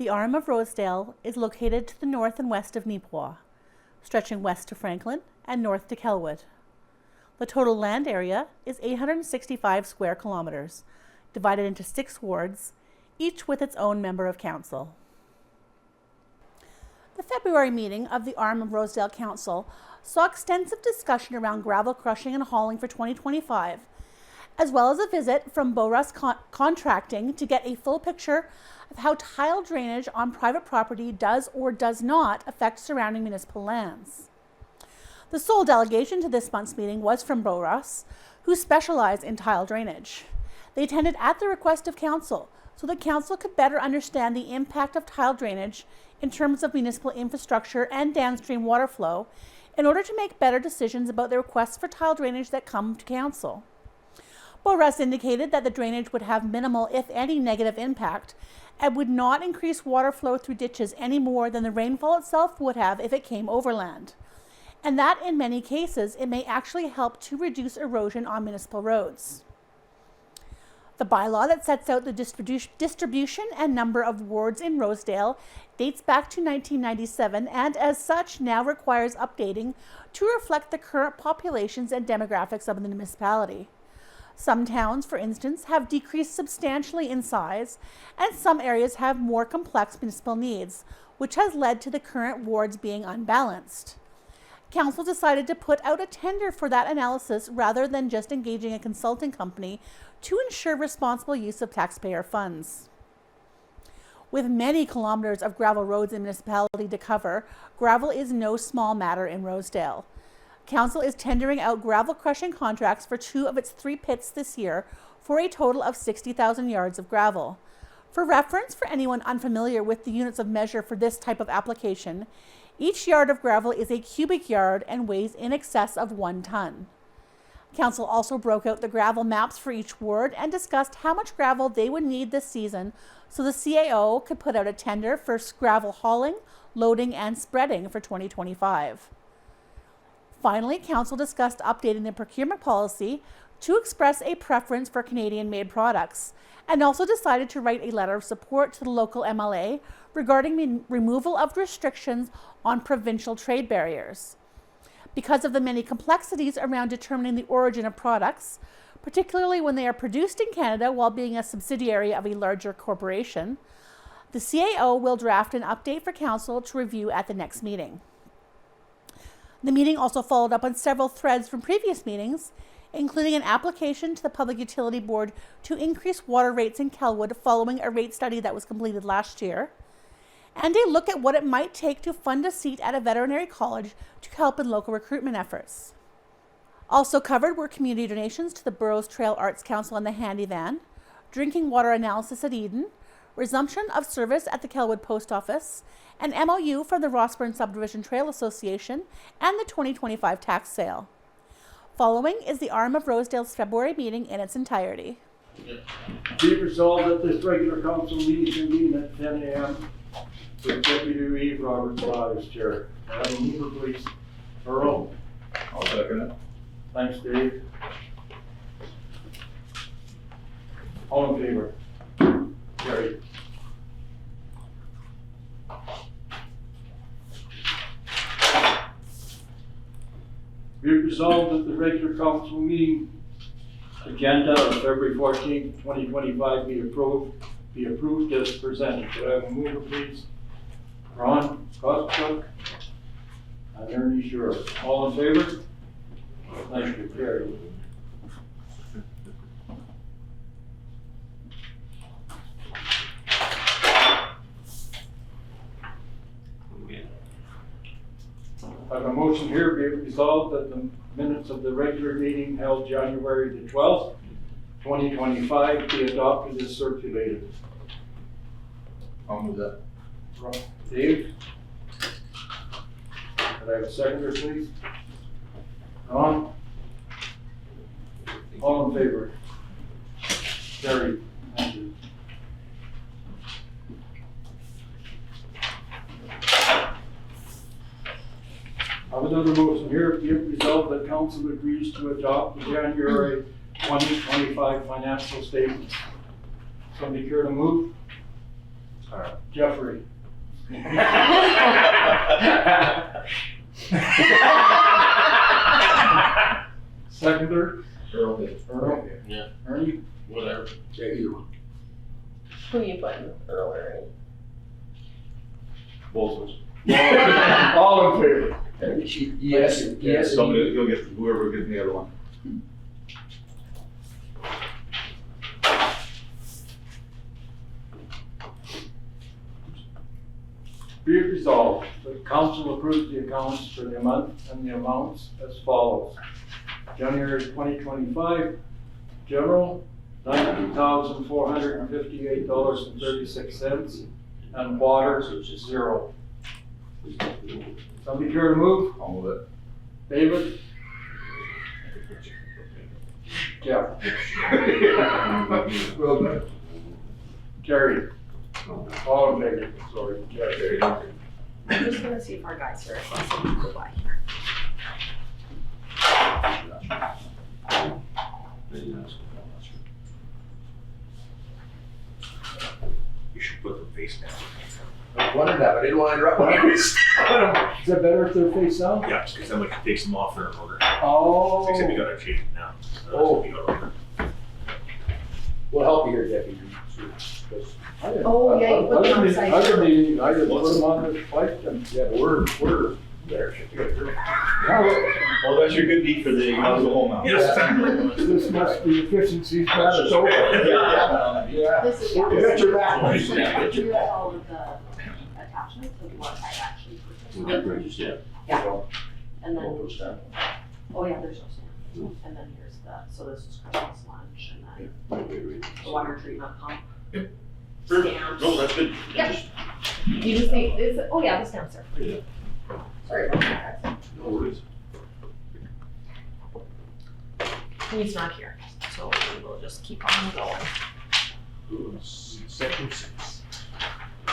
The RM of Rosedale is located to the north and west of Neepawa, stretching west to Franklin and north to Kelwood. The total land area is 865 square kilometers, divided into 6 wards, each with its own member of council. The February meeting of the RM of Rosedale Council saw extensive discussion around gravel crushing and hauling for 2025, as well as a visit from Bo-Russ Contracting to get a full picture of how tile drainage on private property does or does not affect surrounding municipal lands. The sole delegation to this month's meeting was from Bo-Russ, who specialize in tile drainage. They attended at the request of council, so that council could better understand the impact of tile drainage in terms of municipal infrastructure and downstream water flow in order to make better decisions about the requests for tile drainage that come to council. Bo-Russ indicated that the drainage would have minimal, if any, negative impact and would not increase water flow through ditches any more than the rainfall itself would have if it came overland, and that in many cases it may actually help to reduce erosion on municipal roads. The bylaw that sets out the distribution and number of wards in Rosedale dates back to 1997 and as such now requires updating to reflect the current populations and demographics of the municipality. Some towns, for instance, have decreased substantially in size, and some areas have more complex municipal needs, which has led to the current wards being unbalanced. Council decided to put out a tender for that analysis rather than just engaging a consulting company to ensure responsible use of taxpayer funds. With many kilometers of gravel roads in municipality to cover, gravel is no small matter in Rosedale. Council is tendering out gravel crushing contracts for 2 of its 3 pits this year for a total of 60,000 yards of gravel. For reference, for anyone unfamiliar with the units of measure for this type of application, each yard of gravel is a cubic yard and weighs in excess of 1 ton. Council also broke out the gravel maps for each ward and discussed how much gravel they would need this season so the CAO could put out a tender for gravel hauling, loading, and spreading for 2025. Finally, Council discussed updating the procurement policy to express a preference for Canadian-made products, and also decided to write a letter of support to the local MLA regarding removal of restrictions on provincial trade barriers. Because of the many complexities around determining the origin of products, particularly when they are produced in Canada while being a subsidiary of a larger corporation, the CAO will draft an update for Council to review at the next meeting. The meeting also followed up on several threads from previous meetings, including an application to the Public Utility Board to increase water rates in Kelwood following a rate study that was completed last year, and a look at what it might take to fund a seat at a veterinary college to help in local recruitment efforts. Also covered were community donations to the Burrows Trail Arts Council and the Handy Van, drinking water analysis at Eden, resumption of service at the Kelwood Post Office, an MOU from the Rossburn Subdivision Trail Association, and the 2025 tax sale. Following is the RM of Rosedale's February meeting in its entirety. Be resolved that this regular council meeting convene at 10 a.m. with Deputy Eve Roberts as chair. Have a mover, please. Earl. I'll second it. Thanks, Dave. All in favor? Carried. Be resolved that the regular council meeting agenda of February 14th, 2025 be approved as presented. Could I have a mover, please? Ron Koskuk and Ernie Shure. All in favor? Thank you. Carried. I have a motion here, be it resolved that the minutes of the regular meeting held January the 12th, 2025 be adopted as circulated. I'll move that. Dave? Could I have a seconder, please? Ron? All in favor? Carried. Thank you. I have another motion here, be it resolved that council agrees to adopt the January 2025 financial statements. Somebody care to move? Jeffrey. Seconder, Earl did. Earl. Yeah. Ernie, Whatever. Yeah, either one. Who you putting earlier? Both of us. all in favor? Yes, yes. Somebody, you'll get, whoever gets the other one. Be it resolved, the council approves the accounts for the month and the amounts as follows. January 2025, general, $90,458.36, and water, $0. Somebody care to move? I'll move it. David? Jeff? Well done. Terry? All in favor, sorry. Terry. I'm just gonna see if our guys here, I saw some people by here. You should put them face down. I wondered that, but I didn't want to interrupt when I was. Is that better if they're face down? Yeah, just because that much takes them off their order. Oh. Except you gotta change it now. Oh. You gotta order. We'll help you here, Jeffy. Oh, yeah, you put them on site. I just put them on the flight and. Yeah, but we're there. Well, that's your good deed for the, you gotta go home now. Yes. This must be efficiencies Manitoba. Yeah. This is. You got your back. Here's all of the attachments of what I actually purchased. Yeah. And then, oh yeah, there's no stamp. And then here's the, so this is Christmas lunch and then the water treatment pump. Stamps. No, that's good. Yep. Just- You just need, oh yeah, the stamps are. Yeah. Sorry about that. No worries. He's not here, so we'll just keep on going. Section 6.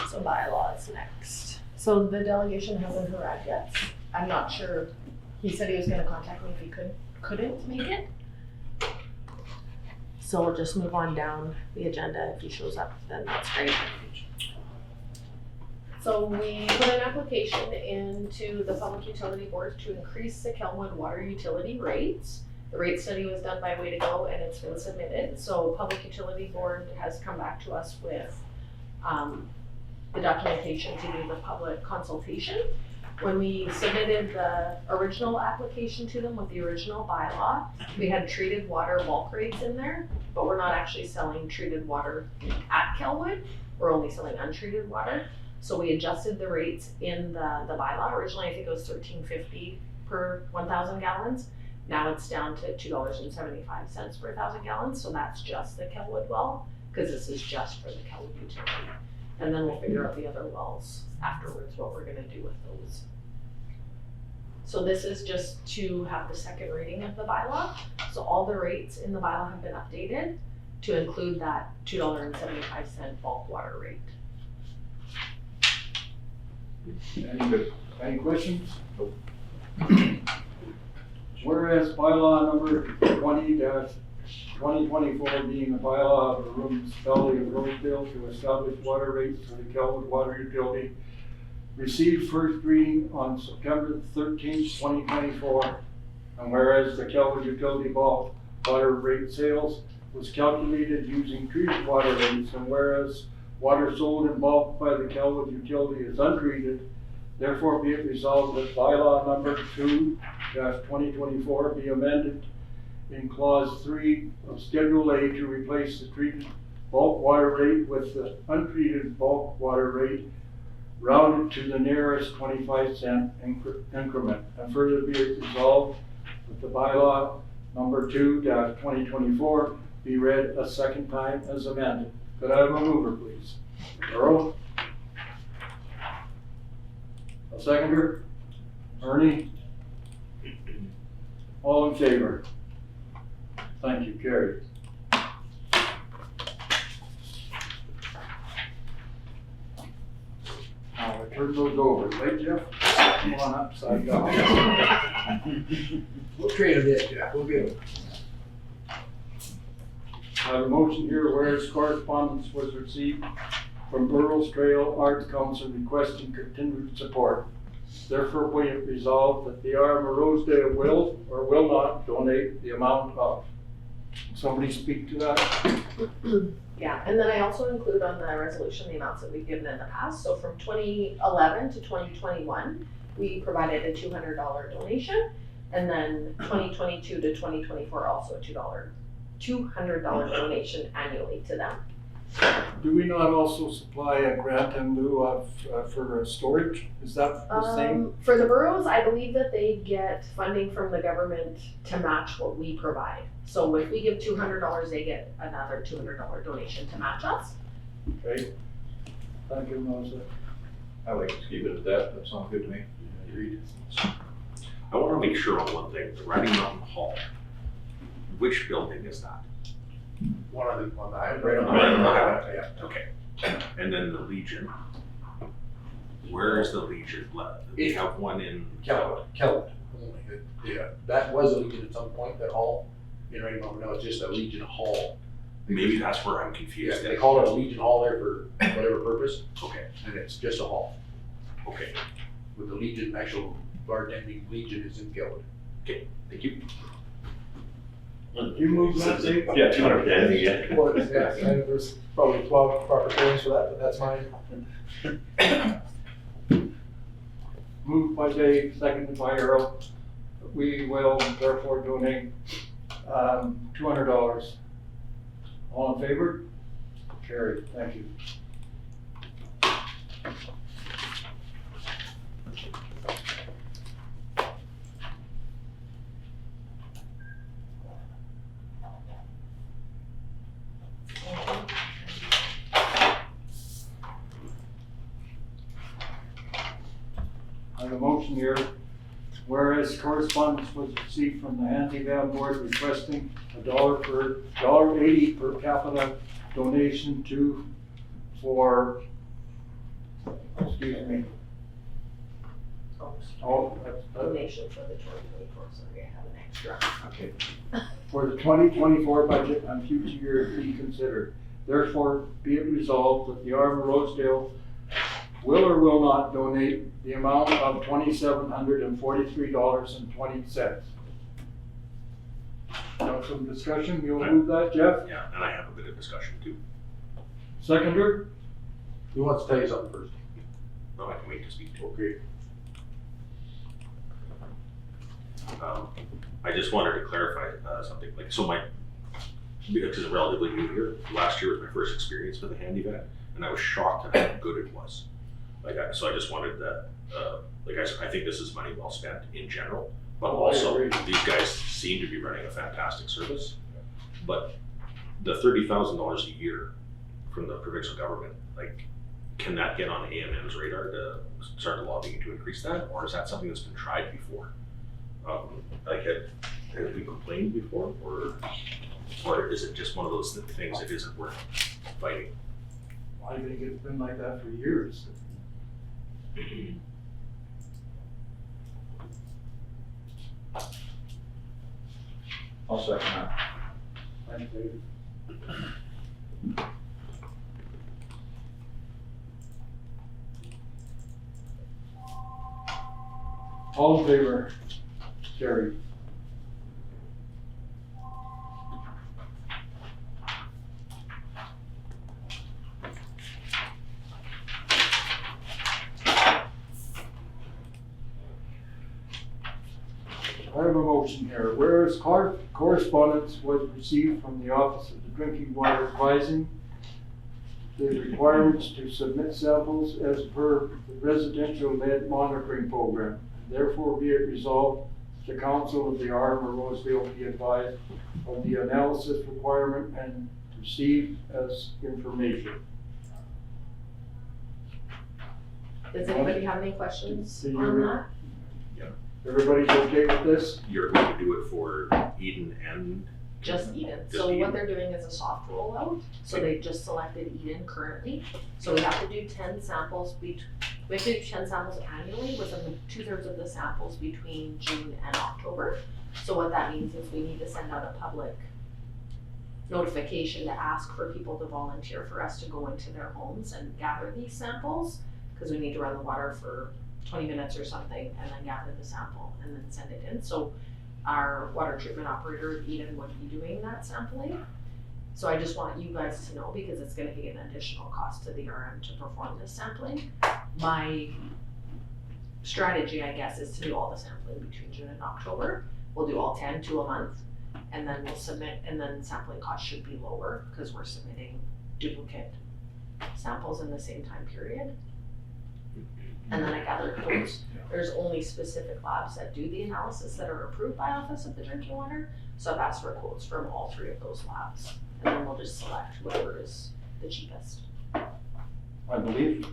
So bylaws next. So the delegation hasn't arrived yet. I'm not sure. He said he was gonna contact me if he couldn't make it. So we'll just move on down the agenda. If he shows up, then that's great. So we put an application into the Public Utility Board to increase the Kelmwood water utility rates. The rate study was done by Way to Go and it's been submitted. So Public Utility Board has come back to us with the documentation to do the public consultation. When we submitted the original application to them with the original bylaw, we had treated water bulk rates in there, but we're not actually selling treated water at Kelwood. We're only selling untreated water. So we adjusted the rates in the bylaw. Originally, I think it was $13.50 per 1,000 gallons. Now it's down to $2.75 per 1,000 gallons. So that's just the Kelwood well, because this is just for the Kelwood utility. And then we'll figure out the other wells afterwards, what we're gonna do with those. So this is just to have the second reading of the bylaw. So all the rates in the bylaw have been updated to include that $2.75 bulk water rate. Any questions? Whereas bylaw number 20-2024 being a bylaw of the municipality of Rosedale to establish water rates for the Kelwood water utility received first reading on September 13th, 2024. And whereas the Kelwood utility bulk water rate sales was calculated using treated water rates, and whereas water sold in bulk by the Kelwood utility is untreated, therefore be it resolved that bylaw number 2-2024 be amended in clause 3 of Schedule A to replace the treated bulk water rate with the untreated bulk water rate rounded to the nearest 25-cent increment. And further be it resolved that the bylaw number 2-2024 be read a second time as amended. Could I have a mover, please? Earl? A seconder? Ernie? All in favor? Thank you, carried. Now, I turn those over, right, Jeff? Come on upside down. We'll trade a bit, Jeff. We'll get it. I have a motion here, whereas correspondence was received from Burrows Trail Arts Council requesting continued support. Therefore, be it resolved that the RM of Rosedale will or will not donate the amount of. Somebody speak to that? Yeah, and then I also include on the resolution the amounts that we've given in the past. So from 2011 to 2021, we provided a $200 donation. And then 2022 to 2024, also a $200 donation annually to them. Do we not also supply a grant in lieu of, for storage? Is that the same? For the boroughs, I believe that they get funding from the government to match what we provide. So if we give $200, they get another $200 donation to match us. Okay. Thank you, Melissa. I like to keep it at that, that sounds good to me. Agreed. I wanna make sure on one thing, the Riding Mountain Hall, which building is that? One on the highway. Right on the highway. Yeah. Okay, and then the Legion, where is the Legion? We have one in. Kelwood. Yeah, that was a Legion at some point, that hall, in Riding Mountain, now it's just a Legion Hall. Maybe that's where I'm Yeah, confused. they call it a Legion Hall there for whatever purpose, Okay, and it's just a hall. okay, With the Legion, actual bartending Legion is in Kelwood. thank you. You moved that, Dave? Yeah, 200, yeah. Well, yeah, there's probably 12 proper terms for that, but that's mine. Moved by Dave, seconded by Earl. We will therefore donate $200. All in favor? Carried, thank you. I have a motion here, whereas correspondence was received from the Handicap Board requesting $1.80 per capita donation for, excuse me, Donation for the 2024, sorry, I have an extra. okay, for the 2024 budget and future years be considered. Therefore, be it resolved that the RM of Rosedale will or will not donate the amount of $2,743.20. Now some discussion, you'll move that, Jeff? Yeah, and I have a bit of discussion too. Seconder? Who wants to tell you something first? No, I can wait to speak to. Okay. I just wanted to clarify something, like, so because I'm relatively new here, last year was my first experience with a handy van, and I was shocked at how good it was. So I just wanted that, I think this is money well spent in general, but Oh, I also agree. these guys seem to be running a fantastic service. But the $30,000 a year from the provincial government, can that get on AMN's radar to start lobbying to increase that, or is that something that's been tried before? Have we complained before, or is it just one of those things that isn't worth fighting? I think it's been like that for years. I'll second that. Thanks, Dave. All in favor? Carried. I have a motion here. Whereas correspondence was received from the Office of the Drinking Water Advising the requirements to submit samples as per the residential lead monitoring program. Therefore, be it resolved, the Council of the RM of Rosedale be advised of the analysis requirement and received as information. Does anybody have any questions So on you're- that? Everybody's okay with this? You're going to do it for Eden and, Just Eden. Just So Eden. what they're doing is a soft rollout. So they just selected Eden currently. So we have to do 10 samples. We have to do 10 samples annually with 2/3 of the samples between June and October. So what that means is we need to send out a public notification to ask for people to volunteer for us to go into their homes and gather these samples, because we need to run the water for 20 minutes or something, and then gather the sample and then send it in. So our water treatment operator, Eden, would be doing that sampling. So I just want you guys to know, because it's gonna be an additional cost to the RM to perform this sampling. My strategy, I guess, is to do all the sampling between June and October. We'll do all 10, 2 a month, and then we'll submit, and then sampling costs should be lower, because we're submitting duplicate samples in the same time period. And then I gather quotes. There's only specific labs that do the analysis that are approved by Office of the Drinking Water. So I've asked for quotes from all 3 of those labs. And then we'll just select whoever is the cheapest. I believe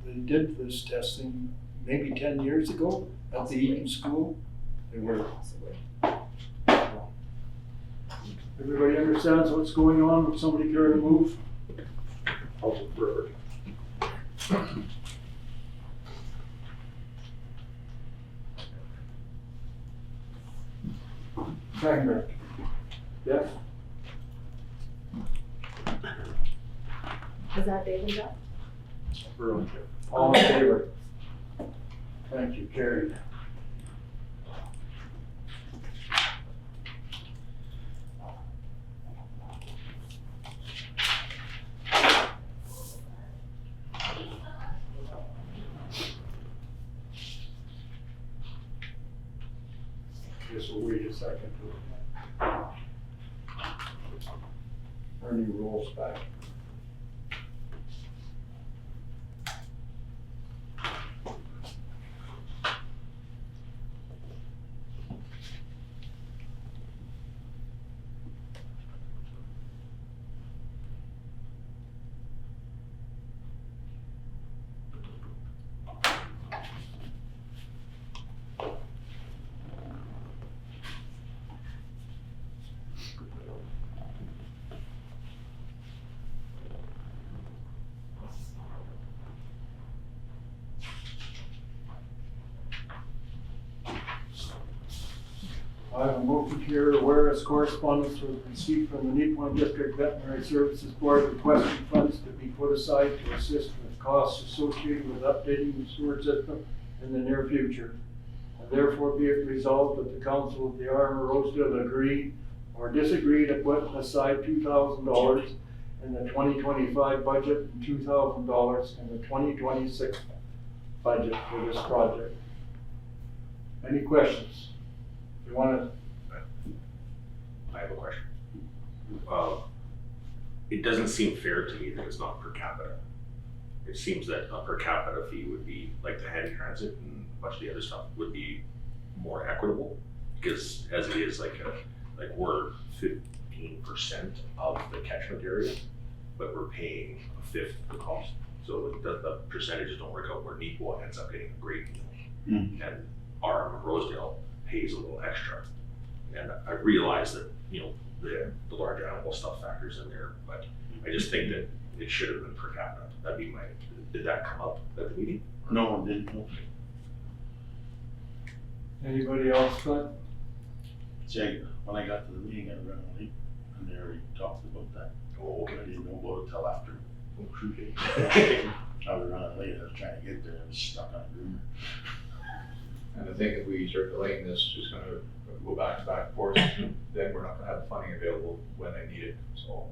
they did this testing maybe 10 years ago at the Possibly. Eaton School. They were. Possibly. Everybody understands what's going on? Would somebody care to move? Also for Second. Yes? Is that Dave and Jeff? All in favor? Thank you, carried. Guess we'll wait a second to Ernie rolls back. I have a motion here, whereas correspondence was received from the Newfoundland District Veterinary Services Board requesting funds to be put aside to assist with costs associated with updating the sewer system in the near future. And therefore be it resolved that the Council of the RM of Rosedale agree or disagree to put aside $2,000 in the 2025 budget and $2,000 in the 2026 budget for this project. Any questions? You wanna, I have a question. It doesn't seem fair to me that it's not per capita. It seems that a per capita fee would be, like the Handy Transit and a bunch of the other stuff, would be more equitable. Because as it is, like we're 15% of the catchment area, but we're paying a fifth the cost. So the percentages don't work out where Neepo ends up getting a great deal. And RM of Rosedale pays a little extra. And I realize that, you know, the large animal stuff factors in there, but I just think that it should have been per capita. That'd be did that come up at the meeting? No, it didn't. anybody else, Scott? See, when I got to the meeting, I ran late, and they already talked about that. Oh, I didn't know about it till after. Okay. I was running late, I was trying to get there, I was stuck on a groomer. And I think if we start delaying this, just gonna go back and forth, then we're not gonna have the funding available when they need it. So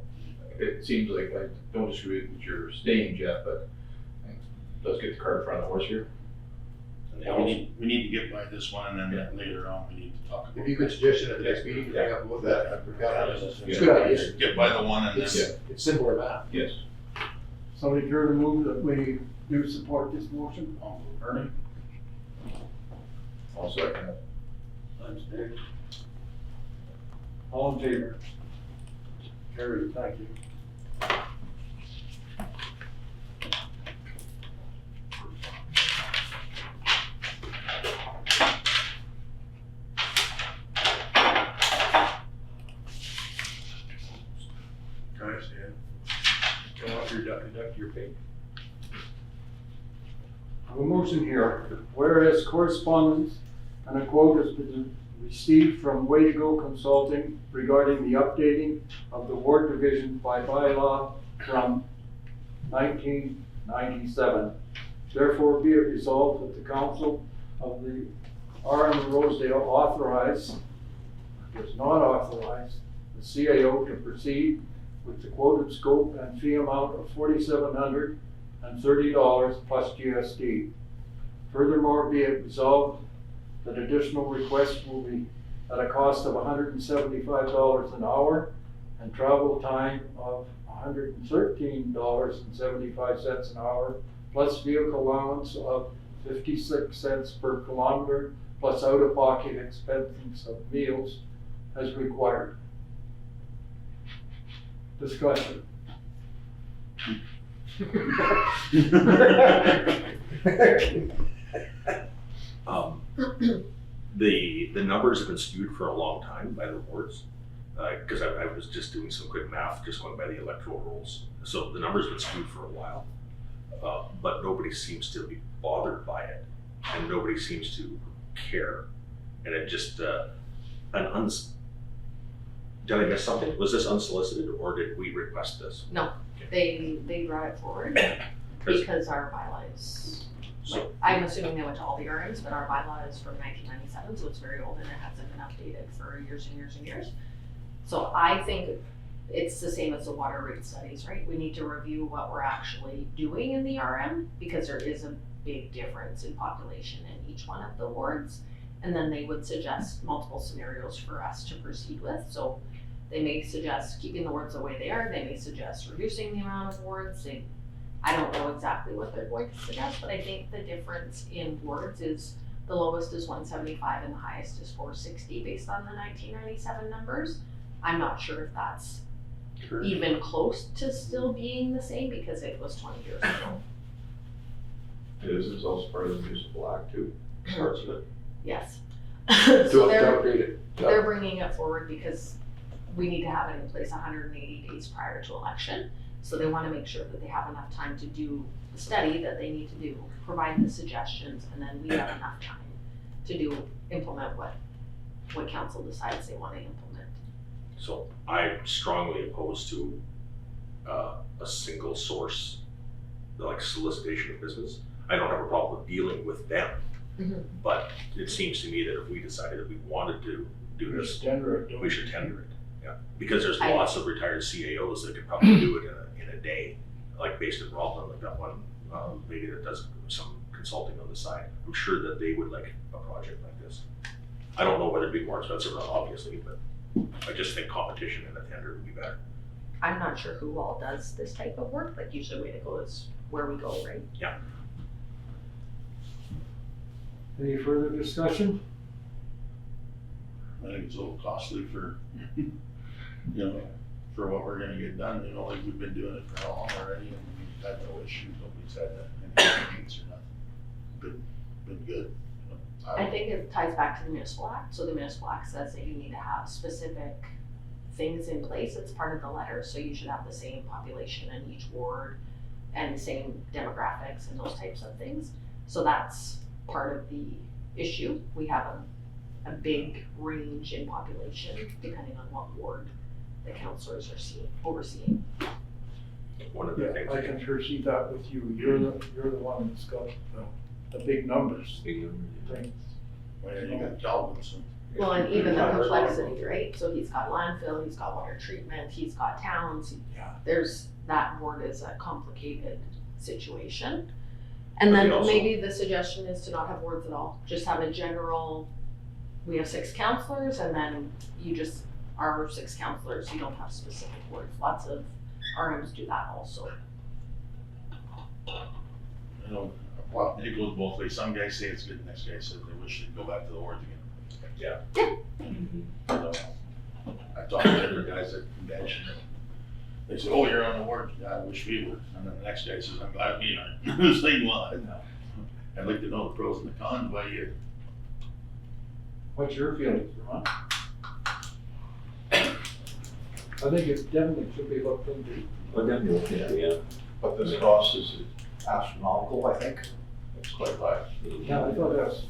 it seems like, I don't disagree with your staying, Jeff, but I think let's get the cart in front of the horse here. Yeah, we need to get by this one, and then later on, we need to talk about. If you could suggest it at the next meeting, bring up about that, I forgot. It's a Yeah. good idea. Get by the one and then. It's simpler math. Yes. Somebody care to move that we do support this motion? Ernie? Also, I kind of, Thanks, Dave. All in favor? Carried, thank you. Can I see it? Go off your duck your pay. I have a motion here, whereas correspondence and a quote has been received from Way to Go Consulting regarding the updating of the ward division by bylaw from 1997. Therefore be it resolved that the council of the RM of Rosedale does not authorize the CAO to proceed with the quoted scope and fee amount of $4,730 plus GST. Furthermore, be it resolved that additional requests will be at a cost of $175 an hour and travel time of $113.75 an hour, plus vehicle allowance of 56 cents per kilometer, plus out-of-pocket expenses of meals as required. Discussion. The numbers have been skewed for a long time by the wards, because I was just doing some quick math, just going by the electoral rolls. So the numbers have been skewed for a while, but nobody seems to be bothered by it, and nobody seems to care. And it just, did I miss something? Was this unsolicited, or did we request this? No, they brought it forward because our bylaws, So, I'm assuming they went to all the RMs, but our bylaw is from 1997, so it's very old and it hasn't been updated for years and years and years. So I think it's the same as the water rate studies, right? We need to review what we're actually doing in the RM because there is a big difference in population in each one of the wards. And then they would suggest multiple scenarios for us to proceed with. So they may suggest keeping the wards the way they are. They may suggest reducing the amount of wards. I don't know exactly what they're going to suggest, but I think the difference in wards is the lowest is 175 and the highest is 460 based on the 1997 numbers. I'm not sure if that's even close to still being the same because it was 20 years ago. This is also part of the municipal act too, parts of it. Yes. To So update it. they're bringing it forward because we need to have it in place 180 days prior to election. So they want to make sure that they have enough time to do the study that they need to do, provide the suggestions, and then we have enough time to implement what council decides they want to implement. so I'm strongly opposed to a single source, like solicitation of business. I don't have a problem with dealing with them, but it seems to me that if we decided that we wanted to do this, we should tender it. Yeah, because there's lots of retired CAOs that could probably do it in a day, like based in Rockland, like that one lady that does some consulting on the side. I'm sure that they would like a project like this. I don't know whether it'd be more expensive or not, obviously, but I just think competition in a tender would be better. I'm not sure who all does this type of work, like usually Way to Go is where we go, right? Yeah. Any further discussion? I think it's a little costly for, for what we're gonna get done, like we've been doing it for how long already and we've had no issues, nobody's had any complaints or nothing. Been good. I think it ties back to the municipal act. So the municipal act says that you need to have specific things in place. It's part of the letter. So you should have the same population in each ward and the same demographics and those types of things. So that's part of the issue. We have a big range in population depending on what ward the councillors are overseeing. One of the things. I can sure see that with you. You're the one that's got the big numbers. Things. Well, you got Calvin, so. Well, and even the complexity, right? So he's got landfill, he's got water treatment, he's got towns. Yeah. That ward is a complicated situation. And But then they also- maybe the suggestion is to not have wards at all, just have a general, we have 6 councillors and then you just are 6 councillors, you don't have specific wards. Lots of RMs do that also. Well, it goes both ways. Some guys say it's good, the next guy says they wish they'd go back to the wards again. Yeah. So, I talked to different guys at convention. They say, "Oh, you're on the ward." Yeah, I wish we were. And then the next guy says, "I'm glad we aren't." It's like, well, I'd like to know the pros and the cons. Why you? What's your feelings, Vermont? I think it definitely should be looked into. Well, definitely, yeah. But this cost is astronomical, I think. It's quite high. Yeah, I thought that's.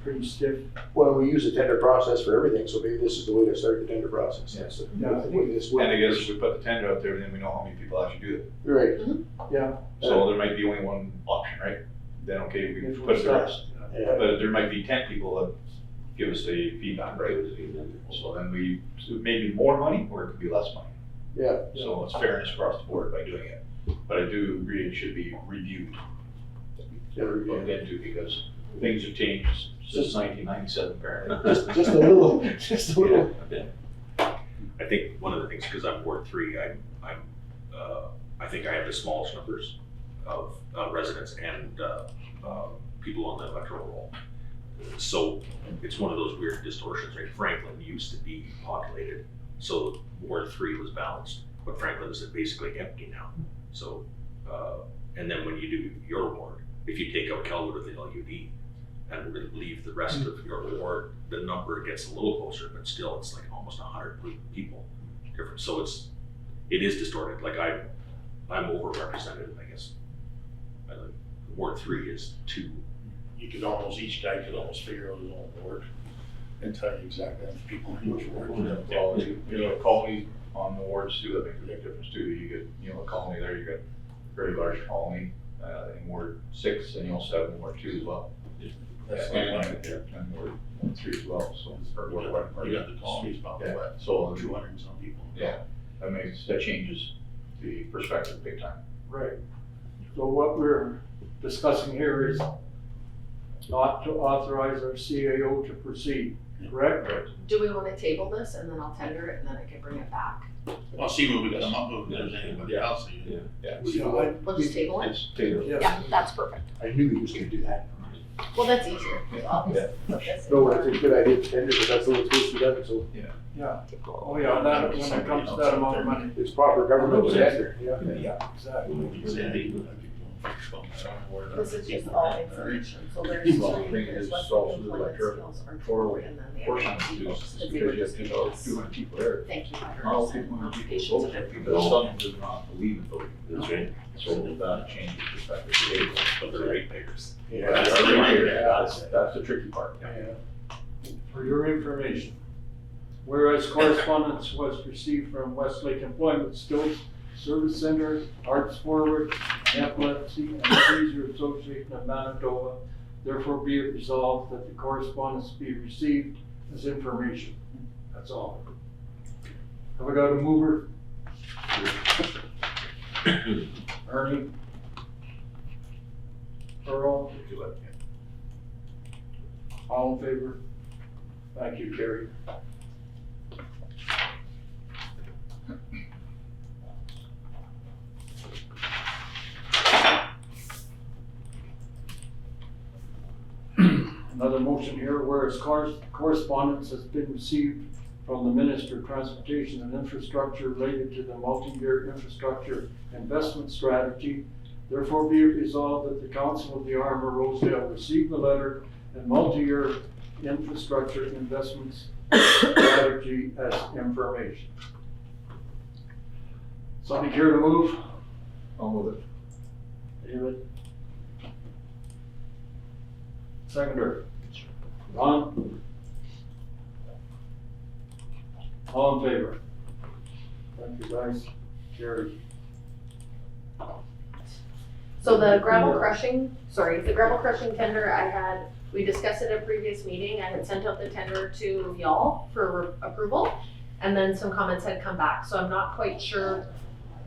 pretty stiff. Well, we use the tender process for everything, so maybe this is the way to start the tender process. Yeah. That's the Yeah. way this And I works. guess if we put the tender out there, then we know how many people actually do it. Right, Yeah. So there might be only one option, right? Then, okay, we If we put the start- rest. yeah. But there might be 10 people that give us the feedback, right? So then it may be more money or it could be less money. Yeah. So it's fairness across the board by doing it. But I do agree it should be reviewed, looked into, because things have changed since 1997 apparently. Just a little, just a little. I think one of the things, because I'm Ward 3, I think I have the smallest numbers of residents and people on the electoral roll. So it's one of those weird distortions, right? Franklin used to be populated, so Ward 3 was balanced, but Franklin is basically empty now. So, and then when you do your ward, if you take out Kelwood with the LUD and leave the rest of your ward, the number gets a little closer, but still it's like almost 100 people different. So it is distorted. Like I'm overrepresented, I guess. Ward 3 is 2. You could almost, each guy could almost figure out his own ward and tell you exactly how many people in each ward. Well, you know, colonies on the wards too, that makes a big difference too. You get, you know, a colony there, you got a very large colony in Ward 6, and you also have in Ward 2 as well. That's And like one there. and Ward 3 as well, so. or Ward 1, You got the colonies probably, Yeah, what, so, 200 and some people. yeah, that changes the perspective big time. Right. So what we're discussing here is not to authorize our CAO to proceed, correct? Do we wanna table this and then I'll tender it and then I can bring it back? I'll see what we got, I'm not moving, if there's anybody else. Yeah. We'll just table it? It's tailored. Yeah, that's perfect. I knew he was gonna do that. Well, that's easier. So I'll just put this in. No, it's a good idea to tender, but that's the way it's supposed to be done, so Yeah. Oh, yeah, that, when it comes to that amount of money. it's proper government tender, yeah. Yeah, exactly. You can say, hey, people focus on that ward. This is just all information, so there's Well, I three, think there's it's what also the the employment electoral skills are for for, and then the portion other of people, this, because they because were you just have to know pages. 200 people there. Thank you, All 100% people want to be applications of voting, every because role. some do not believe in voting. That's right. So that changes perspective. But they're ratepayers. Yeah. That's the tricky part. For your information, whereas correspondence was received from Westlake Employment Skills Service Center, Arts Forward, Epilepsy, and Seizure Association of Manitoba, therefore be it resolved that the correspondence be received as information. That's all. Have I got a mover? Ernie? Earl? All in favor? Thank you, Carrie. Another motion here, whereas correspondence has been received from the Minister of Transportation and Infrastructure related to the multi-year infrastructure investment strategy, therefore be it resolved that the Council of the RM of Rosedale receive the letter and multi-year infrastructure investments strategy as information. Somebody care to move? I'll move it. David? Seconder? Ron? All in favor? Thank you, guys. Carried. So the gravel crushing tender we discussed at a previous meeting. I had sent out the tender to y'all for approval, and then some comments had come back. So I'm not quite sure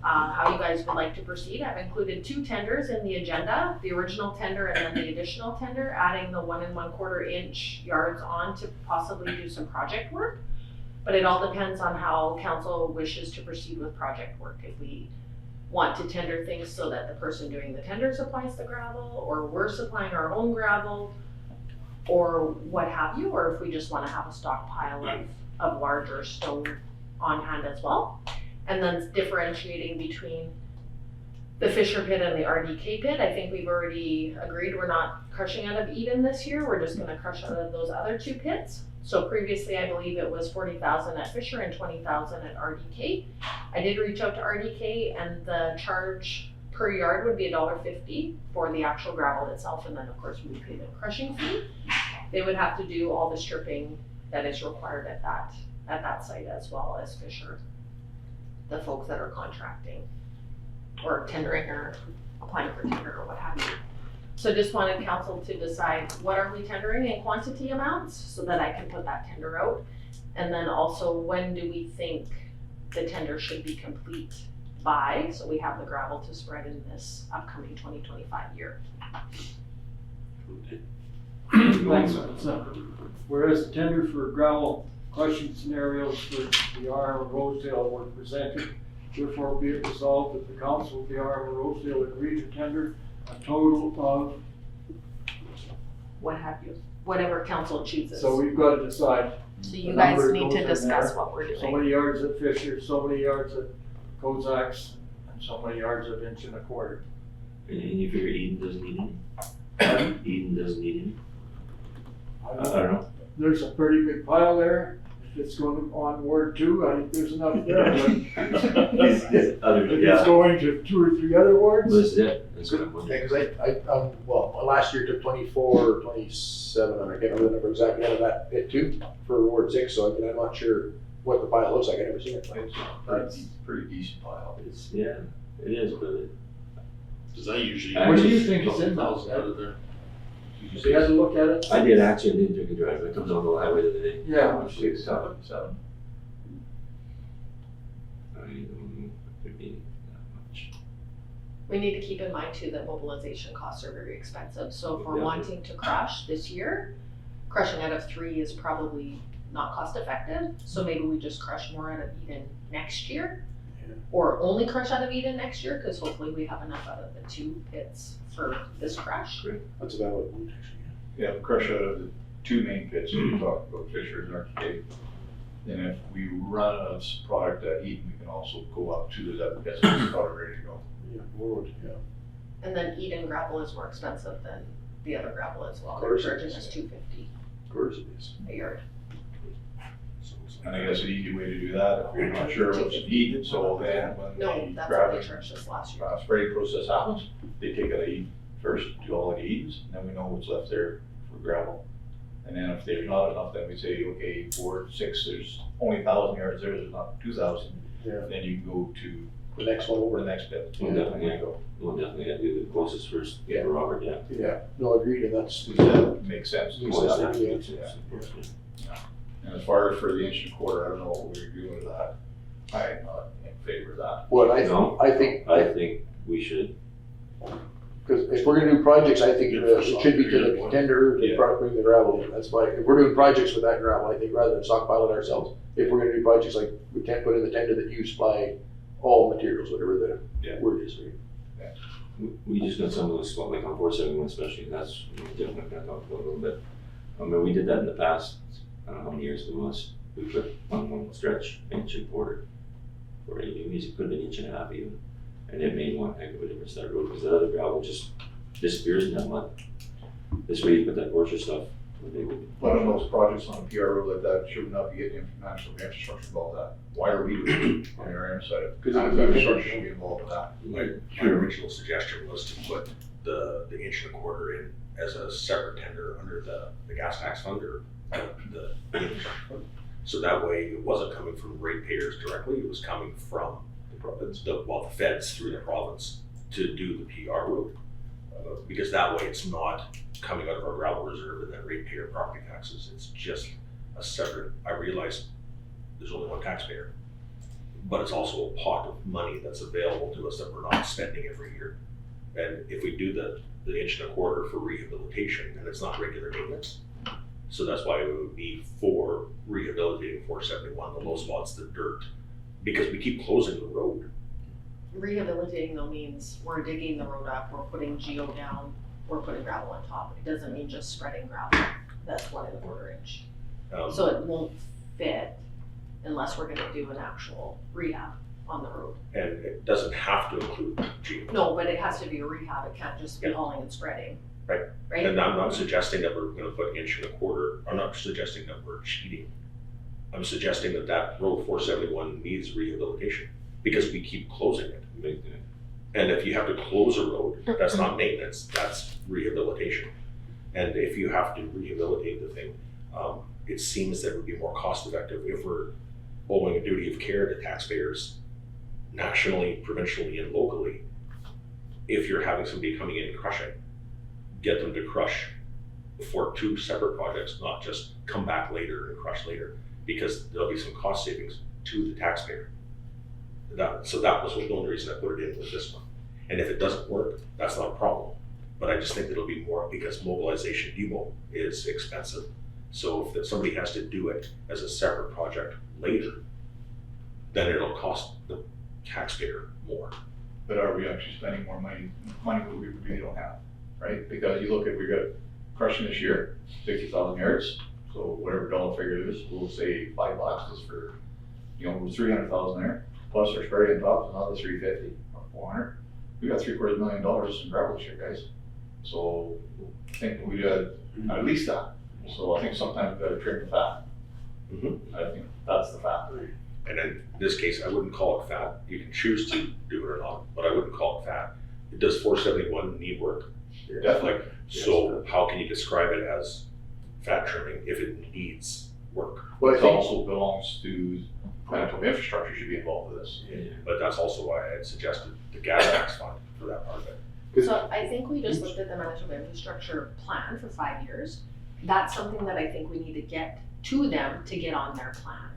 how you guys would like to proceed. I've included 2 tenders in the agenda, the original tender and then the additional tender, adding the 1 1/4 inch yards on to possibly do some project work. But it all depends on how council wishes to proceed with project work. If we want to tender things so that the person doing the tender supplies the gravel, or we're supplying our own gravel, or what have you, or if we just wanna have a stockpile of larger stone on hand as well. And then differentiating between the Fisher pit and the RDK pit, I think we've already agreed we're not crushing out of Eden this year, we're just gonna crush out of those other 2 pits. So previously, I believe it was 40,000 at Fisher and 20,000 at RDK. I did reach out to RDK, and the charge per yard would be $1.50 for the actual gravel itself, and then of course we would pay the crushing fee. they would have to do all the stripping that is required at that site as well as Fisher. The folks that are contracting or tendering or applying for tender or what have you. So just wanted council to decide what are we tendering in quantity amounts so that I can put that tender out. And then also when do we think the tender should be complete by, so we have the gravel to spread in this upcoming 2025 year. Thanks. Whereas the tender for gravel crushing scenarios for the RM of Rosedale were presented, therefore be it resolved that the council of the RM of Rosedale agree to tender a total of, What have you, whatever council chooses. so we've got to decide. So the you guys number need goes to in discuss there. what we're So doing. many yards at Fisher, so many yards at Kozak's, and so many yards at inch and a quarter. And you figure Eden doesn't need any? Eden doesn't need any? I I don't don't know. There's a pretty big pile there. If it's going on Ward 2, I think there's enough there, but if it's going to 2 or 3 other wards, This is it, that's what I'm wondering. Yeah, cause well, last year took 24 or 27, and I can't remember the number exactly out of that pit too, for Ward 6, so I mean, I'm not sure what the pile looks like, I've never seen it. It's pretty decent pile. It's, yeah, it is, but it, Cause I usually. What do you think is in those? 1,000 out of there. if you had to look at it. I did actually, I didn't take a drive, it comes on the highway the other day. Yeah. 6, 7, 7. I don't know, could be that much. We need to keep in mind too that mobilization costs are very expensive, so if we're Yeah. wanting to crush this year, crushing out of 3 is probably not cost effective, so maybe we just crush more out of Eden next year. Yeah. Or only crush out of Eden next year, cause hopefully we have enough out of the 2 pits for this crush. That's about what we actually. Yeah, the crush out of the 2 main pits, we talked about Fisher and Arcade. And if we run out of product at Eden, we can also go up to the other pits, it's about ready to go. Yeah, Ward, yeah. And then Eden gravel is more expensive than the other gravel as well, Of they're course it charging is. us $250 Of course it is. a yard. And I guess an easy way to do that, if we're not sure what's needed, so then when No, the that's what gravity they charged us last year. spraying process happens, they take it out of Eden first, do all the Edens, and then we know what's left there for gravel. And then if there's not enough, then we say, okay, Ward 6, there's only 1,000 yards there, there's not 2,000. Yeah. Then you can go to The next one over over. the next bit. We'll definitely go, we'll definitely gotta do the closest first, Yeah. for Robert, yeah. Yeah, no, agreed, and that's. Does that make sense? Makes Well, sense. that Yeah. makes sense, of course, yeah. And as far as for the inch and a quarter, I don't know what we're doing with that. I'm not in favor of that. What I, No. I think, I think we should, because if we're gonna do projects, I think it should be to the tender, Yeah. to bring the gravel in, that's why, if we're doing projects with that gravel, I think rather than stockpile it ourselves, if we're gonna do projects like, we can't put in the tender that you supply all materials, whatever the Yeah. word is, right? we just got some of those, like on 471 especially, that's definitely gonna talk about a little bit. I mean, we did that in the past, I don't know how many years it was, we put on one stretch, inch and quarter. Or even, we could have been inch and a half even, and it made one heck of a difference that road, because the other gravel just disappears in that mud. This way you put that Porsche stuff, they would. A lot of those projects on a PR road like that should not be getting national infrastructure involved in that. Why are we doing it on the RM side? Because Because infrastructure should be involved in that. My original suggestion was to put the inch and a quarter in as a separate tender under the gas tax fund or the infrastructure fund. So that way it wasn't coming from ratepayers directly, it was coming from the province, the feds through the province to do the PR road. Because that way it's not coming out of our gravel reserve and then ratepayer property taxes, it's just a separate, I realize there's only one taxpayer, but it's also a pot of money that's available to us that we're not spending every year. And if we do the inch and a quarter for rehabilitation, and it's not regular maintenance, so that's why it would be for rehabilitating 471, the low spots, the dirt, because we keep closing the road. Rehabilitating though means we're digging the road up, we're putting geo down, we're putting gravel on top. It doesn't mean just spreading gravel. That's 1.25 inch. So it won't fit unless we're gonna do an actual rehab on the road. And it doesn't have to include geo. No, but it has to be a rehab. It can't just be hauling and spreading. Right. Right? And I'm not suggesting that we're gonna put inch and a quarter, I'm not suggesting that we're cheating. I'm suggesting that road 471 needs rehabilitation, because we keep closing it. And if you have to close a road, that's not maintenance, that's rehabilitation. And if you have to rehabilitate the thing, it seems that it would be more cost effective if we're owing a duty of care to taxpayers nationally, provincially, and locally. If you're having somebody coming in and crushing, get them to crush for 2 separate projects, not just come back later and crush later, because there'll be some cost savings to the taxpayer. So that was the only reason I put it in with this one. And if it doesn't work, that's not a problem. But I just think it'll be more because mobilization demo is expensive. So if somebody has to do it as a separate project later, then it'll cost the taxpayer more. But are we actually spending more money we really don't have, right? Because you look at, we got crushing this year, 60,000 yards. So whatever dollar figure it is, we'll say 5 boxes for, 300,000 there. Plus our spray on top is another 350 or 400. We got $750,000 in gravel this year, guys. So I think we got at least that. So I think sometimes we gotta trim the fat. Mm-hmm. I think that's the fat. And in this case, I wouldn't call it fat. You can choose to do it or not, but I wouldn't call it fat. It does 471 need work? Definitely. So how can you describe it as fat trimming if it needs work? Well, I It think, also belongs to, Manitoba infrastructure should be involved with this. But that's also why I had suggested the gas tax fund for that part of it. So I think we just looked at the Manitoba infrastructure plan for 5 years. That's something that I think we need to get to them to get on their plan.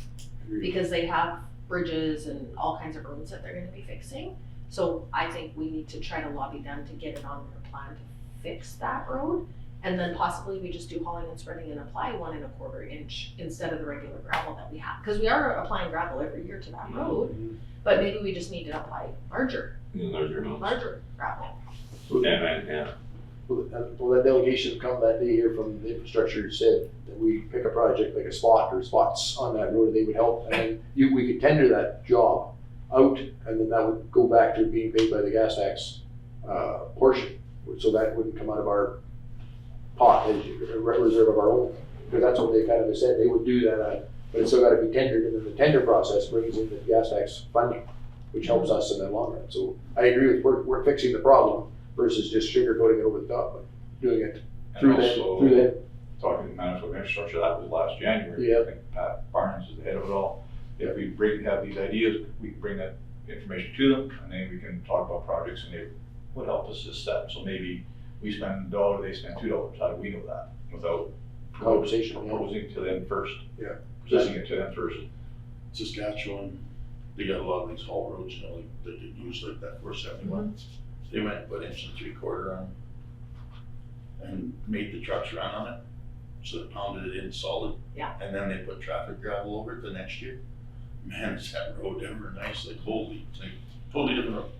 Because they have bridges and all kinds of roads that they're gonna be fixing. So I think we need to try to lobby them to get it on their plan to fix that road. And then possibly we just do hauling and spreading and apply 1 1/4 inch instead of the regular gravel that we have. Cause we are applying gravel every year to that road, but maybe we just need to apply larger gravel. Yeah. well, that delegation come that day here from the infrastructure said that we pick a project like a spot or spots on that road, they would help. And then we could tender that job out and then that would go back to being paid by the gas tax portion. So that wouldn't come out of our pot, as a reserve of our own, because that's what they kind of said, they would do that, but it's still gotta be tendered, and then the tender process brings in the gas tax funding, which helps us in the long run. So I agree with, we're fixing the problem versus just sugarcoating it over the top, but doing it through them. Talking to Manitoba infrastructure, that was last January. Yeah. I think Pat Barnes is the head of it all. If we have these ideas, we can bring that information to them, and then we can talk about projects, and they would help us this step. So maybe we spend $1, they spend $2. How do we know that without Conversation, yeah. proposing to them first? Yeah. Presenting it to them first. Saskatchewan, they got a lot of these haul roads, that they use like that 471. They went and put 1 3/4 on and made the trucks run on it. So they pounded it in solid. Yeah. And then they put traffic gravel over it the next year. Man, is that road ever nice, like totally different road.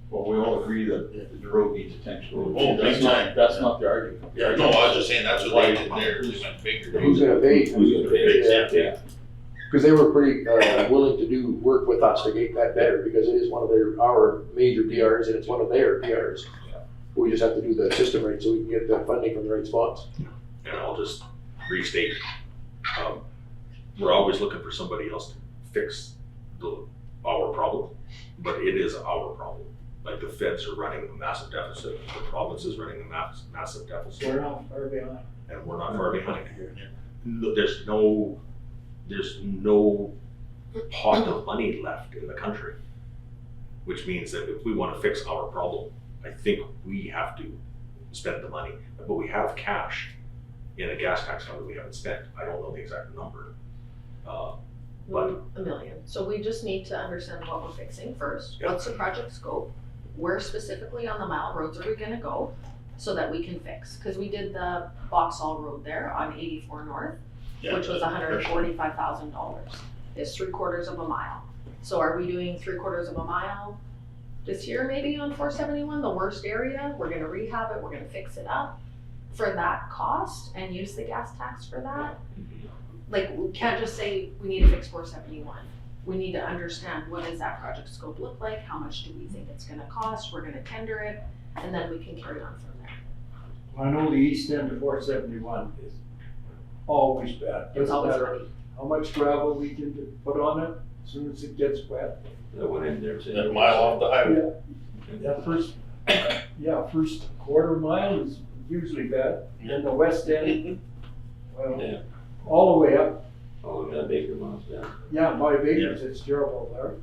Well, we all agree that the road needs attention. Oh, big time. That's not the argument. Yeah, no, I was just saying, that's what they did there, they went bigger. Who's gonna pay? Yeah. Because they were pretty willing to do work with us to get that better, because it is one of our major PRs and it's one of their PRs. Yeah. We just have to do the system right so we can get the funding from the right spots. And I'll just restate, we're always looking for somebody else to fix our problem, but it is our problem. Like the feds are running a massive deficit, the province is running a massive deficit. We're not far behind. And we're not far behind here. There's no pot of money left in the country, which means that if we want to fix our problem, I think we have to spend the money. But we have cash in a gas tax fund that we haven't spent. I don't know the exact number. But $1 million. So we just need to understand what we're fixing first. Yeah. What's the project scope? Where specifically on the mile roads are we gonna go so that we can fix? Cause we did the Boxall Road there on 84 North, Yeah, which was $145,000. It's 3/4 of a mile. So are we doing 3/4 of a mile this year maybe on 471, the worst area? We're gonna rehab it, we're gonna fix it up for that cost and use the gas tax for that? Like, we can't just say we need to fix 471. We need to understand what does that project scope look like, how much do we think it's gonna cost, we're gonna tender it, and then we can carry on from there. I know the east end of 471 is always bad. It's Doesn't always matter muddy. how much gravel we can put on it, as soon as it gets wet. That went in there too. That mile off the highway. That first 1/4 mile is usually bad. In the west end, well, Yeah. all the way up, All of that Baker Miles, yeah. yeah, by Baker's, it's terrible there.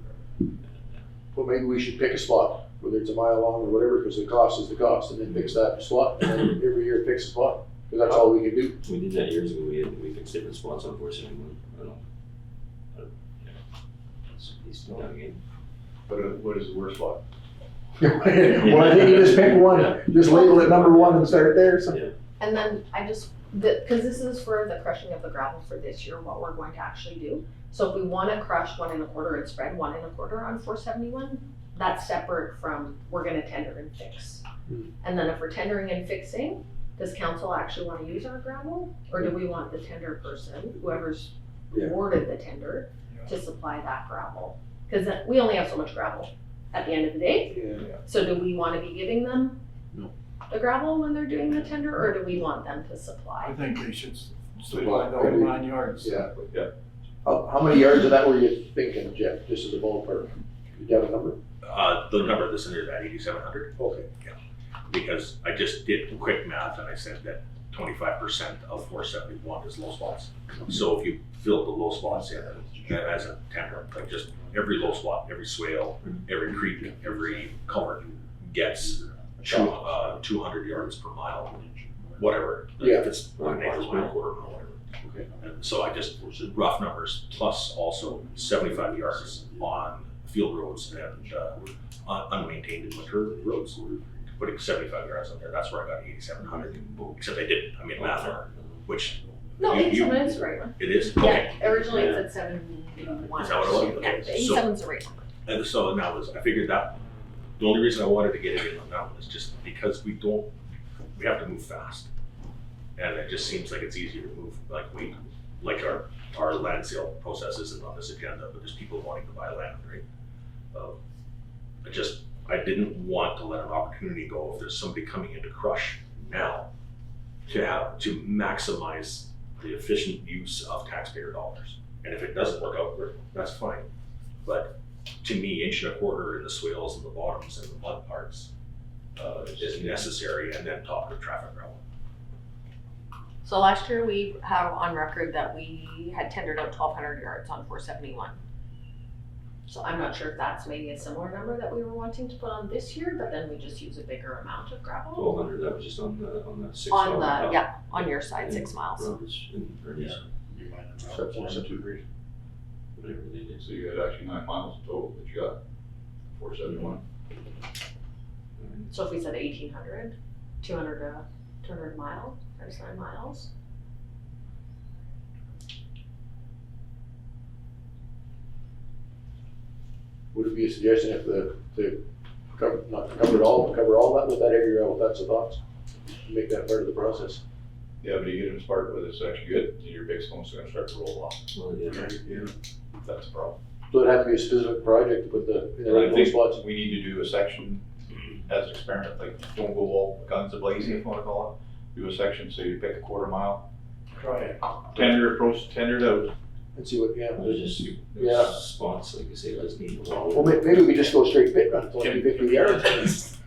Well, maybe we should pick a spot, whether it's a mile long or whatever, because the cost is the cost, and then fix that spot, and then every year fix a spot, because that's all we can do. We did that years ago, we fixed different spots on 471, I don't know. Yeah. He's still down again. But what is the worst spot? Well, I think you just pick one, just label it number one and start there, so. Yeah. And then I just, because this is for the crushing of the gravel for this year, what we're going to actually do. So if we want to crush 1 1/4 and spread 1 1/4 on 471, that's separate from, we're gonna tender and fix. And then if we're tendering and fixing, does council actually want to use our gravel? Or do we want the tender person, whoever's Yeah. awarded the tender, to supply that gravel? Because we only have so much gravel at the end of the day. Yeah. So do we want to be giving them No. the gravel when they're doing the tender, or do we want them to I supply? think they should supply the whole 9 yards. Yeah. Yeah. How many yards of that were you thinking, Jeff, just as a ballpark? You have a number? The number that's under that 8,700, Okay. because I just did quick math and I said that 25% of 471 is low spots. So if you fill the low spots in as a tender, like just every low spot, every swale, every creek, every culvert gets 200 yards per mile, whatever. Like Yeah. If it's 1 acre, 1 1/4 or whatever. Okay. And so I just, rough numbers, plus also 75 yards on field roads and unmaintained winter roads. Putting 75 yards on there, that's where I got 8,700. Except I didn't, I mean math error, which No, You- 87 is the right one. it is, okay. Yeah, originally it said 71. Is that what it was? Yeah, Okay. 87 is the right number. And so now I figured that, the only reason I wanted to get it in on that one is just because we have to move fast. And it just seems like it's easier to move, like our land sale process isn't on this agenda, but there's people wanting to buy land, right? I didn't want to let an opportunity go if there's somebody coming in to crush now to maximize the efficient use of taxpayer dollars. And if it doesn't work out, that's fine. But to me, 1 1/4 in the swales and the bottoms and the mud parts is necessary, and then top of traffic gravel. So last year we have on record that we had tendered out 1,200 yards on 471. So I'm not sure if that's maybe a similar number that we were wanting to put on this year, but then we just use a bigger amount of gravel. 1,200, that was just on the 6 On mile. the, yeah, on your side, 6 miles. Roberts and Ernie's, You might have Except for one, two, Agreed. whatever they did. So you had actually 9 miles total that you got, 471. So if we said 1,800, 200 miles, there's 9 miles. Would it be a suggestion if to cover, not to cover it all, but cover all that with that area, well, that's the thoughts? Make that part of the process. Yeah, but you get them sparked with it's actually good, your big stones are gonna start to roll off. Well, yeah. That's a problem. So it'd have to be a specific project to put in the I right think spots. we need to do a section as an experiment, like, don't go all guns a-blazing, if you wanna call it. Do a section, so you pick a 1/4 mile, Try it. tender it out. And see what, yeah. There's just Yeah. spots, like you say, let's need. Well, maybe we just go straight bit run, 50 yards.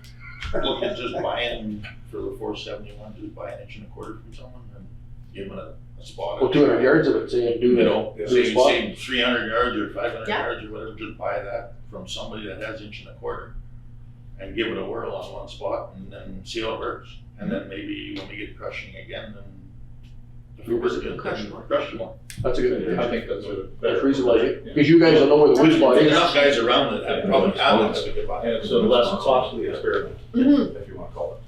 Look at just buying for the 471, just buy 1 1/4 from someone and give them a spot. Well, 200 yards of it, say, and do You the, know, do a say spot. 300 yards or 500 Yeah. yards or whatever, just buy that from somebody that has 1 1/4 and give it a whirl on one spot and then see how it works. And then maybe when we get crushing again, then if it works good, Crush then more. crush more. That's a good idea. I think that's a That's better. reasonable, Yeah. because you guys will know where the wood spot There's is. enough guys around that have probably have it, so we could buy And it. it's a less costly experiment, Mhm. if you wanna call it.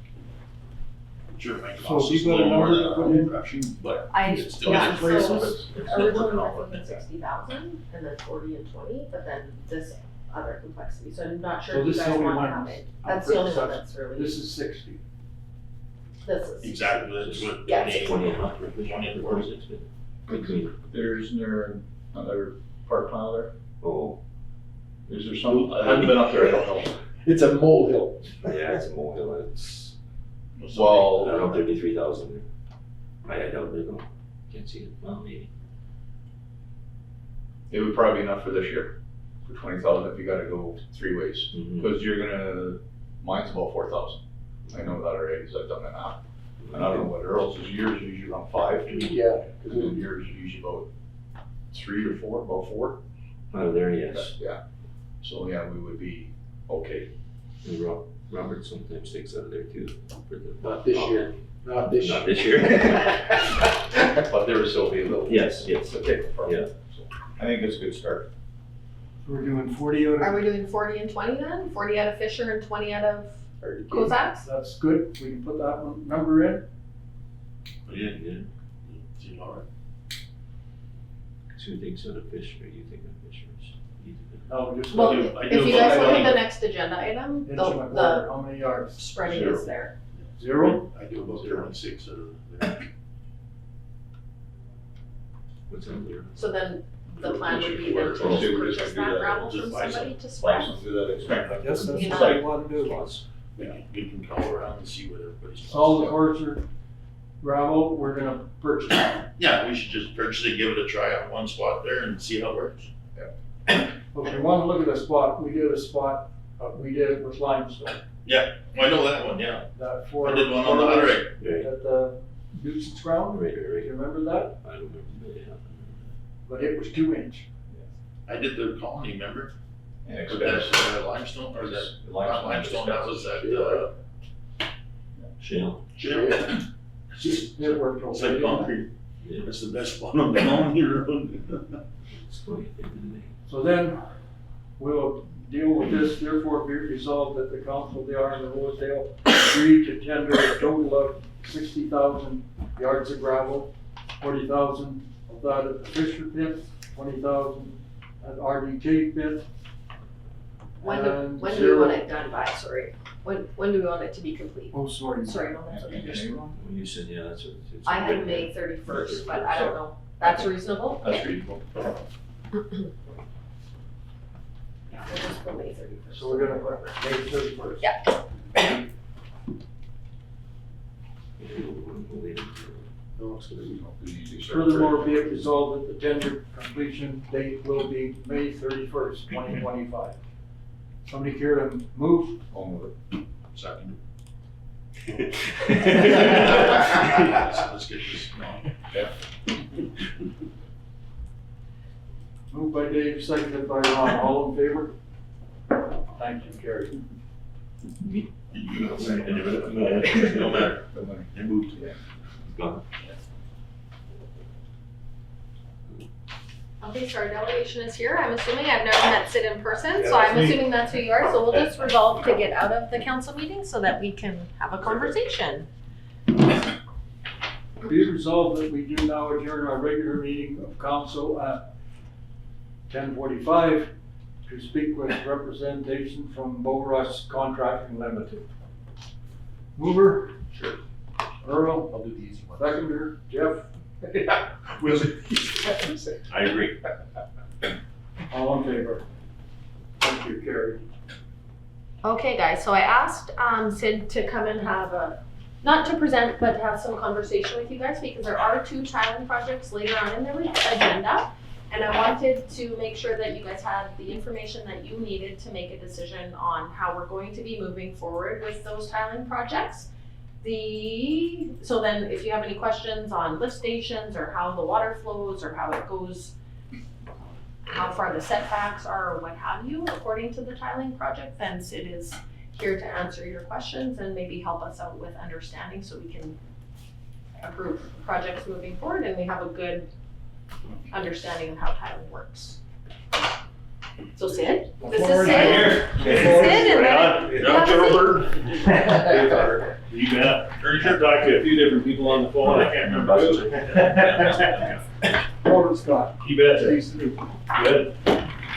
Sure, it might So cost you us a got a little more number than to our put own in? crushing, but I, it's still. yeah, Different so places. It's not originally working we're out. thinking 60,000 and then 40 and 20, but then this other complexity, so I'm not So sure if you this is guys the only want to one have it. up That's for the only one discussion. that's really, This is 60. this is. Exactly, that's what. Yeah, 28. Between, There's another park mile there? oh, Is there some, I haven't been up there, I don't know. It's a molehill. yeah, it's a molehill, it's, I Well, don't know, 33,000. I doubt it, no, can't see it, well, maybe. it would probably be enough for this year, for 20,000 if you gotta go 3 ways. Mhm. Cause you're gonna, mine's about 4,000. I know that already, cause I've done that now. And I don't know what Earl's is, yours is usually around 5. Yeah, Cause then yours is usually about 3 to 4, about 4. Out of there, yes. Yeah. So yeah, we would be okay. And Robert sometimes takes out of there too. For the, not this year, not this year. Not this year. But there would still be a little. Yes, yes. To take from. Yeah. So I think it's a good start. We're doing 40 out Are of, we doing 40 and 20 then? 40 out of Fisher and 20 out of Or- Cossacks? that's good, we can put that one number in. Yeah, seems all right. So who thinks out of Fisher? You think of Fisher's? You think of- No, just. Well, I do if you about guys look at 20. the next agenda item, Inch and a the quarter, how many yards? spreading Zero. is there. 0? I do about 26 out of there. What's in there? So then the plan would be then We're- to we're just purchase gonna do that that. gravel Just from buy some. somebody to spread. Do that experiment. I guess that's You what know. I want to do. We can call around and see what everybody's. Solid quartz or gravel, we're gonna purchase. Yeah, we should just purchase it, give it a try on one spot there and see how it works. If you wanna look at a spot, we did a spot, we did it with limestone. Well, I know that one, yeah. That for. I did one on the hot rate. Right, At the Newton's ground, right, do right. you remember that? I don't remember, but yeah. But it was 2-inch. I did the colony, remember? And But that's expensive. limestone, or that, The not limestone, that was that, Shale. shale. It worked It's okay. like concrete. Yeah. That's the best spot on the colony road. It's going to be. So then, we'll deal with this, therefore be resolved that the council of the RM of Rosedale agree to tender a total of 60,000 yards of gravel, 40,000 of that at the Fisher pit, 20,000 at RDK pit. When and do we zero- want it done by, sorry? When do we want it to be complete? Oh, sorry. Sorry, no, that's okay. Well, you said, yeah, that's what it's. I had May 31st, but I don't know. That's reasonable? That's reasonable. Yeah, we'll just put May 31st. So we're gonna put May 31st. Yeah. No, it's gonna be. We usually start Furthermore, be it resolved that the tender completion date will be May 31st, 2025. Somebody care to move? I'll move it. Second. Yeah. Let's get this going. Moved by Dave, seconded by Ron. All in favor? Thank you, Gary. No matter, The money. it moved. Gone. Okay, so our delegation is here. I'm assuming I've never met Sid in person, so Yeah, I'm that's me. assuming that's who you are. So we'll just resolve to get out of the council meeting so that we can have a conversation. Be it resolved that we do now adjourn our regular meeting of council at 10:45 to speak with representation from Bo-Russ Contracting Limited. Mover? Sure. Earl? I'll do the easy one. Seconder? Jeff? Will it? I agree. All in favor? Thank you, Gary. Okay, guys, so I asked Sid to come and have not to present, but to have some conversation with you guys because there are 2 tiling projects later on in the agenda. And I wanted to make sure that you guys had the information that you needed to make a decision on how we're going to be moving forward with those tiling projects. So then if you have any questions on lift stations or how the water flows or how it goes, how far the setbacks are or what have you, according to the tiling project, then Sid is here to answer your questions and maybe help us out with understanding so we can approve projects moving forward and we have a good understanding of how tiling works. So Sid, this is Sid. Sid and then. Yeah, Joe Yeah. You bet. I've talked to a few different people on the phone, I can't remember who. Robert Scott. You betcha. Nice to meet you. Good.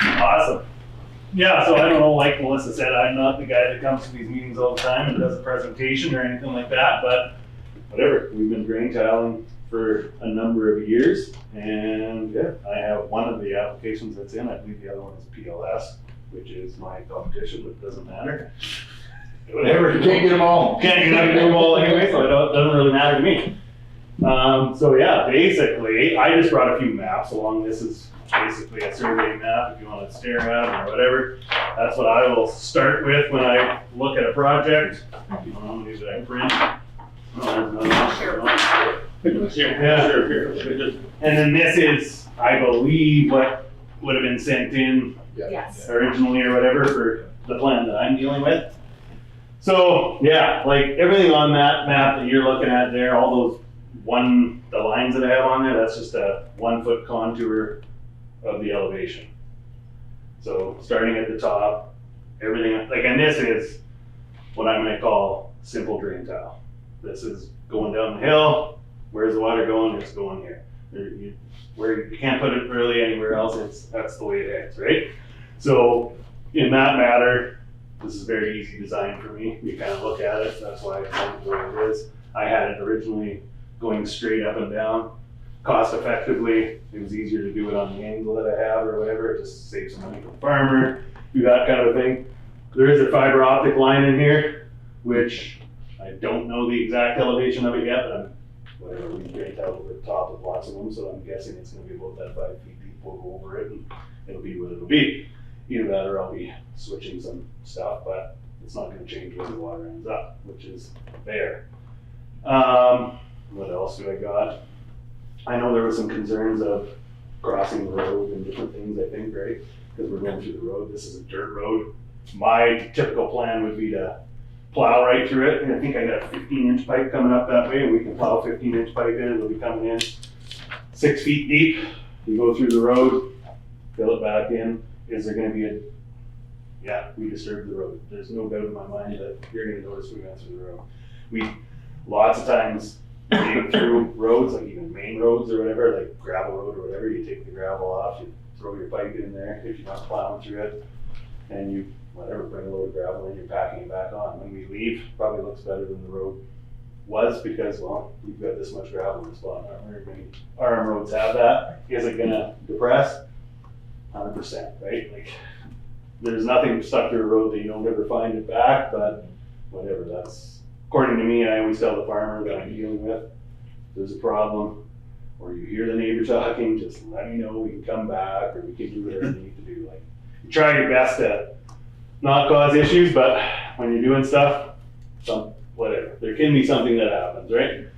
Awesome. Yeah, so I don't know, like Melissa said, I'm not the guy that comes to these meetings all the time and does a presentation or anything like that, but whatever, we've been drain tiling for a number of years, and yeah, I have one of the applications that's in, I believe the other one is PLS, which is my competition, but it doesn't matter. Whatever. You can't get them all. Can't get them all anyway, so it doesn't really matter to me. So yeah, basically, I just brought a few maps along. This is basically a survey map if you want to stare at them or whatever. That's what I will start with when I look at a project. How many did I print? Yeah. And then this is, I believe, what would have been sent in Yes. originally or whatever for the plan that I'm dealing with. So, yeah, like everything on that map that you're looking at there, all those the lines that I have on there, that's just a 1 foot contour of the elevation. So starting at the top, everything, like, and this is what I'm gonna call simple drain tile. This is going down the hill. Where's the water going? It's going here. Where you can't put it really anywhere else, that's the way it is, right? So in that matter, this is very easy design for me. You kind of look at it, that's why it's the way it is. I had it originally going straight up and down. Cost effectively, it was easier to do it on the angle that I have or whatever. It just saves some money for the farmer, do that kind of thing. There is a fiber optic line in here, which I don't know the exact elevation of it yet, but whatever, we drained out over the top of lots of them, so I'm guessing it's gonna be about that 5 feet deep. We'll go over it and it'll be what it'll be. Either that or I'll be switching some stuff, but it's not gonna change where the water ends up, which is there. What else do I got? I know there were some concerns of crossing the road and different things, I think, right? Because we're going through the road, this is a dirt road. My typical plan would be to plow right through it, and I think I got a 15-inch pipe coming up that way, and we can plow a 15-inch pipe in, it'll be coming in 6 feet deep. You go through the road, fill it back in. Is there gonna be yeah, we disturbed the road. There's no doubt in my mind that you're gonna notice we went through the road. We, lots of times, dig through roads, like even main roads or whatever, like gravel road or whatever, you take the gravel off, you throw your pipe in there if you're not plowing through it, and you, whatever, bring a load of gravel in, you're packing it back on. When we leave, probably looks better than the road was because, well, we've got this much gravel in the spot. Not very many RM roads have that. Is it gonna depress? 100%, right? Like, there's nothing stuck to a road that you don't ever find it back, but whatever, that's, according to me, I always tell the farmer that I'm dealing with, if there's a problem, or you hear the neighbor talking, just let me know, we can come back, or we can do whatever you need to do. Like, you try your best to not cause issues, but when you're doing stuff, whatever, there can be something that happens, right?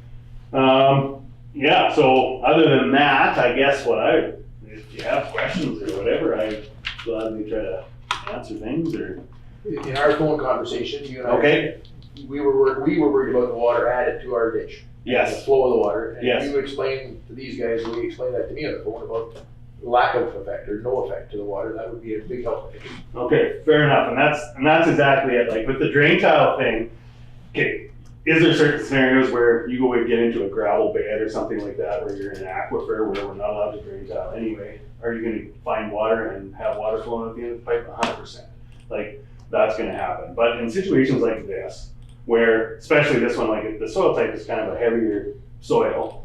Yeah, so other than that, I guess if you have questions or whatever, I gladly try to answer things or. In our phone conversation, you and I. Okay. We were worried about the water added to our ditch. Yes. The flow of the water. And Yes. you explained to these guys, and we explained that to me on the phone about lack of effect or no effect to the water. That would be a big help. Okay, fair enough, and that's exactly it. Like with the drain tile thing, okay, is there certain scenarios where you go and get into a gravel bed or something like that, where you're in an aquifer where we're not allowed to drain tile anyway? Are you going to find water and have water flowing at the end of the pipe? 100%. Like that's going to happen. But in situations like this, where especially this one, like the soil type is kind of a heavier soil,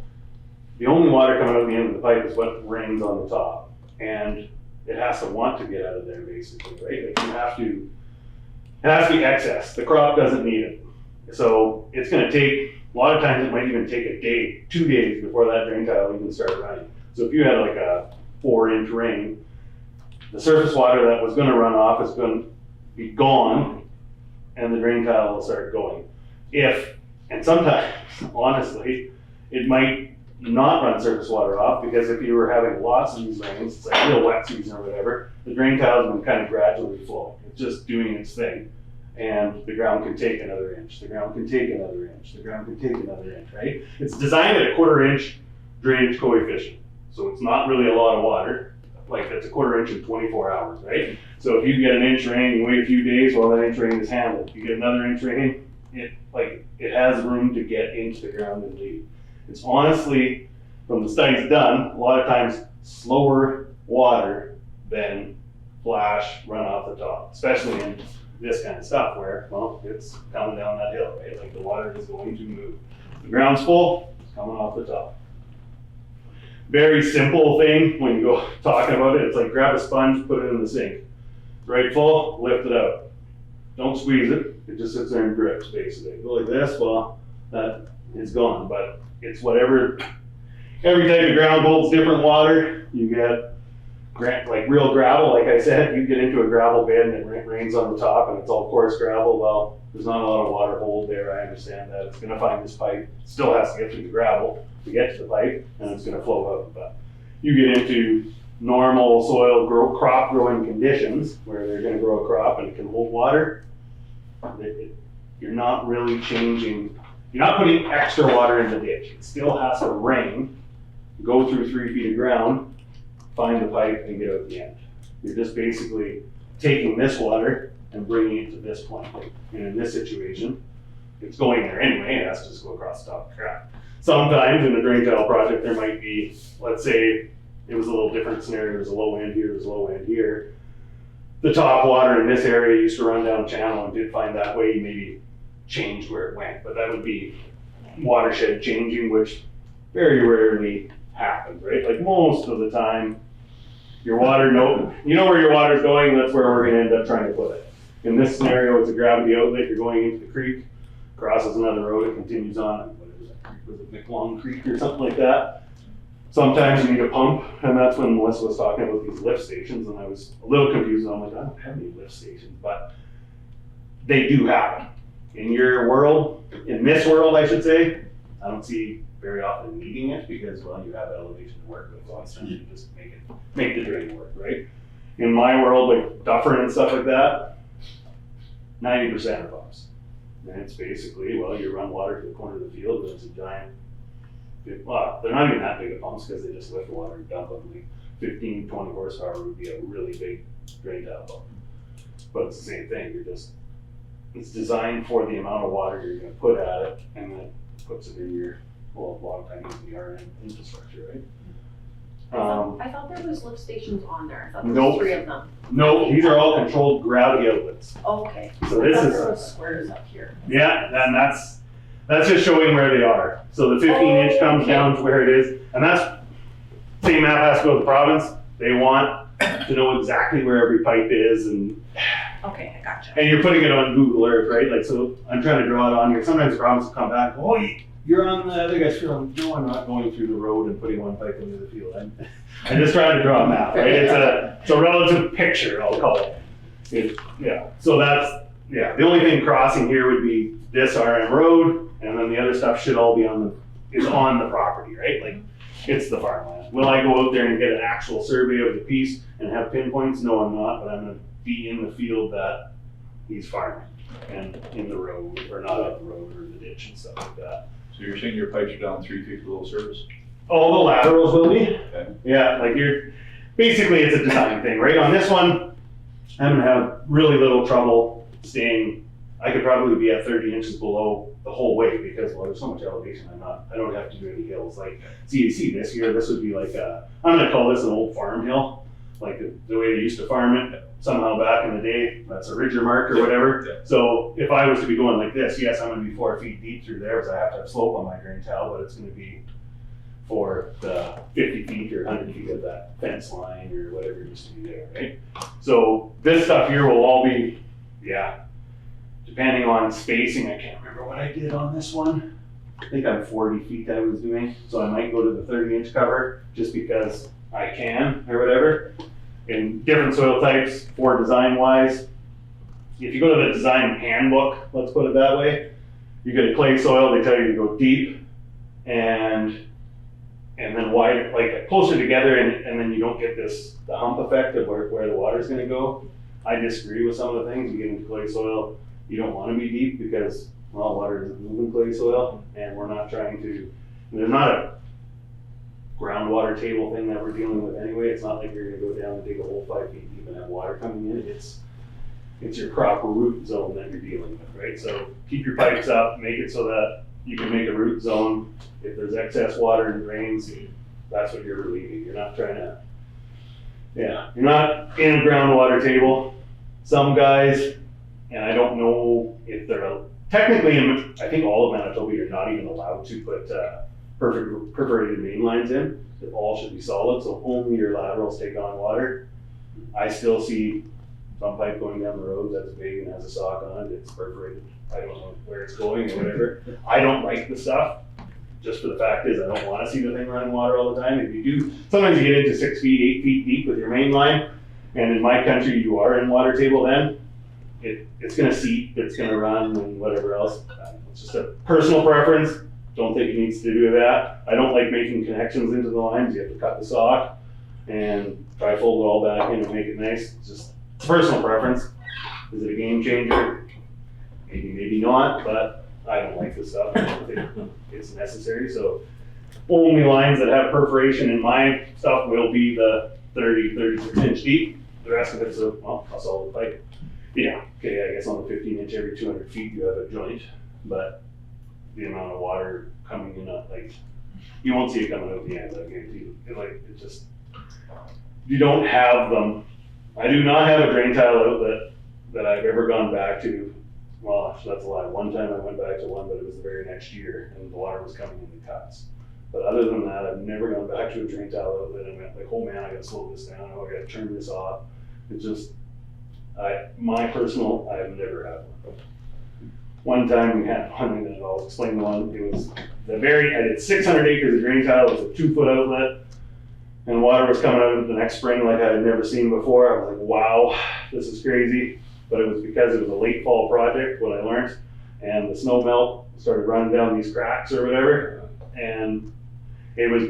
the only water coming out the end of the pipe is what rains on the top, and it has to want to get out of there basically, right? Like you have to, it has to be excess. The crop doesn't need it. So it's going to take, a lot of times it might even take a day, 2 days before that drain tile even start running. So if you had like a 4-inch rain, the surface water that was going to run off is going to be gone and the drain tile will start going. And sometimes, honestly, it might not run surface water off because if you were having lots of these rains, it's like real wet season or whatever, the drain tile has been kind of gradually flowing. It's just doing its thing. And the ground can take another inch, the ground can take another inch, the ground can take another inch, right? It's designed at a 1/4 inch drainage coefficient. So it's not really a lot of water. Like that's a 1/4 inch in 24 hours, right? So if you get an inch rain, you wait a few days while that inch rain is handled. You get another inch rain, it has room to get into the ground and leave. It's honestly, from the studies done, a lot of times slower water than flash run off the top, especially in this kind of stuff where, well, it's coming down that hill, right? Like the water is going to move. The ground's full, it's coming off the top. Very simple thing when you go talking about it. It's like grab a sponge, put it in the sink. Right full, lift it out. Don't squeeze it. It just sits there and drips basically. Go like this, well, that is gone. But it's whatever, every type of ground holds different water. You get like real gravel, like I said, you get into a gravel bed and it rains on the top and it's all coarse gravel, well, there's not a lot of water hold there, I understand that. It's gonna find this pipe, still has to get through the gravel to get to the pipe, and it's gonna flow out. But you get into normal soil crop growing conditions where they're gonna grow a crop and it can hold water, you're not really changing, you're not putting extra water in the ditch. It still has to rain, go through 3 feet of ground, find the pipe and get out the end. You're just basically taking this water and bringing it to this point. And in this situation, it's going there anyway, it has to just go across the top of the ground. Sometimes in a drain tile project, there might be, let's say it was a little different scenario, there's a low end here, there's a low end here. The top water in this area used to run down channel and did find that way, maybe changed where it went, but that would be watershed changing, which very rarely happens, right? Like most of the time, your water, you know where your water's going, that's where we're gonna end up trying to put it. In this scenario, it's a gravity outlet, you're going into the creek, crosses another road, it continues on, what is that creek, was it McLong Creek or something like that? Sometimes you need a pump, and that's when Melissa was talking about these lift stations, and I was a little confused, I'm like, I don't have any lift stations, but they do happen. In your world, in this world, I should say, I don't see very often needing it because, well, you have elevation to work with, so it's you just make the drain work, right? In my world, like Dufferin and stuff like that, 90% are pumps. And it's basically, well, you run water to the corner of the field, and it's a giant, well, they're not even that big of pumps because they just lift water and dump them. Like 15, 20 horsepower would be a really big drain tile pump. But it's the same thing, it's designed for the amount of water you're gonna put at it, and then puts it in your, well, a lot of times in the RM infrastructure, right? I thought there was lift stations on there. I thought there Nope. was 3 of them. No, these are all controlled gravity outlets. Okay. So this I thought is, there was squares up here. yeah, and that's just showing where they are. So the 15-inch comes down to where it is, and that's, same map has to go to the province. They want to know exactly where every pipe is, and Okay, I gotcha. and you're putting it on Google Earth, right? Like, so I'm trying to draw it on here. Sometimes the province will come back, oh, you're on the other guy's field. No, I'm not going through the road and putting one pipe into the field. I'm just trying to draw a map, right? It's a relative picture, I'll call it. Yeah, so that's, yeah, the only thing crossing here would be this RM road, and then the other stuff should all be on the property, right? Like, it's the farmland. Will I go out there and get an actual survey of the piece and have pinpoints? No, I'm not, but I'm gonna be in the field that he's farming and in the road, or not up the road or the ditch and stuff like that. So you're saying your pipes are down 3 feet below surface? All the laterals will be. Okay. Yeah, like basically it's a design thing, right? On this one, I'm gonna have really little trouble staying, I could probably be at 30 inches below the whole way because, well, there's so much elevation, I don't have to do any hills. Like, see this here, this would be like I'm gonna call this an old farm hill, like the way they used to farm it somehow back in the day, that's a ridger mark or whatever. Yeah. So if I was to be going like this, yes, I'm gonna be 4 feet deep through there because I have to have slope on my drain tile, but it's gonna be for the 50 feet or 100 feet of that fence line or whatever used to be there, right? So this stuff here will all be, yeah, depending on spacing, I can't remember what I did on this one. I think I'm 40 feet I was doing, so I might go to the 30-inch cover just because I can or whatever. In different soil types, for design-wise, if you go to the design handbook, let's put it that way, you get a clay soil, they tell you to go deep and then wide, like closer together, and then you don't get the hump effect of where the water's gonna go. I disagree with some of the things. You get into clay soil, you don't wanna be deep because, well, water isn't moving clay soil, and we're not trying to, there's not a groundwater table thing that we're dealing with anyway. It's not like you're gonna go down and dig a hole 5 feet deep and have water coming in. It's your crop root zone that you're dealing with, right? So keep your pipes up, make it so that you can make a root zone. If there's excess water and drains, that's what you're relieving. You're not trying to, yeah, you're not in a groundwater table. Some guys, and I don't know if they're, technically, I think all of Manitoba, you're not even allowed to put perforated main lines in. It all should be solid, so only your laterals take on water. I still see some pipe going down the road that's big and has a sock on it, it's perforated. I don't know where it's going or whatever. I don't like the stuff. just for the fact is, I don't wanna see the thing running water all the time. If you do, sometimes you get into 6 feet, 8 feet deep with your main line, and in my country, you are in water table then, it's gonna seep, it's gonna run, and whatever else. It's just a personal preference. Don't think it needs to do that. I don't like making connections into the lines. You have to cut the sock and try to fold it all back in and make it nice. It's just it's personal preference. Is it a game changer? Maybe, maybe not, but I don't like this stuff. I don't think it's necessary. So only lines that have perforation in my stuff will be the 36 inch deep. The rest of it's a solid pipe. Yeah, okay, I guess on the 15 inch every 200 feet you have a joint, but the amount of water coming in, like, you won't see it coming out the end, I guarantee you. It just, you don't have them. I do not have a drain tile outlet that I've ever gone back to. Well, actually, that's a lie. One time I went back to one, but it was the very next year, and the water was coming in the cuts. But other than that, I've never gone back to a drain tile outlet and went like, oh man, I gotta slow this down, oh, I gotta turn this off. It's just, I've never had one. One time we had one, and I'll explain the one. It was I did 600 acres of drain tile. It was a 2-foot outlet, and water was coming out the next spring like I had never seen before. I was like, wow, this is crazy. But it was because it was a late fall project, what I learned, and the snow melt started running down these cracks or whatever, and it was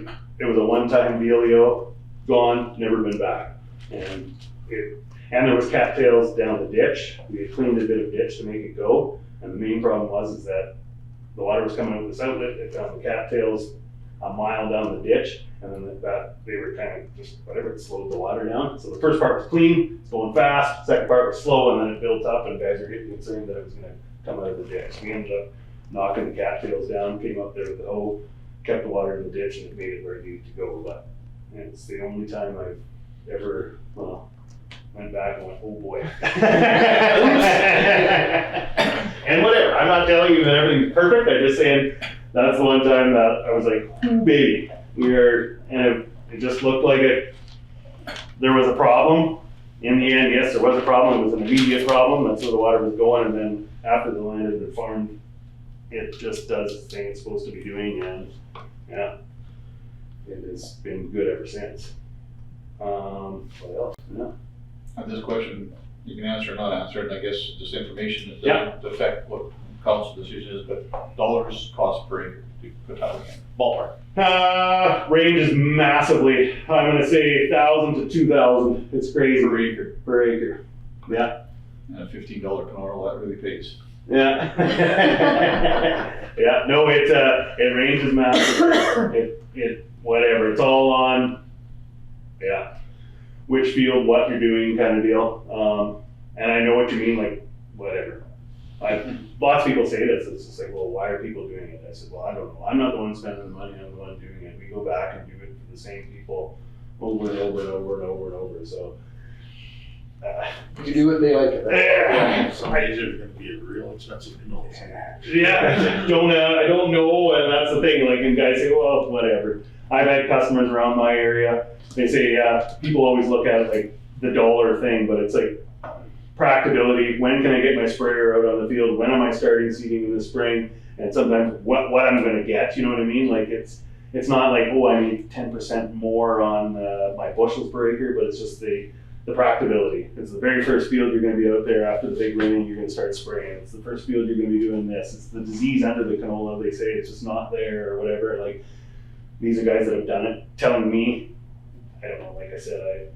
a one-time dealio, gone, never been back. And there was cattails down the ditch. We had cleaned a bit of ditch to make it go. And the main problem was that the water was coming out of this outlet, it found the cattails a mile down the ditch, and then they were kind of just whatever, it slowed the water down. So the first part was clean, it's going fast, second part was slow, and then it built up, and guys were getting concerned that it was gonna come out of the ditch. We ended up knocking the cattails down, came up there with the hoe, kept the water in the ditch, and it made it where it needed to go. But it's the only time I've ever, went back and went, oh boy. And whatever, I'm not telling you that everything's perfect, I'm just saying that's the one time that I was like, ooh, baby, and it just looked like there was a problem. In the end, yes, there was a problem, it was an immediate problem, that's where the water was going, and then after the land had been farmed, it just does the thing it's supposed to be doing, and yeah, it has been good ever since. What else? Yeah. This question, you can answer or not answer, and I guess just information that Yeah. doesn't affect what council decision is, but dollars cost per acre to put tiling in, ballpark. Ranges massively. I'm gonna say 1,000 to 2,000. It's crazy. Per acre. Yeah. And a $15 canal, that really pays. Yeah. Yeah. No, it ranges massively. It whatever. It's all on. Yeah. Which field, what you're doing, kind of deal. And I know what you mean. Like whatever. Lots of people say this. It's just like, well, why are people doing it? I said, well, I don't know. I'm not the one spending the money. I'm the one doing it. We go back and do it for the same people over and over and over and over and over. So. You do what they like it. Yeah. Some days are gonna be real expensive to know. Yeah, I don't know, and that's the thing, like, and guys say, well, whatever. I've had customers around my area, they say, yeah, people always look at it like the dollar thing, but it's like practicability. When can I get my sprayer out on the field? When am I starting seeding in the spring? And sometimes what I'm gonna get, you know what I mean? Like it's not like, oh, I need 10% more on my bushels per acre, but it's just the practicability. It's the very first field you're going to be out there after the big rain, you're going to start spraying. It's the first field you're going to be doing this. It's the disease under the canola, they say it's just not there or whatever. Like, these are guys that have done it, telling me, I don't know, like I said,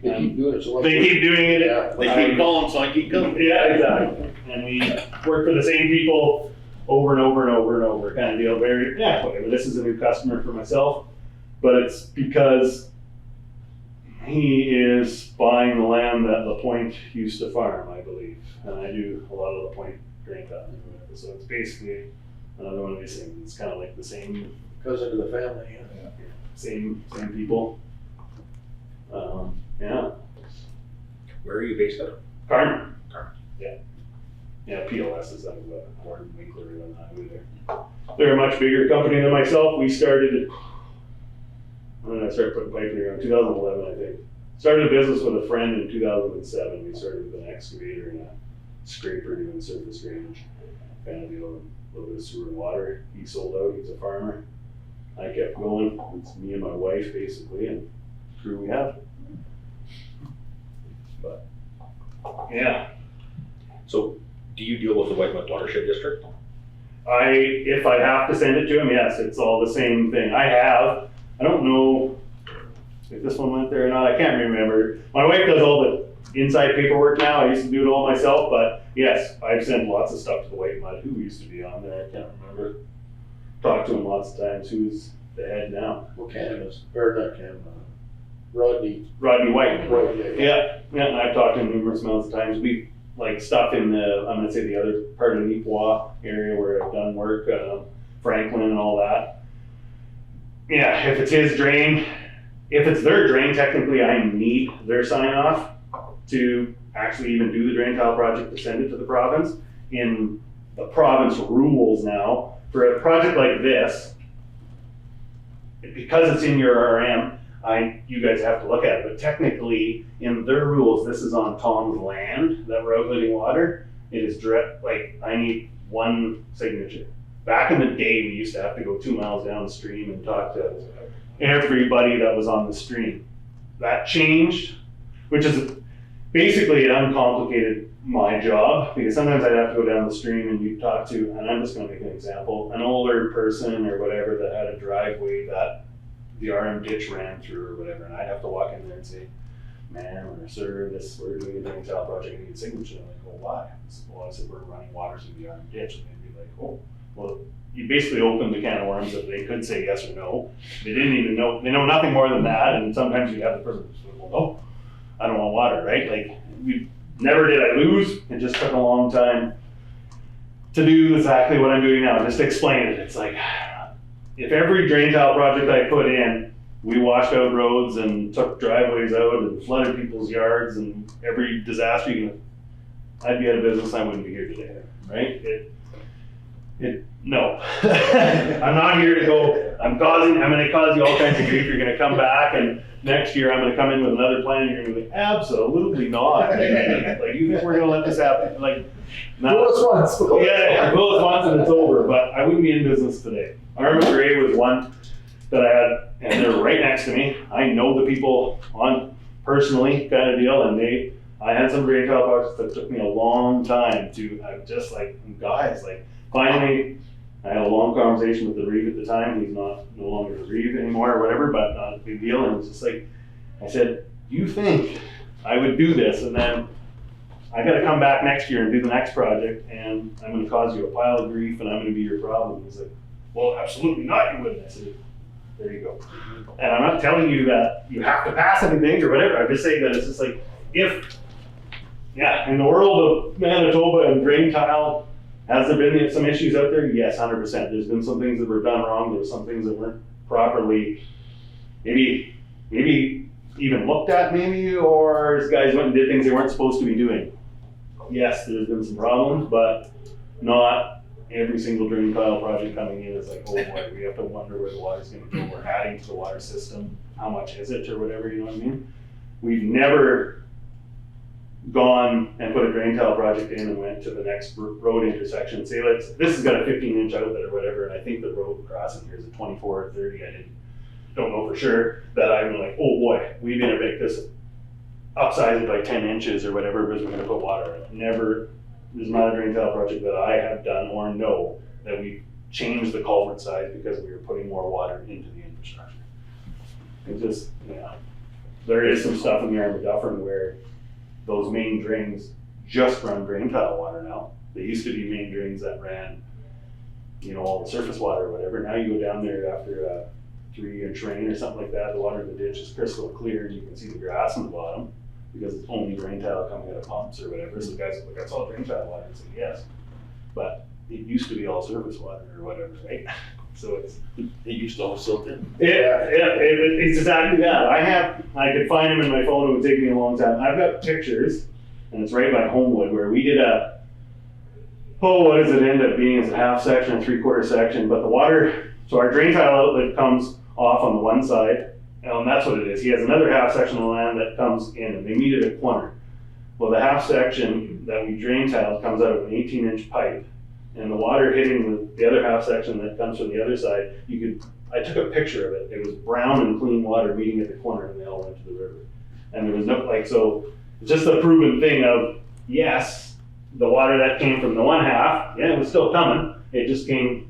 They keep doing it so much. they keep doing it. Yeah. They keep calling, so I keep coming. Yeah, exactly. And we work for the same people over and over and over and over, kind of deal. Very, yeah, whatever. This is a new customer for myself, but it's because he is buying the land that LaPointe used to farm, I believe, and I do a lot of LaPointe drain tiling or whatever. So it's basically another one of these things. It's kind of like the same Goes into the family, yeah. same people. Yeah. Where are you based out of? Carmen. Carmen. Yeah. Yeah, PLS is out of Warren Winkler and Highway there. They're a much bigger company than myself. We started, when did I start putting pipe in the ground? 2011, I think. Started a business with a friend in 2007. We started with an excavator and a scraper doing surface drainage kind of deal. a little bit of sewer and water. He sold out, he's a farmer. I kept going, it's me and my wife basically, and crew we have. But, yeah, So, do you deal with the White Mud Watershed District? if I have to send it to him, yes, it's all the same thing. I don't know if this one went there or not, I can't remember. My wife does all the inside paperwork now, I used to do it all myself, but yes, I've sent lots of stuff to the White Mud. Who used to be on there, I can't remember. Talked to him lots of times, who's the head now? Well, Canada's, or not Canada, Rodney. Rodney White. Right, Yeah, and I've talked to him numerous amounts of times. We like stuff in the, I'm gonna say the other part of the Neepawa area where I've done work, Franklin and all that. Yeah, if it's his drain, if it's their drain, technically I need their sign off to actually even do the drain tile project to send it to the province. In the province rules now, for a project like this, because it's in your RM, you guys have to look at it, but technically in their rules, this is on Tom's land that we're outletting water. It is I need one signature. Back in the day, we used to have to go 2 miles downstream and talk to everybody that was on the stream. That changed, which is basically it uncomplicated my job, because sometimes I'd have to go down the stream and you talk to, and I'm just gonna make an example, an older person or whatever that had a driveway that the RM ditch ran through or whatever, and I'd have to walk in there and say, ma'am or sir, we're doing a drain tile project, I need a signature. I'm like, oh, why? Well, I said, we're running water through the RM ditch. And they'd be like, oh, well, you basically opened the can of worms that they could say yes or no. They didn't even know, they know nothing more than that, and sometimes you have the person say, well, no, I don't want water, right? Like, never did I lose, it just took a long time to do exactly what I'm doing now, just to explain it. It's like, if every drain tile project I put in, we washed out roads and took driveways out and flooded people's yards and every disaster I'd be out of business, I wouldn't be here today, right? No. I'm not here to go, I'm gonna cause you all kinds of grief, you're gonna come back and next year I'm gonna come in with another plan, and you're gonna be like, absolutely not. Like, you think we're gonna let this happen? Like, no. Fool us once. Yeah, fool us once and it's over, but I wouldn't be in business today. RM of Gray was one that I had, and they're right next to me. I know the people on personally kind of deal, and I had some drain tile projects that took me a long time to, I'm just like, guys, like, finally, I had a long conversation with the Reeve at the time. He's no longer the Reeve anymore or whatever, but not a big deal. And it was just like, I said, you think I would do this, and then I gotta come back next year and do the next project, and I'm gonna cause you a pile of grief, and I'm gonna be your problem. He's like, well, absolutely not, you wouldn't. I said, there you go. And I'm not telling you that you have to pass anything or whatever. I'm just saying that it's just like, in the world of Manitoba and drain tile, has there been some issues out there? Yes, 100%. There's been some things that were done wrong. There were some things that weren't properly, maybe even looked at or guys went and did things they weren't supposed to be doing. Yes, there's been some problems, but not every single drain tile project coming in is like, oh boy, we have to wonder where the water's gonna go. We're adding to the water system. How much is it or whatever, you know what I mean? We've never gone and put a drain tile project in and went to the next road intersection. Say, this has got a 15-inch outlet or whatever, and I think the road crossing here is a 24 or 30. I don't know for sure. That I'm like, oh boy, we better make this upsize it by 10 inches or whatever because we're gonna put water in it. There's not a drain tile project that I have done or know that we changed the culvert size because we were putting more water into the infrastructure. It just, there is some stuff in the RM of Dufferin where those main drains just run drain tile water now. They used to be main drains that ran, all the surface water or whatever. Now you go down there after a 3-inch rain or something like that, the water in the ditch is crystal clear and you can see the grass on the bottom because it's only drain tile coming out of pumps or whatever. So the guys are like, that's all drain tile water. I say, yes. But it used to be all surface water or whatever, right? So it used to all silt in. It's exactly that. I could find them in my phone, it would take me a long time. I've got pictures, and it's right by Homewood, where we did what does it end up being? It's a half section, a 3/4 section, but the water, so our drain tile outlet comes off on the one side, and that's what it is. He has another half section of land that comes in, and they meet at a corner. Well, the half section that we drain tiled comes out of an 18-inch pipe and the water hitting the other half section that comes from the other side, I took a picture of it. It was brown and clean water meeting at the corner, and they all went to the river. And there was no, so it's just a proven thing of, yes, the water that came from the one half, yeah, it was still coming. It just came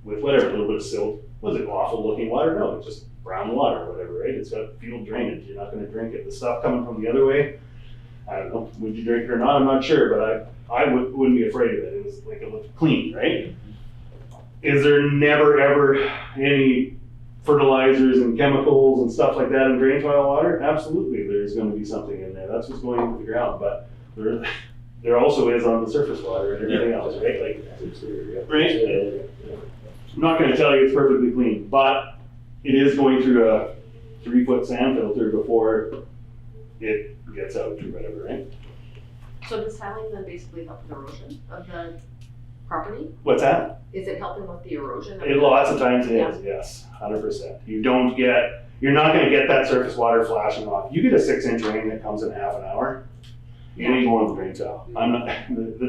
with whatever, a little bit of silt. Was it awful looking water? No, it's just brown water or whatever, right? It's got field drainage. You're not going to drink it. The stuff coming from the other way, I don't know, would you drink it or not? I'm not sure, but I wouldn't be afraid of it. It was like, it looked clean, right? Is there never ever any fertilizers and chemicals and stuff like that in drain tile water? Absolutely, there's going to be something in there. That's what's going into the ground, but there also is on the surface water and everything else, right? Like, right? I'm not going to tell you it's perfectly clean, but it is going through a 3-foot sand filter before it gets out or whatever, right? So does tiling then basically help with erosion of the property? What's that? Is it helping with the erosion? It lots of times it is, yes, 100%. You're not going to get that surface water flashing off. You get a 6-inch rain that comes in half an hour, you ain't going with the drain tile.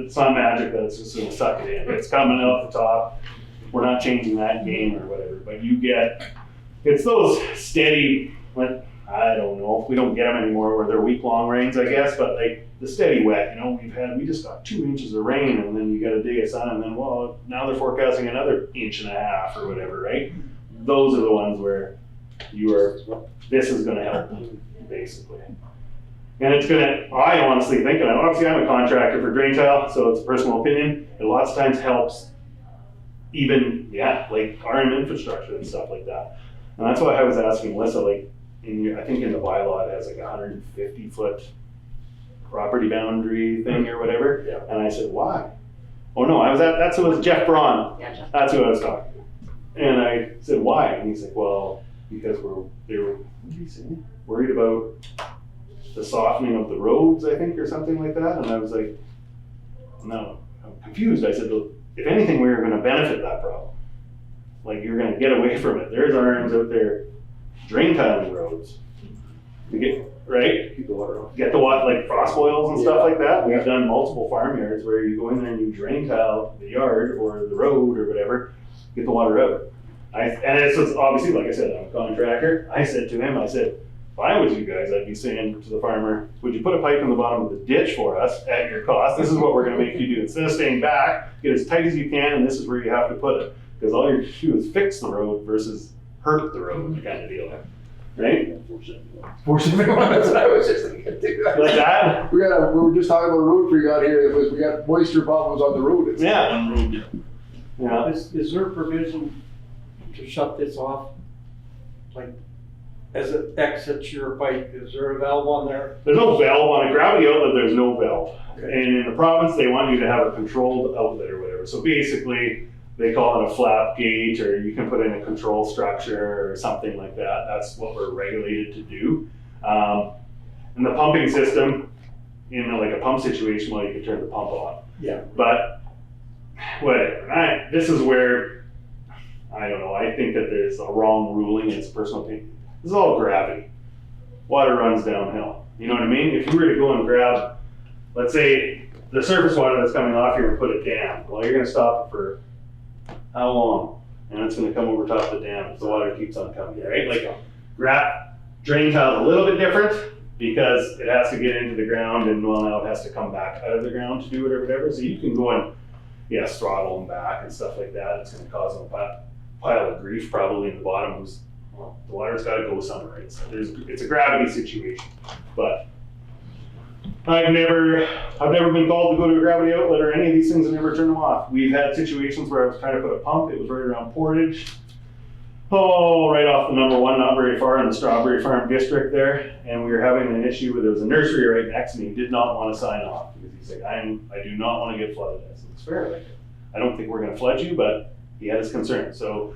It's not magic that it's just going to suck it in. It's coming off the top. We're not changing that game or whatever, but it's those steady, I don't know, we don't get them anymore where they're week-long rains, I guess, but like the steady wet, we just got 2 inches of rain and then you got a day of sun and then, well, now they're forecasting another 1.5 inches or whatever, right? Those are the ones where this is gonna help, basically. And I honestly think, and obviously I'm a contractor for drain tile, so it's a personal opinion, it lots of times helps even, like RM infrastructure and stuff like that. And that's why I was asking Melissa, like, I think in the bylaw it has like 150-foot property boundary thing or whatever. Yeah. And I said, why? Oh no, that's who was Jeff Braun. Yeah, Jeff. That's who I was talking to. And I said, why? And he's like, well, because they were, what did he say? Worried about the softening of the roads, I think, or something like that. And I was like, no, I'm confused. I said, well, if anything, we were going to benefit that problem. Like, you're going to get away from it. There's RMs out there drain tiling roads. Right? Keep the water off. Get the water, like frost boils and stuff like that. We've done multiple farmyards where you go in there and you drain tile the yard or the road or whatever, get the water out. And this was obviously, like I said, I'm a contractor. I said to him, if I was you guys, I'd be saying to the farmer, would you put a pipe in the bottom of the ditch for us at your cost? This is what we're going to make you do. Instead of staying back, get as tight as you can, and this is where you have to put it. Because all you're do is fix the road versus hurt the road kind of deal. Right? 471, that's what I was just thinking too. Like that? We were just talking about a road we got here, we got moisture problems on the road. Yeah. Yeah. Is there a provision to shut this off? Like, as it exits your pipe, is there a valve on there? There's no valve on a gravity outlet, there's no valve. Okay. And in the province, they want you to have a controlled outlet or whatever. So basically, they call it a flap gate, or you can put in a control structure or something like that. That's what we're regulated to do. And the pumping system, like a pump situation, well, you can turn the pump on. Yeah. But whatever. This is where, I don't know, I think that there's a wrong ruling. It's personal opinion. This is all gravity. Water runs downhill. You know what I mean? If you were to go and grab, let's say, the surface water that's coming off here and put it down, well, you're going to stop it for how long? And it's going to come over top of the dam if the water keeps on coming, right? Like, drain tile is a little bit different because it has to get into the ground and well, now it has to come back out of the ground to do it or whatever. So you can go and, throttle them back and stuff like that. It's going to cause them a pile of grief probably in the bottom. Well, the water's got to go somewhere. It's a gravity situation, but I've never been called to go to a gravity outlet or any of these things and never turn them off. We've had situations where I was trying to put a pump. It was right around Portage. Right off the number 1, not very far in the Strawberry Farm district there. And we were having an issue where there was a nursery right next to me. He did not want to sign off because he's like, I do not want to get flooded. I said, it's fair. Like, I don't think we're going to flood you, but he had his concerns. So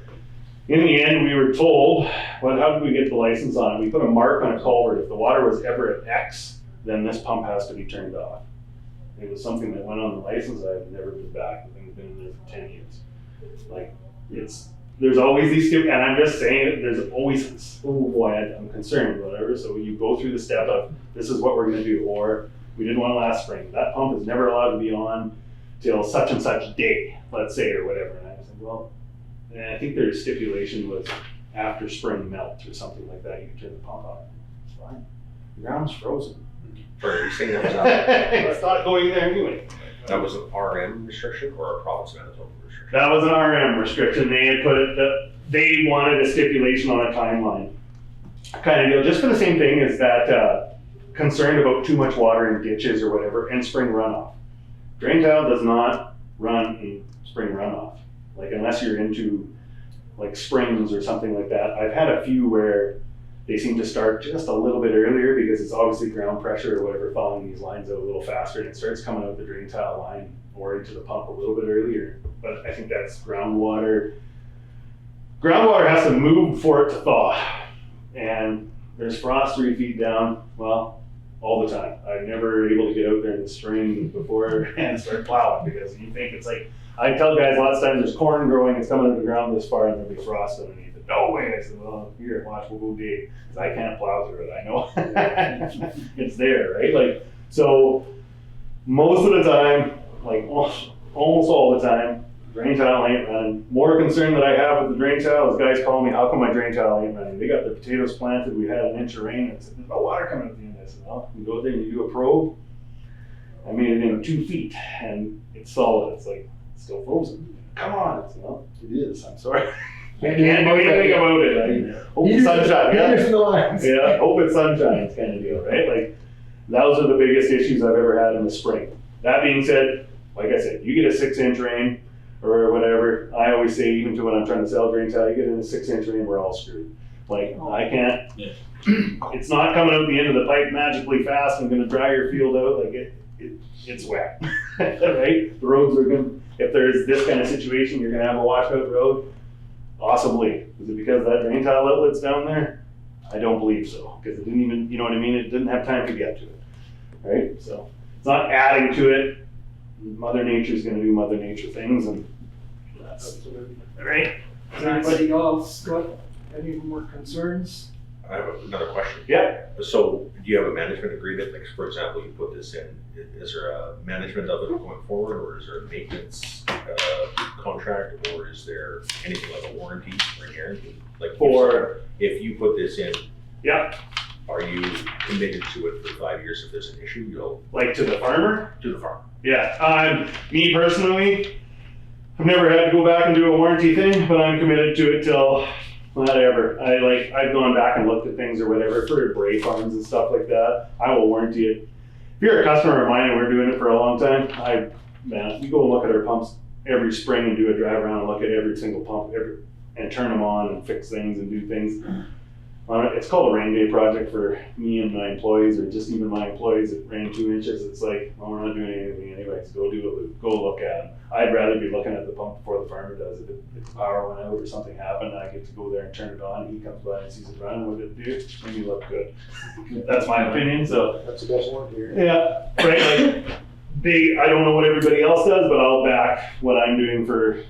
in the end, we were told, how did we get the license on it? We put a mark on a culvert. If the water was ever at X, then this pump has to be turned off. It was something that went on the license. I've never been back. I've been in there for 10 years. Like, there's always these, and I'm just saying, there's always, oh boy, I'm concerned, whatever. So you go through the step of, this is what we're gonna do. Or we did one last spring. That pump is never allowed to be on. till such and such day, let's say, or whatever. And I was like, well, and I think their stipulation was after spring melt or something like that, you can turn the pump on. It's fine. The ground's frozen. Are you saying that was It's not going there anyway. that was an RM restriction or a province of Manitoba restriction? That was an RM restriction. They had put it that they wanted a stipulation on a timeline kind of deal, just for the same thing as that concerned about too much water in ditches or whatever and spring runoff. Drain tile does not run in spring runoff, like unless you're into like springs or something like that. I've had a few where they seem to start just a little bit earlier because it's obviously ground pressure or whatever following these lines out a little faster, and it starts coming out the drain tile line or into the pump a little bit earlier. But I think that's groundwater. Groundwater has to move for it to thaw, and there's frost 3 feet down, well, all the time. I'm never able to get out there in the spring before and start plowing because you think it's like, I tell guys lots of times there's corn growing, it's coming out of the ground this far and there'll be frost underneath it. No way. I said, well, here, watch, we'll go dig, because I can't plow through it, I know. It's there, right? Like, so most of the time, like almost all the time, drain tile ain't running. More concern that I have with the drain tile is guys calling me, how come my drain tile ain't running? They got their potatoes planted, we had an inch of rain, and said, there's no water coming out of the end of this. Well, you go there and you do a probe. I made it in 2 feet, and it's solid. It's like, it's still frozen. Come on. It's, well, it is, I'm sorry. I can't do anything about it. I hope it's sunshine. Yeah, hope it's sunshine, it's kind of deal, right? Like, those are the biggest issues I've ever had in the spring. That being said, like I said, you get a 6-inch rain, or whatever, I always say, even to when I'm trying to sell drain tile, you get in a 6-inch rain, we're all screwed. Like, I can't, it's not coming out the end of the pipe magically fast and gonna dry your field out, like it's wet, right? The roads are gonna, if there's this kind of situation, you're gonna have a washout road, possibly. Is it because that drain tile outlet's down there? I don't believe so, because it didn't even, you know what I mean? It didn't have time to get to it, right? So, it's not adding to it. Mother Nature's gonna do Mother Nature things, and that's, right? Has anybody else got any more concerns? I have another question. Yeah. So do you have a management agreement? Like, for example, you put this in, is there a management of it going forward, or is there a maintenance contract, or is there anything like a warranty or a guarantee? Like if you put this in, Yeah, are you committed to it for 5 years? If there's an issue, you'll like to the farmer? to the farm. Yeah, me personally, I've never had to go back and do a warranty thing, but I'm committed to it till whatever. I've gone back and looked at things or whatever for bray farms and stuff like that. I will warranty it. If you're a customer of mine and we're doing it for a long time, we go and look at our pumps every spring and do a drive around and look at every single pump and turn them on and fix things and do things. It's called a rain day project for me and my employees, or just even my employees that ran 2 inches. It's like, well, we're not doing anything anyways. Go look at them. I'd rather be looking at the pump before the farmer does it. If the power went out or something happened, I get to go there and turn it on. He comes by and sees it running. What did it do? Make me look good. That's my opinion. So That's the best one here. yeah, right. Like, I don't know what everybody else does, but I'll back what I'm doing for.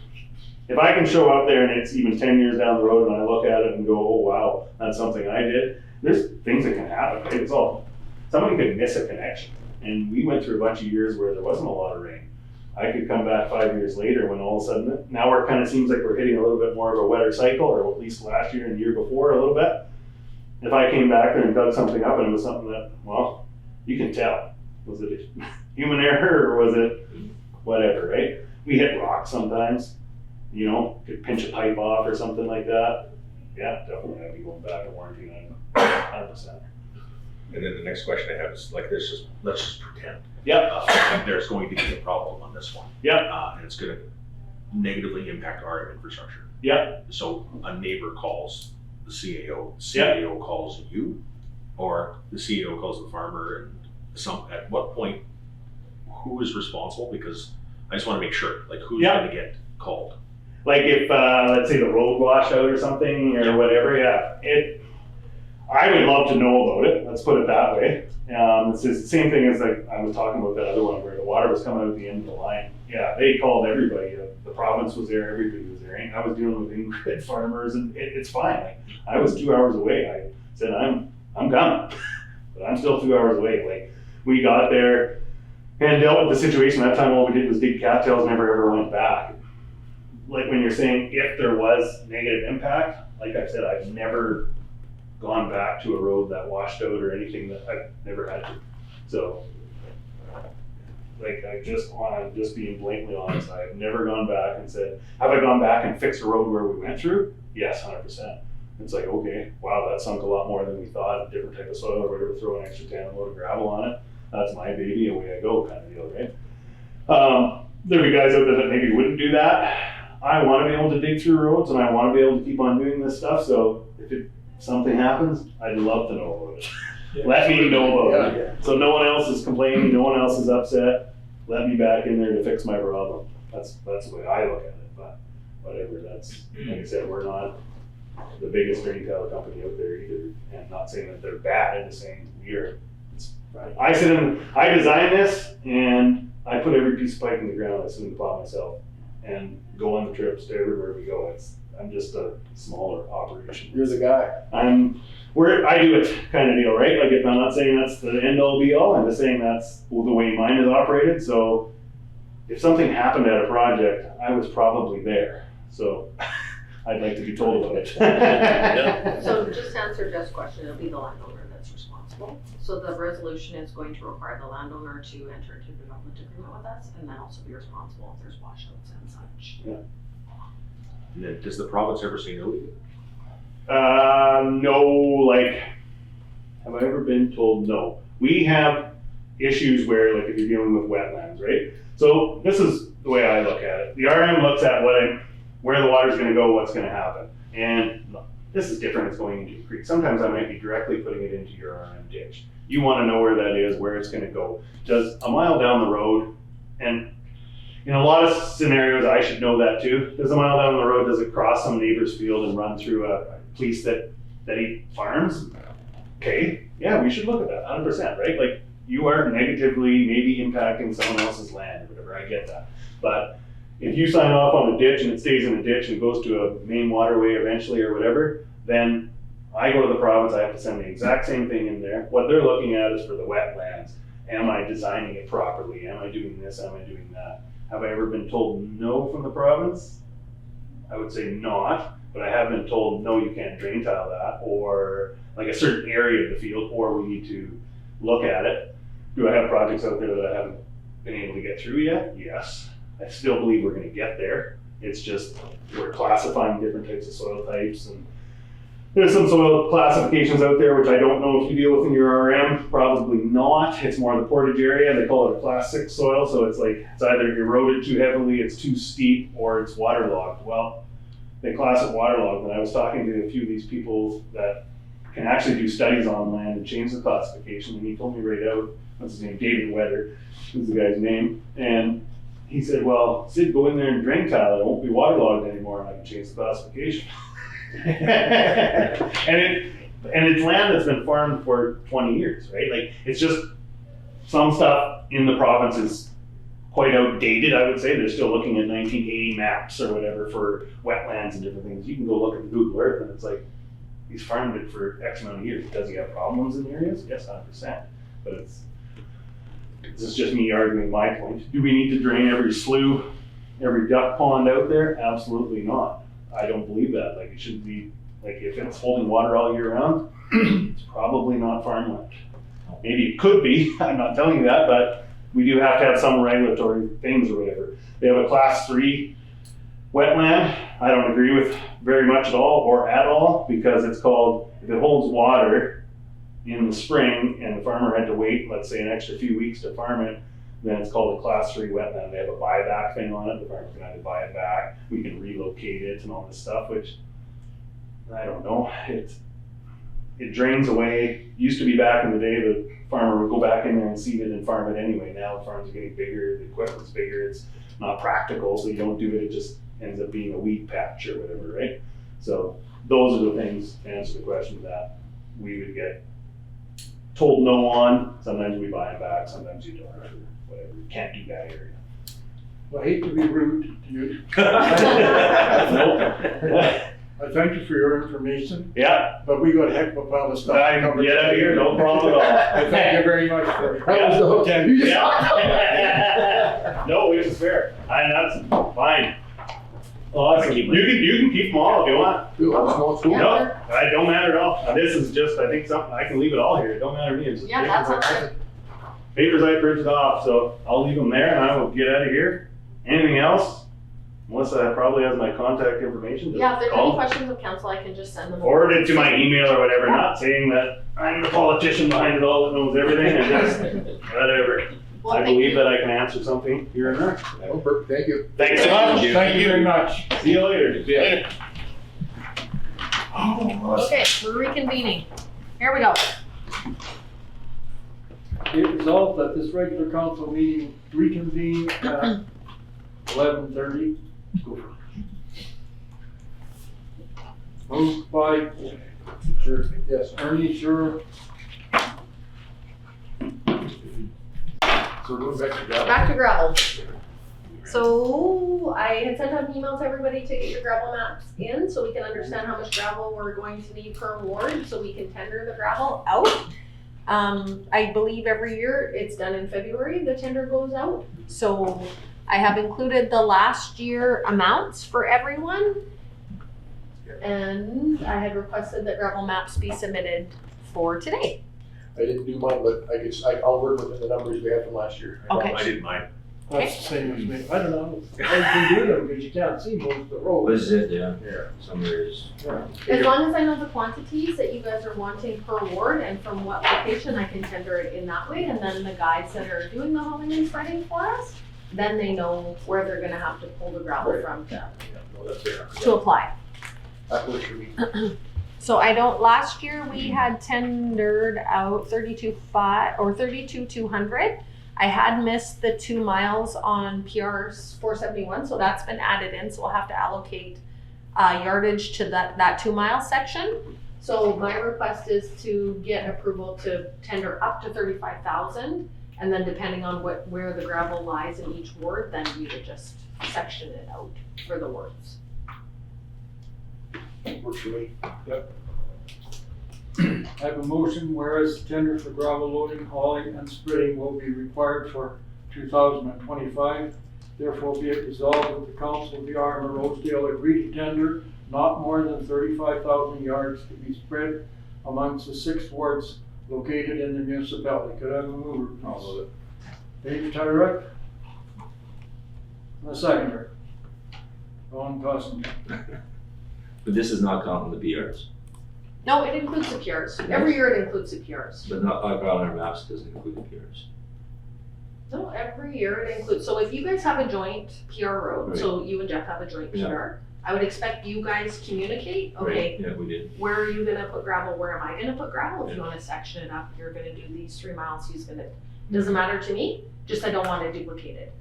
If I can show up there and it's even 10 years down the road and I look at it and go, oh wow, that's something I did, there's things that can happen, right? It's all, somebody could miss a connection. And we went through a bunch of years where there wasn't a lot of rain. I could come back 5 years later when all of a sudden, now we're kind of seems like we're hitting a little bit more of a wetter cycle, or at least last year and the year before a little bit. If I came back there and dug something up and it was something that, well, you can tell. Was it a human error or was it whatever, right? We hit rocks sometimes. You know, could pinch a pipe off or something like that. Yeah, definitely I'd be going back and warranting 100%. And then the next question I have is like, let's just pretend. Yeah. There's going to be a problem on this one. Yeah. And it's going to negatively impact our infrastructure. Yeah. So a neighbor calls the CAO calls you, or the CAO calls the farmer, and at what point, who is responsible? Because I just want to make sure, like, who's going to get called? Like if, let's say the road washed out or something or whatever, I would love to know about it, let's put it that way. It's the same thing as like I was talking about that other one where the water was coming out at the end of the line. Yeah, they called everybody, the province was there, everybody was there. I was dealing with Ingrid farmers and it's fine. Like, I was 2 hours away. I said, I'm coming, but I'm still 2 hours away. Like we got there, and dealt with the situation. That time all we did was dig cattails, never ever went back. Like when you're saying if there was negative impact, like I said, I've never gone back to a road that washed out or anything that I've never had to. So, like I'm just being blatantly honest, I've never gone back and said, have I gone back and fixed a road where we went through? Yes, 100%. It's like, okay, wow, that sunk a lot more than we thought, different type of soil, or whatever, throw an extra 10 load of gravel on it. That's my baby, away I go kind of deal, right? There'll be guys out there that maybe wouldn't do that. I want to be able to dig through roads and I want to be able to keep on doing this stuff. So if something happens, I'd love to know about it. Yeah. Let me know about Yeah. it. So no one else is complaining, no one else is upset. Let me back in there to fix my problem. That's the way I look at it. But whatever, that's, like I said, we're not the biggest drain tile company out there either. And not saying that they're bad, I'm just saying we're. I design this and I put every piece of pipe in the ground. I sit in the pot myself and go on the trips to everywhere we go. I'm just a smaller operation. You're the guy. I do it kind of deal, right? Like if I'm not saying that's the end all be all, I'm just saying that's the way mine is operated. So if something happened at a project, I was probably there. So I'd like to be told about it. So just to answer Jeff's question, it'll be the landowner that's responsible. So the resolution is going to require the landowner to enter into a development agreement with us and then also be responsible if there's washouts and such. And then does the province ever say no to you? No, like, have I ever been told no? We have issues where, like, if you're dealing with wetlands, right? So this is the way I look at it. The RM looks at where the water's gonna go, what's gonna happen. And this is different, it's going into a creek. Sometimes I might be directly putting it into your RM ditch. You wanna know where that is, where it's gonna go. Does a mile down the road, and in a lot of scenarios, I should know that too. Does a mile down the road, does it cross some neighbor's field and run through a place that he farms? Okay, yeah, we should look at that, 100%, right? Like, you are negatively maybe impacting someone else's land or whatever, I get that. But if you sign off on a ditch and it stays in a ditch and goes to a main waterway eventually or whatever, then I go to the province, I have to send the exact same thing in there. What they're looking at is for the wetlands. Am I designing it properly? Am I doing this? Am I doing that? Have I ever been told no from the province? I would say not, but I have been told, no, you can't drain tile that, or like a certain area of the field, or we need to look at it. Do I have projects out there that I haven't been able to get through yet? Yes. I still believe we're gonna get there. It's just, we're classifying different types of soil types, and there's some soil classifications out there, which I don't know if you deal with in your RM, probably not. It's more the portage area, they call it a class 6 soil, so it's like, it's either eroded too heavily, it's too steep, or it's waterlogged. Well, they class it waterlogged, and I was talking to a few of these people that can actually do studies on land and change the classification, and he told me right out, what's his name, David Weather, is the guy's name, and he said, well, Sid, go in there and drain tile, it won't be waterlogged anymore, and I can change the classification. and it's land that's been farmed for 20 years, right? Like, it's just, some stuff in the province is quite outdated, I would say. They're still looking at 1980 maps or whatever for wetlands and different things. You can go look at Google Earth and it's like, he's farmed it for X amount of years. Does he have problems in areas? Yes, 100%. But this is just me arguing my point. Do we need to drain every slough, every duck pond out there? Absolutely not. I don't believe that. Like, it should be, like, if it's holding water all year round, it's probably not farmland. Maybe it could be, I'm not telling you that, but we do have to have some regulatory things or whatever. They have a class 3 wetland. I don't agree with very much at all, because it's called, if it holds water in the spring and the farmer had to wait, let's say, an extra few weeks to farm it, then it's called a class 3 wetland. They have a buyback thing on it. The farmer can either buy it back, we can relocate it and all this stuff, which, I don't know, it drains away. Used to be back in the day, the farmer would go back in there and seed it and farm it anyway. Now the farms are getting bigger, the equipment's bigger, it's not practical, so you don't do it, it just ends up being a weed patch or whatever, right? So those are the things, to answer the question, that we would get told no on. Sometimes we buy them back, sometimes you don't, or whatever. You can't do that area. Well, I hate to be rude to you. I thank you for your information, Yeah, but we got a heck of a pile of stuff. I to can cover get out of here, no problem at all. I thank you very much for. That was the hook. You just- No, which is fair. And that's fine. Awesome. You can keep them all if you want. No, it's cool. No, it don't matter at all. This is just, I think something, I can leave it all here. It don't matter to me. It's just Yeah, that sounds good. papers I printed off, so I'll leave them there and I will get out of here. Anything else? Melissa probably has my contact information. Just Yeah, if there's any call. questions of council, I can just send them. Forward it to my email or whatever, not saying that I'm the politician behind it all that knows everything and just whatever. Well, I thank believe you. that I can answer something here and there. Oh, perfect, thank you. Thanks so much. Thank you very much. See you later. Later. Okay, we're reconvening. Here we go. Be it resolved that this regular council meeting reconvene at 11:30. Go for it. Moved by Sure, yes. Ernie, sure. So we're going back to gravel. Back to gravel. So I had sent out an email to everybody to get your gravel maps in so we can understand how much gravel we're going to need per ward so we can tender the gravel out. I believe every year it's done in February, the tender goes out. So I have included the last year amounts for everyone. And I had requested that gravel maps be submitted for today. I didn't do mine, but I'll work within the numbers we had from last year. I Okay. promise. I did mine. That's the same as me. I don't know how you can do them because you can't see most of the road. This is it, yeah. Yeah. Some areas. Yeah. As long as I know the quantities that you guys are wanting per ward and from what location, I can tender it in that way. And then the guys that are doing the hauling and spreading for us, then they know where they're gonna have to pull the gravel Right. from Yeah, no, that's fair. to apply. That works for me. So last year we had tendered out 32,200. I had missed the 2 miles on PR's 471, so that's been added in, so we'll have to allocate yardage to that 2 mile section. So my request is to get approval to tender up to 35,000, and then depending on where the gravel lies in each ward, then we would just section it out for the wards. Works for me. I have a motion whereas tender for gravel loading, hauling and spreading will be required for 2025. Therefore be it resolved that the council of the RM of Rosedale agree to tender not more than 35,000 yards to be spread amongst the 6 wards located in the municipality. Could I have a mover, please? I'll move it. Dave Tyrick. And a seconder. Ron Cossington. But this is not counting the PRs, No, it includes the PRs. Every year it includes the PRs. but not, like on our maps, doesn't include the PRs. No, every year it includes, so if you guys have a joint PR road, so you and Jeff have a joint Yeah. PR, I would expect you guys communicate, okay, Right, yeah, we did. where are you gonna put gravel, where am I gonna put gravel? If you wanna section it up, you're gonna do these 3 miles, he's gonna, doesn't matter to me, just I don't want it duplicated.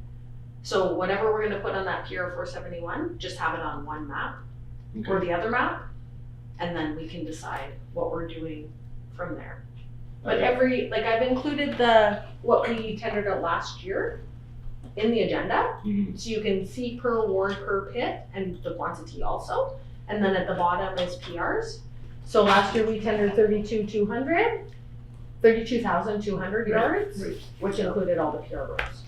So whatever we're gonna put on that PR 471, just have it on one map or Okay. the other map, and then we can decide what we're doing from there. But Okay. I've included what we tendered out last year in the agenda, Mhm. so you can see per ward, per pit, and the quantity also. And then at the bottom is PRs. So last year we tendered 32,200 yards, Right. which included all the PR roads.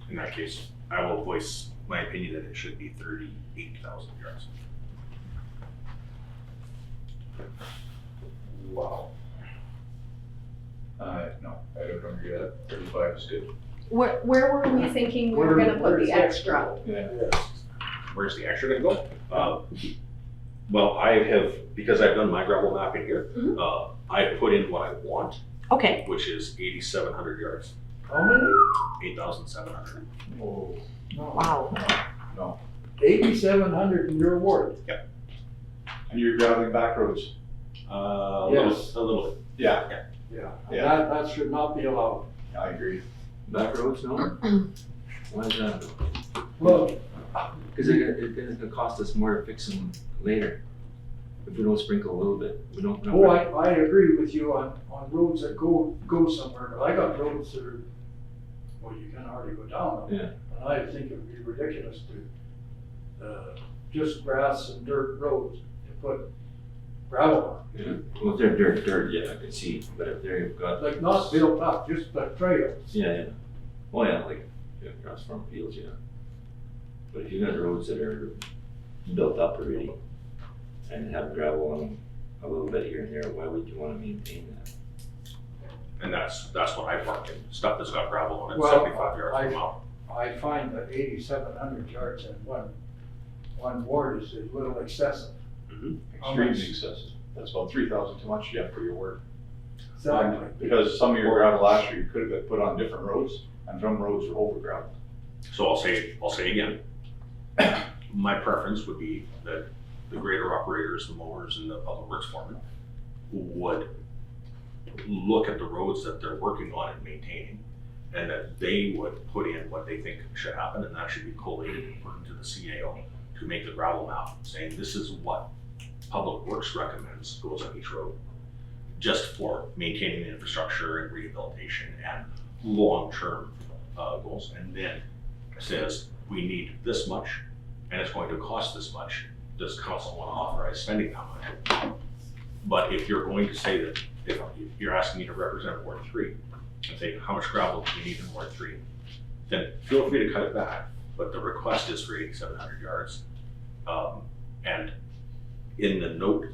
In that case, I will voice my opinion that it should be 38,000 yards. Wow. No, I don't agree with that. 35 is good. Where were we thinking we were Where- gonna put where is the the extra? Yeah. Yes. Where's the extra gonna go? Well, I have, because I've done my gravel mapping here, Mhm. I put in what I want, Okay, which is 8,700 yards, How many? 8,700. Oh, No. wow. 8,700 in your ward. And you're graveling back roads? Yes. A little bit. Yeah. Yeah. Yeah. That should not be allowed. I agree. Back roads, no? Why is that? Well, Because it's gonna cost us more to fix them later. If we don't sprinkle a little bit, we don't. oh, I agree with you on roads that go somewhere, but I got roads that are, well, you can hardly go down them. Yeah. And I think it would be ridiculous to, just grass and dirt roads to put gravel on. Yeah, well, if they're dirt, yeah, I can see, but if they've got. Like not built up, just the trails. Yeah. Oh, yeah, like, yeah, across farm fields, yeah. But if you got roads that are built up already and have gravel on them a little bit here and there, why would you wanna maintain that? And that's what I park in, stuff that's got gravel on it, Well, 75 yards per mile. I find that 8,700 yards in one ward is a little excessive. Extremely excessive. That's about 3,000 too much yet for your work. Exactly. Because some of your gravel last year could have been put on different roads, and some roads were over gravel. So I'll say again, my preference would be that the grader operators, the mowers, and the public works foreman would look at the roads that they're working on and maintaining, and that they would put in what they think should happen, and that should be collated and put into the CAO to make the gravel map, saying this is what Public Works recommends goes on each road, just for maintaining the infrastructure and rehabilitation and long-term goals, and then says we need this much and it's going to cost this much. Does council want to authorize spending that much? But if you're going to say that, if you're asking me to represent Ward 3 and say how much gravel do we need in Ward 3, then feel free to cut it back, but the request is for 8,700 yards. And in the note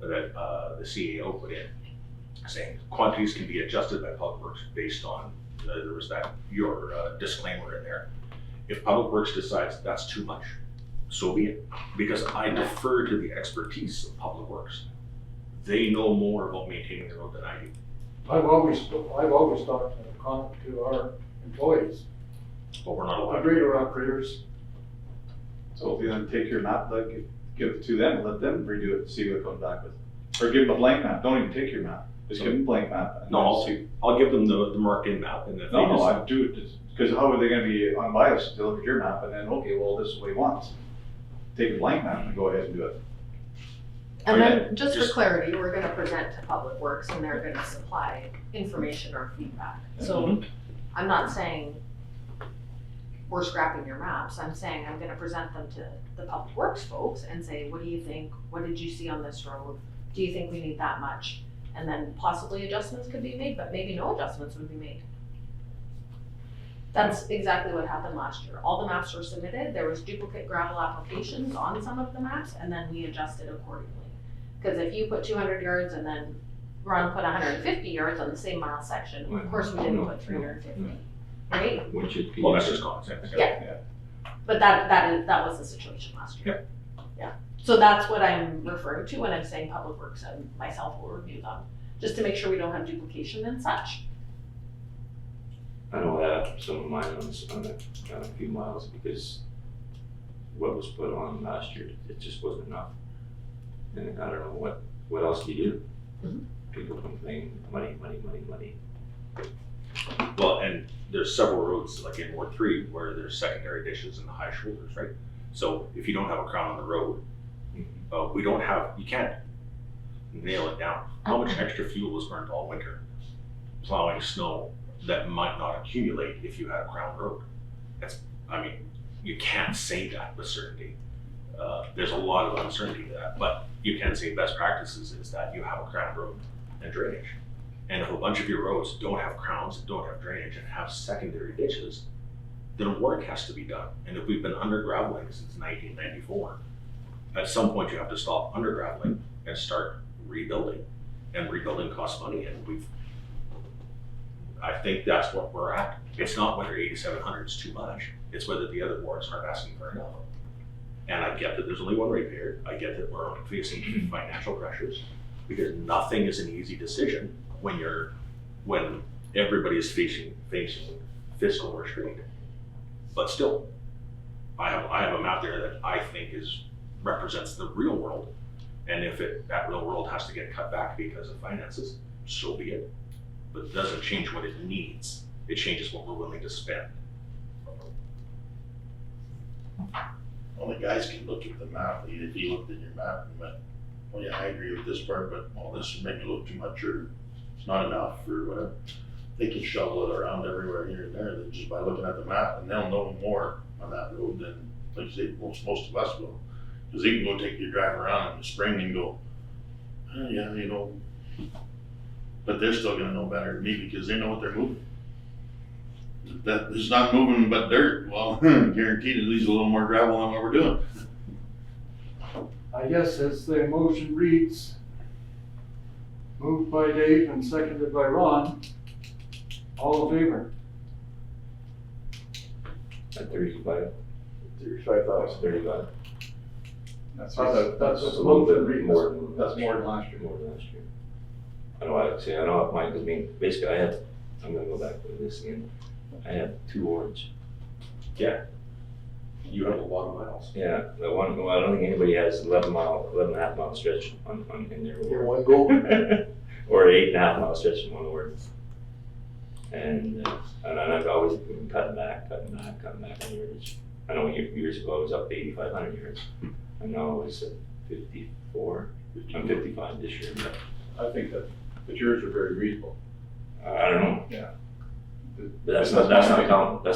that the CAO put in, saying quantities can be adjusted by Public Works based on, there was that, your disclaimer in there. If Public Works decides that's too much, so be it, because I defer to the expertise of Public Works. They know more about maintaining the road than I do. I've always talked to our employees, But we're not the allowed. grader operators. So if you then take your map, like, give it to them, and let them redo it, and see what it comes back with. Or give them a blank map, don't even take your map, just give them a blank map. And No, then see. I'll give them the marked in map, and if they No, decide, I do it, because how are they gonna be unbiased to look at your map and then, okay, well, this is what he wants. Take a blank map and go ahead and do it. And Okay, then, just for just- clarity, we're gonna present to Public Works and they're gonna supply information or feedback. So Mhm. I'm not saying we're scrapping your maps, I'm saying I'm gonna present them to the Public Works folks and say, what do you think? What did you see on this road? Do you think we need that much? And then possibly adjustments could be made, but maybe no adjustments would be made. That's exactly what happened last year. All the maps were submitted, there was duplicate gravel applications on some of the maps, and then we adjusted accordingly. Cause if you put 200 yards and then Ron put 150 yards on the same mile section, of course we didn't put 350, right? Which it. well, that's just common sense. Yeah. But that was the situation last year. Yeah. So that's what I'm referring to when I'm saying Public Works and myself will review them, just to make sure we don't have duplication and such. I know that some of mine on a few miles because what was put on last year, it just wasn't enough. And I don't know what else do you do? Mhm. People complain, money. Well, and there's several roads, like in Ward 3, where there's secondary ditches and the high shoulders, right? So if you don't have a crown on the road, you can't nail it down. How much extra fuel was burned all winter plowing snow that might not accumulate if you had a crown road? You can't say that with certainty. There's a lot of uncertainty to that, but you can say best practices is that you have a crown road and drainage. And if a bunch of your roads don't have crowns, don't have drainage, and have secondary ditches, then work has to be done. And if we've been under graveling since 1994, at some point you have to stop under graveling and start rebuilding. And rebuilding costs money, and I think that's what we're at. It's not whether 8,700 is too much, it's whether the other wards aren't asking for enough. And I get that there's only one ratepayer, I get that we're facing financial pressures, because nothing is an easy decision when everybody is facing fiscal restraint. But still, I have a map there that I think represents the real world, and if that real world has to get cut back because of finances, so be it. But it doesn't change what it needs, it changes what we're willing to spend. Well, the guys can look at the map, if you looked at your map and went, well, yeah, I agree with this part, but well, this would make it look too much, or it's not enough, or whatever. They can shovel it around everywhere here and there, just by looking at the map, and they'll know more on that road than like say, most of us go. Cause they can go take your drive around in the spring and go, oh, yeah, you know. But they're still gonna know better than me because they know what they're moving. That is not moving but dirt, well, guaranteed it leaves a little more gravel than what we're doing. I guess as the motion reads, moved by Dave and seconded by Ron, all in favor? At 35, 35,000. 35. That's That's a a little little bit bit more than last year. More than last year. I know, I don't have mine, because I mean, basically I'm gonna go back to this again. I have 2 wards. Yeah. You have a lot of miles. Yeah, the one, well, I don't think anybody has 11 and a half mile stretch in their Here, ward. one go. Or 8.5 mile stretch in one ward. And I've always been cutting back on yardage. I know years ago I was up to 8,500 yards. And now I was at 54. I'm 55 this year. I think that yours are very reasonable. I don't know. Yeah. But that's not counting the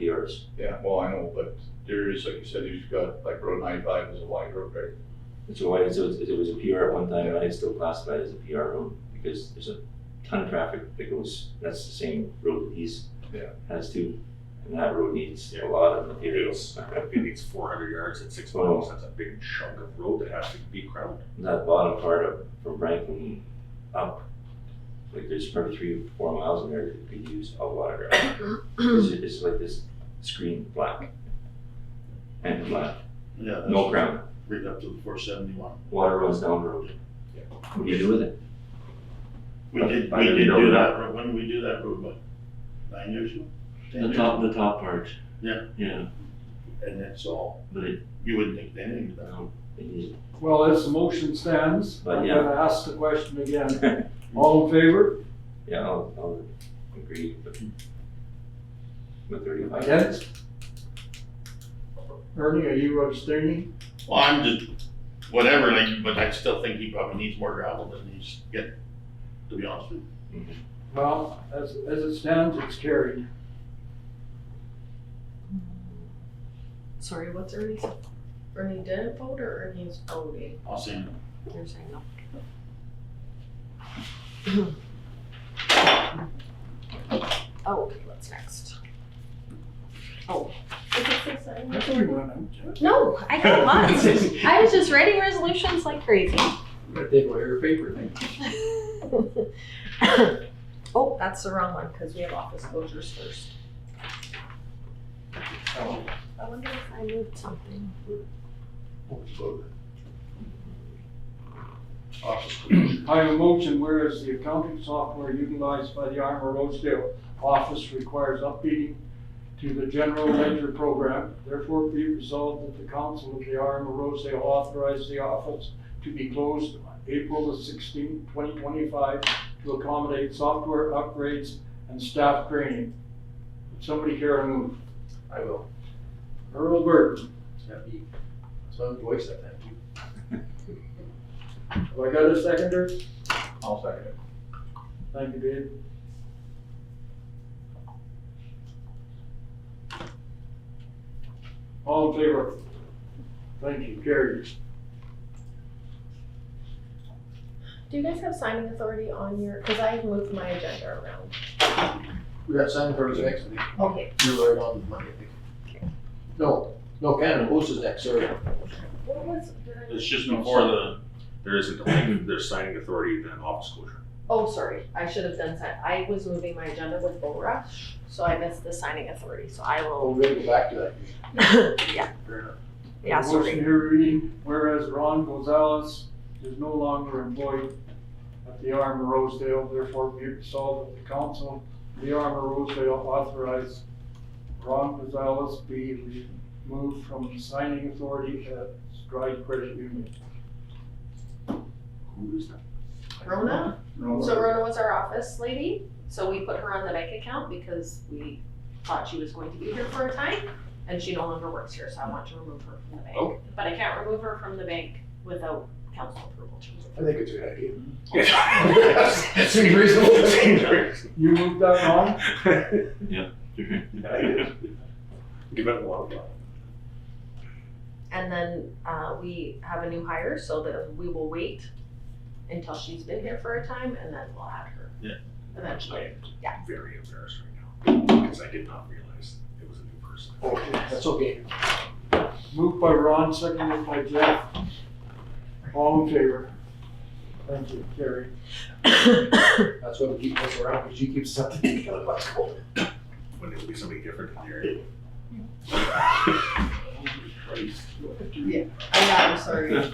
PRs. Yeah, well, I know, but there is, like you said, you've got, like Road 95 is a wide road, right? It's a wide, so it was a PR at one time, and I still classify it as a PR road, because there's a ton of traffic that goes, that's the same road that he's has too. And that road needs a lot of materials. It needs 400 yards at 6 miles. That's a big chunk of road that has to be crowned. That bottom part of, from Franklin up, like there's probably 3 or 4 miles in there that could use a lot of gravel. It's like this screen black and flat, Yeah. that's no crown. Right up to the 471. Water runs down the road. What do you do with it? We did I didn't do know that road, when did we do that road, what, 9 years ago? 10 years ago? The top part. Yeah. Yeah, And that's all, but you wouldn't think anything of that. no, it is. Well, as the motion stands, But I'm yeah. gonna ask the question again. All in favor? Yeah, I'll agree with 35. Against? Ernie, are you abstaining? Well, I'm just, whatever, like, but I still think he probably needs more gravel than he's getting, to be honest with you. Mhm. Well, as it stands, it's carried. Sorry, what's Ernie's? Ernie didn't vote or Ernie's voting? I'll say no. You're saying no. Oh, okay, what's next? Oh. That's what we want. No, I got lots. I was just writing resolutions like crazy. Better take away your paper thing. Oh, that's the wrong one, because we have office closures first. Oh. I wonder if I moved something. I have a motion, whereas the accounting software utilized by the RM of Rosedale office requires updating to the general ledger program, therefore be resolved that the council of the RM of Rosedale authorize the office to be closed on April the 16th, 2025 to accommodate software upgrades and staff training. Would somebody care to move? I will. Earl Burton. That'd be, so voice that, thank you. Have I got a seconder? I'll second it. Thank you, Dave. All in favor? Thank you, carried. Do you guys have signing authority on your, because I moved my agenda around. We got signing for the next week. Okay. You're right on Monday, I think. No, Canada Post is next, sorry. What was, did I? It's just before there isn't a link, there's signing authority, then office closure. Oh, sorry, I should have done that. I was moving my agenda with Bo-Russ, so I missed the signing authority, so I Oh, will. we gotta go back to that. Yeah, Fair enough. yeah, Motion sorry. here reading, whereas Ron Gonzalez is no longer employed at the RM of Rosedale, therefore be it resolved that the council of the RM of Rosedale authorize Ron Gonzalez be removed from signing authority at Stride Credit Union. Who is that? Rona? So Rona was our office lady, so we put her on the bank account because we thought she was going to be here for a time, and she no longer works here, so I want to remove her from the bank. Oh. But I can't remove her from the bank without council approval. I think it's a good idea. It seems reasonable. You moved that, Ron? Give it a lot of thought. And then, we have a new hire, so that we will wait until she's been here for a time, and then we'll add her. Yeah. Eventually. Yeah. I'm very embarrassed right now, because I did not realize it was a new person. Okay, that's okay. Moved by Ron, seconded by Jeff. All in favor? Thank you, Carrie. That's why we keep this around, because she keeps something. When it'll be somebody different in the area. Christ. I'm sorry. Do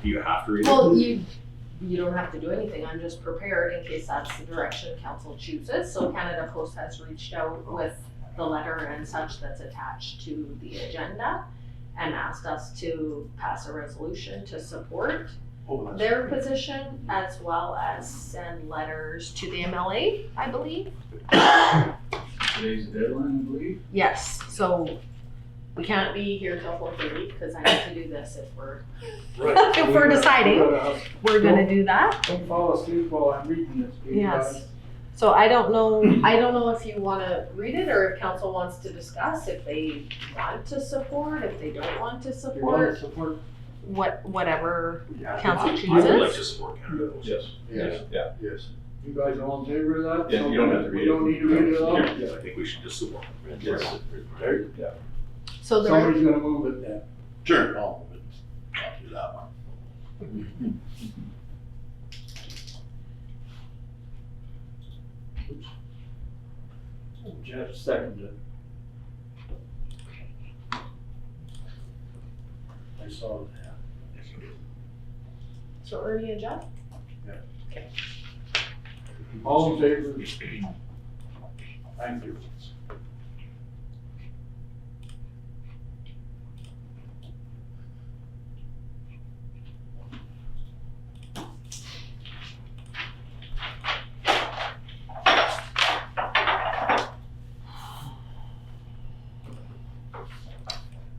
you have to read it? Well, you don't have to do anything, I'm just prepared in case that's the direction council chooses. So Canada Post has reached out with the letter and such that's attached to the agenda and asked us to pass a resolution to support their position, as well as send letters to the MLA, I believe. Today's the deadline, I believe. Yes, so we can't be here till 4:30 because I need to do this if we're if we're deciding we're gonna do that. Don't fall asleep while I'm reading this, please, Yes. guys. So I don't know if you wanna read it or if council wants to discuss, if they want to support, if they don't want to Do you want to support, support? whatever Yeah. council I would like chooses. to support Canada. Yes. Yes. Yeah. Yes. You guys are all in favor of that? Yeah, you don't have to read We it. don't need to read it all? I think we should just support. Yes. So there, Somebody's gonna move it then. Sure, I'll do that one. Jeff seconded. I saw that. so Ernie and Jeff? All in favor? Thank you.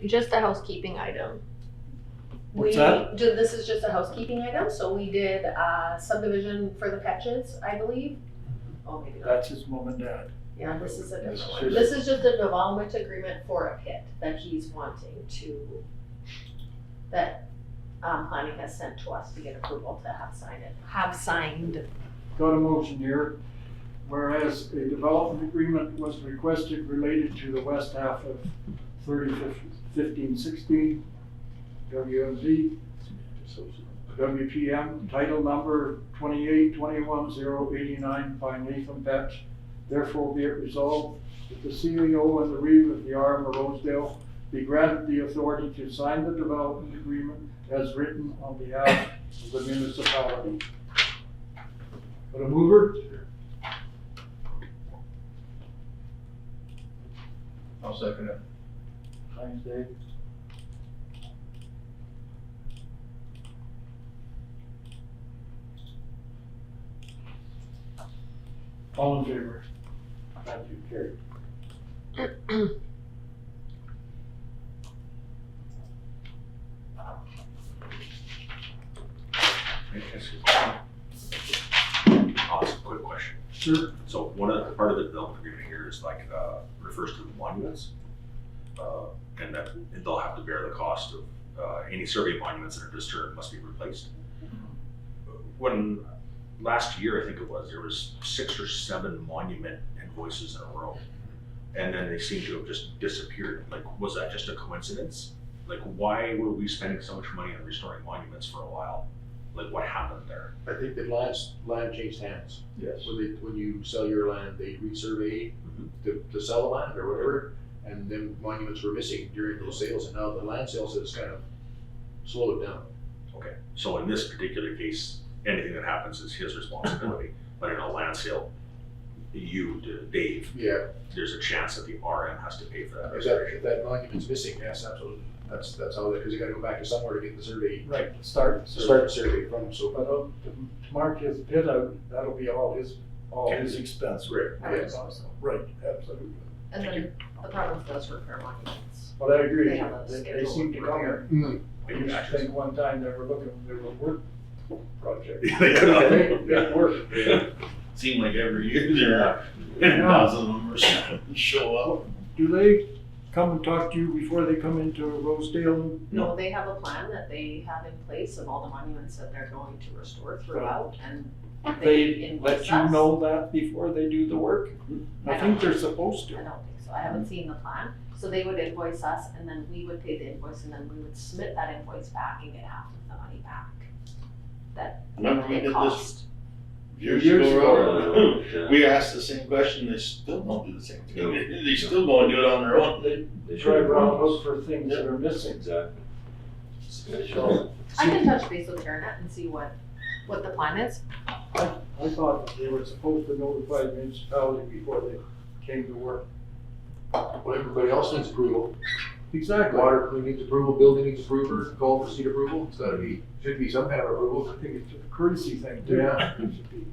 Just a housekeeping item. What's that? This is just a housekeeping item, so we did subdivision for the Petches, I believe. Oh, maybe not. That's his mom and dad. Yeah, this is a different This one. is- This is just a development agreement for a pit that he's wanting to, that planning has sent to us to get approval to have signed. Got a motion here, whereas a development agreement was requested related to the west half of 1516 WMZ WPM, title number 2821-089 by Nathan Betts. Therefore be it resolved that the CEO and the Reeve of the RM of Rosedale be granted the authority to sign the development agreement as written on behalf of the municipality. Got a mover? I'll second it. Thanks, Dave. All in favor? Thank you, carried. I'll ask a quick question. Sure. So part of the development agreement here is like, refers to the monuments. And that they'll have to bear the cost of, any survey monuments that are disturbed must be replaced. When, last year, I think it was, there was 6 or 7 monument invoices in a row. And then they seem to have just disappeared. Like, was that just a coincidence? Like, why were we spending so much money on restoring monuments for a while? Like, what happened there? I think that land changed hands. Yes. When you sell your land, they resurvey to sell the land or whatever, and then monuments were missing during those sales, and now the land sales has kind of slowed it down. Okay, so in this particular case, anything that happens is his responsibility. But in a land sale, Dave, Yeah, there's a chance that the RM has to pay for that if restoration. that monument's missing, yes, absolutely. That's how because you gotta go back to somewhere to get the survey. Right, start. Start the survey from, so. But to mark his pit out, that'll be all his expense. Right, I would yes. suppose so. Right, absolutely. And then the province does repair monuments. But I agree, They have a they schedule seem to of come repair. here. I Maybe used to matches. think one time they were work project. Yeah, they could. Big work. Seemed like every year there are 10,000 of them or something show up. Do they come and talk to you before they come into Rosedale? No, they have a plan that they have in place of all the monuments that they're going to restore throughout, and they They invoice let you us. know that before they do the work? I think they're supposed I to. don't think so, I haven't seen the plan, so they would invoice us, and then we would pay the invoice, and then we would submit that invoice back and get half of the money back. That Remember we it did this cost. years Years ago? ago. Yeah. We asked the same question, they still don't do the same thing. They still go and do it on their own. They drive around, look for things that are missing. Exactly. So, I can touch base with Janet and see what the plan is. I thought that they were supposed to notify the municipality before they came to work. Well, everybody else needs approval. Exactly. Water needs approval, building needs approval, call for seat approval, it's gotta be, should be some kind of approval. I think it's a courtesy thing too. Yeah. It should be.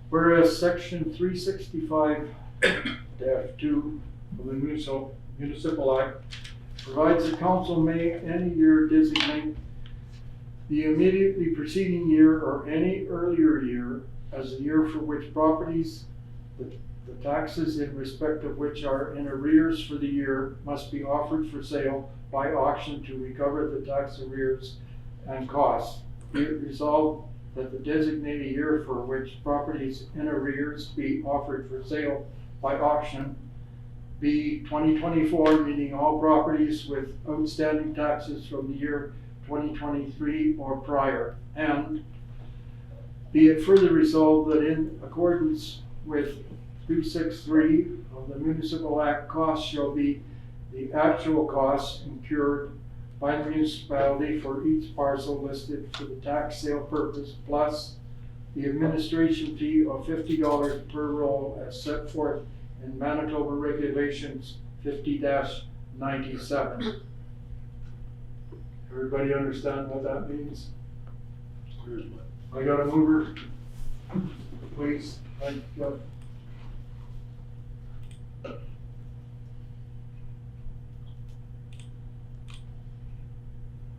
Whereas section 365-2 of the Municipal Act provides the council may any year designate the immediately preceding year or any earlier year as the year for which properties, the taxes in respect of which are in arrears for the year must be offered for sale by auction to recover the tax arrears and costs. Be it resolved that the designated year for which properties in arrears be offered for sale by auction be 2024, meaning all properties with outstanding taxes from the year 2023 or prior. And be it further resolved that in accordance with 363 of the Municipal Act, costs shall be the actual costs incurred by the municipality for each parcel listed for the tax sale purpose, plus the administration fee of $50 per roll as set forth in Manitoba Regulations 50-97. Everybody understand what that means? I got a mover, please. Thank you.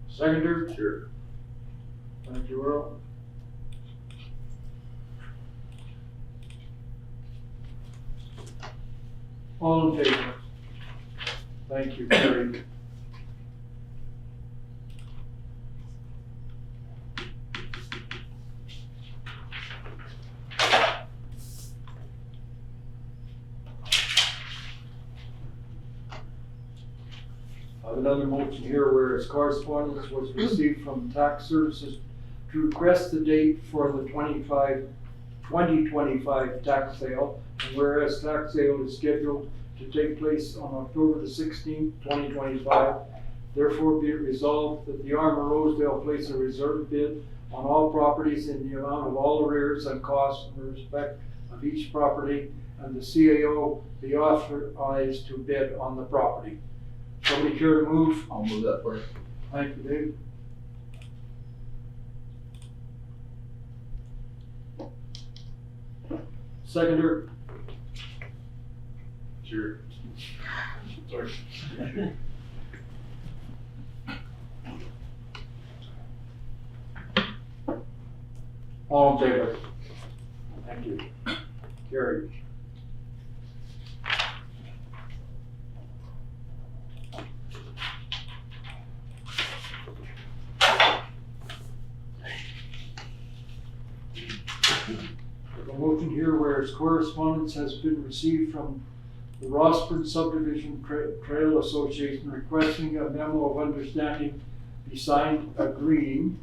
Seconder? Sure. Thank you, Earl. All in favor? Thank you, carried. I have another motion here whereas correspondence was received from tax services to request the date for the 2025 tax sale, and whereas tax sale is scheduled to take place on October the 16th, 2025, therefore be it resolved that the RM of Rosedale place a reserve bid on all properties in the amount of all arrears and costs in respect of each property, and the CAO be authorized to bid on the property. Somebody care to move? I'll move that for you. Thank you, Dave. Seconder? Sure. Sorry. All in favor? Thank you. Carried. A motion here whereas correspondence has been received from the Rossford Subdivision Trail Association requesting a memo of understanding be signed agreeing.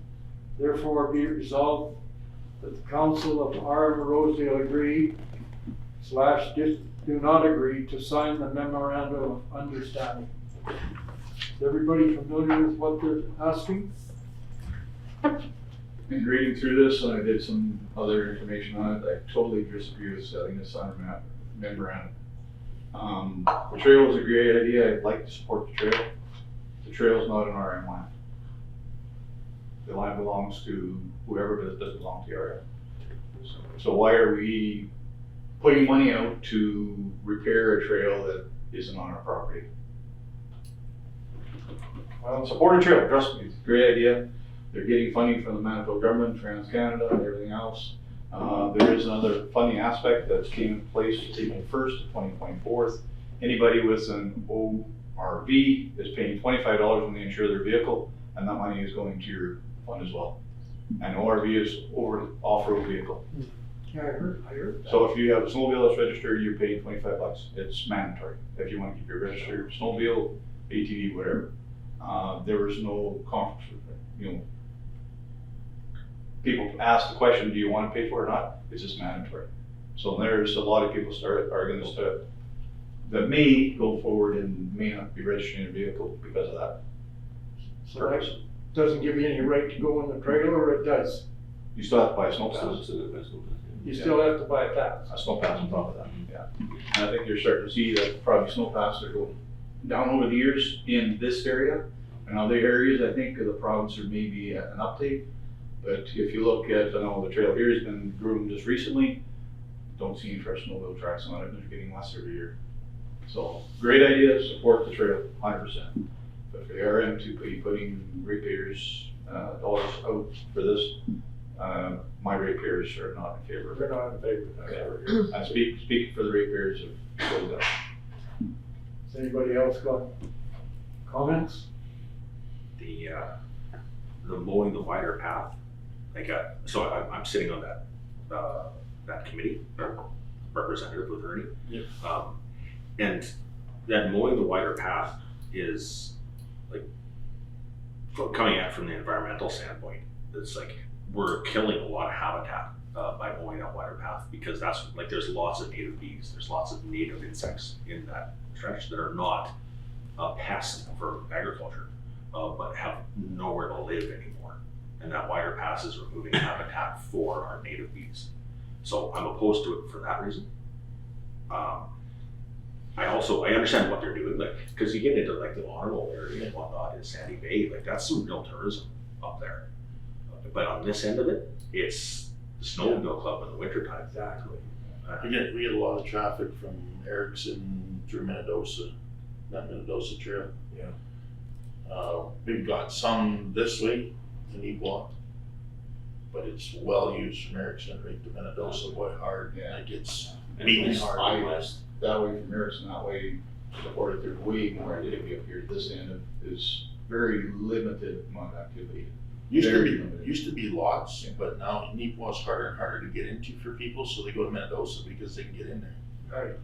Therefore be it resolved that the Council of RM of Rosedale agree / do not agree to sign the memorandum of understanding. Is everybody familiar with what they're asking? In reading through this, and I did some other information on it, I totally disagree with setting this on a memorandum. The trail is a great idea, I'd like to support the trail. The trail is not an RM land. The land belongs to whoever, but it doesn't belong to the RM. So why are we putting money out to repair a trail that isn't on our property? Well, support a trail, trust me, it's a great idea. They're getting funding from the Manitoba government, Trans-Canada, and everything else. There is another funding aspect that's taking place April 1st to 2024 Anybody with an ORV is paying $25 when they insure their vehicle, and that money is going to your fund as well. And ORV is off-road vehicle. Yeah, I heard. So if you have a snowmobile that's registered, you're paying $25. It's mandatory. If you want to keep your registered snowmobile, ATV, whatever. There was no people ask the question, do you want to pay for it or not? It's just mandatory. So there's a lot of people are going to start, that may go forward and may not be registering a vehicle because of that. So that doesn't give you any right to go in the trailer, or it does? You still have to buy a snow pass. You still have to buy a pass? A snow pass on top of that, yeah. And I think you're starting to see that probably snow passes are going down over the years in this area. And other areas, I think, of the province there may be an uptake. But if you look at, I know the trail here has been groomed just recently, don't see any fresh snowmobile tracks on it, they're getting less every year. So, great idea, support the trail, 100%. But for the RM to be putting ratepayers dollars out for this, my ratepayers are not in favor of We're it. not in favor of that. I speak for the ratepayers of Rosedale. Has anybody else got comments? The mowing the wider path, so I'm sitting on that committee, or representative with Ernie. Yep. And that mowing the wider path is like, coming at from the environmental standpoint, it's like we're killing a lot of habitat by mowing that wider path, because that's like, there's lots of native bees, there's lots of native insects in that stretch that are not pests for agriculture, but have nowhere to live anymore. And that wider path is removing habitat for our native bees. So I'm opposed to it for that reason. I understand what they're doing, like, because you get into like the Honorable area and whatnot in Sandy Bay, like that's some real tourism up there. But on this end of it, it's the snowmobile club in the wintertime. Exactly. We get a lot of traffic from Erickson through Minnedosa, that Minnedosa Trail. Yeah. We've got some this way in Equal, but it's well used from Erickson right to Minnedosa, boy, hard. Yeah. It gets And beaten east, hard. west. That way from Erickson, that way, supported there's way more activity up here. This end is very limited amount of activity. Used to be lots, but now Neepwa's harder and harder to get into for people, so they go to Minnedosa because they can get in there. Right.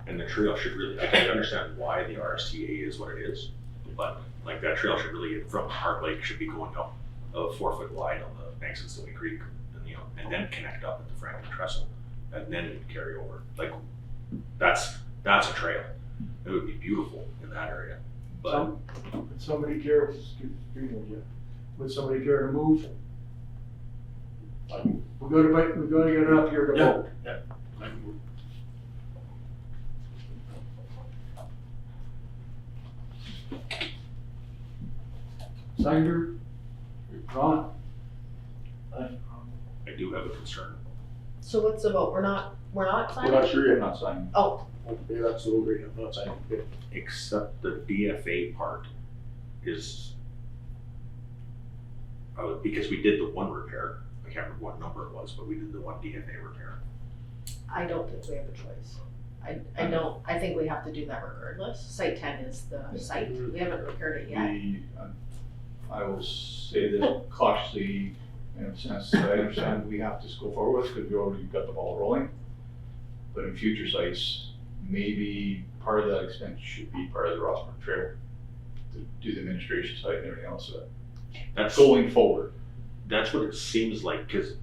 And the trail should really, I can understand why the RSTA is what it is, but like that trail should really, from Heart Lake, should be going up 4 foot wide on the banks of Stony Creek, and then connect up at the Franklin Trestle, and then carry over. Like, that's a trail. It would be beautiful in that area, but Would somebody care, would somebody care to move? We're gonna get it up here to vote. Sanger? Ron? I do have a concern. So what's the vote? We're not We're signing? not sure I'm yet. not signing. Oh, Okay, that's the vote right now, I'm not signing. Okay. Except the DFA part is, because we did the one repair, I can't remember what number it was, but we did the one DFA repair. I don't think we have a choice. I think we have to do that regardless. Site 10 is the site. We haven't repaired it yet. I will say that cautiously, in a sense, that I understand we have to go forward with, because we already got the ball rolling. But in future sites, maybe part of that expense should be part of the Rossmore Trail to do the administration side and everything else. That's Going forward. That's what it seems like, because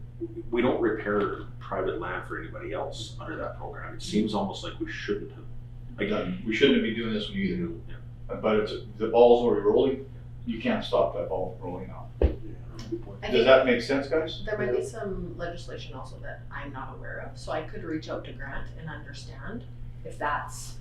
we don't repair private land for anybody else under that program. It seems almost like we shouldn't have. Again, we shouldn't be doing this one either. Yeah. But the ball's already rolling, you can't stop that ball from rolling now. I Does think that make sense, guys? there might be some legislation also that I'm not aware of, so I could reach out to Grant and understand if that's,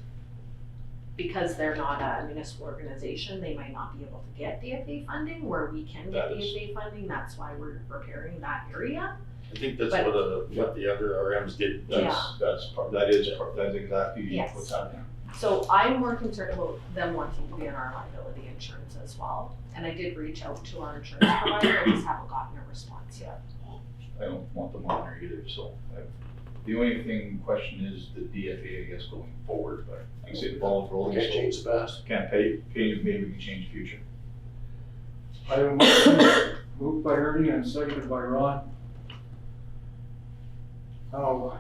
because they're not a municipal organization, they might not be able to get DFA funding, where we can get That is- DFA funding, that's why we're repairing that area. I think that's But- what the other RMs did. That is exactly Yes. what's happening. So I'm more concerned about them wanting to be in our liability insurance as well. And I did reach out to our insurance provider, I just haven't gotten a response yet. I don't want them on there either, so The only thing question is the DFA, I guess, going forward, but like I say, the ball is rolling. Can't so change the past. Can't pay, maybe we can change the future. I have a motion moved by Ernie and seconded by Ron. Now,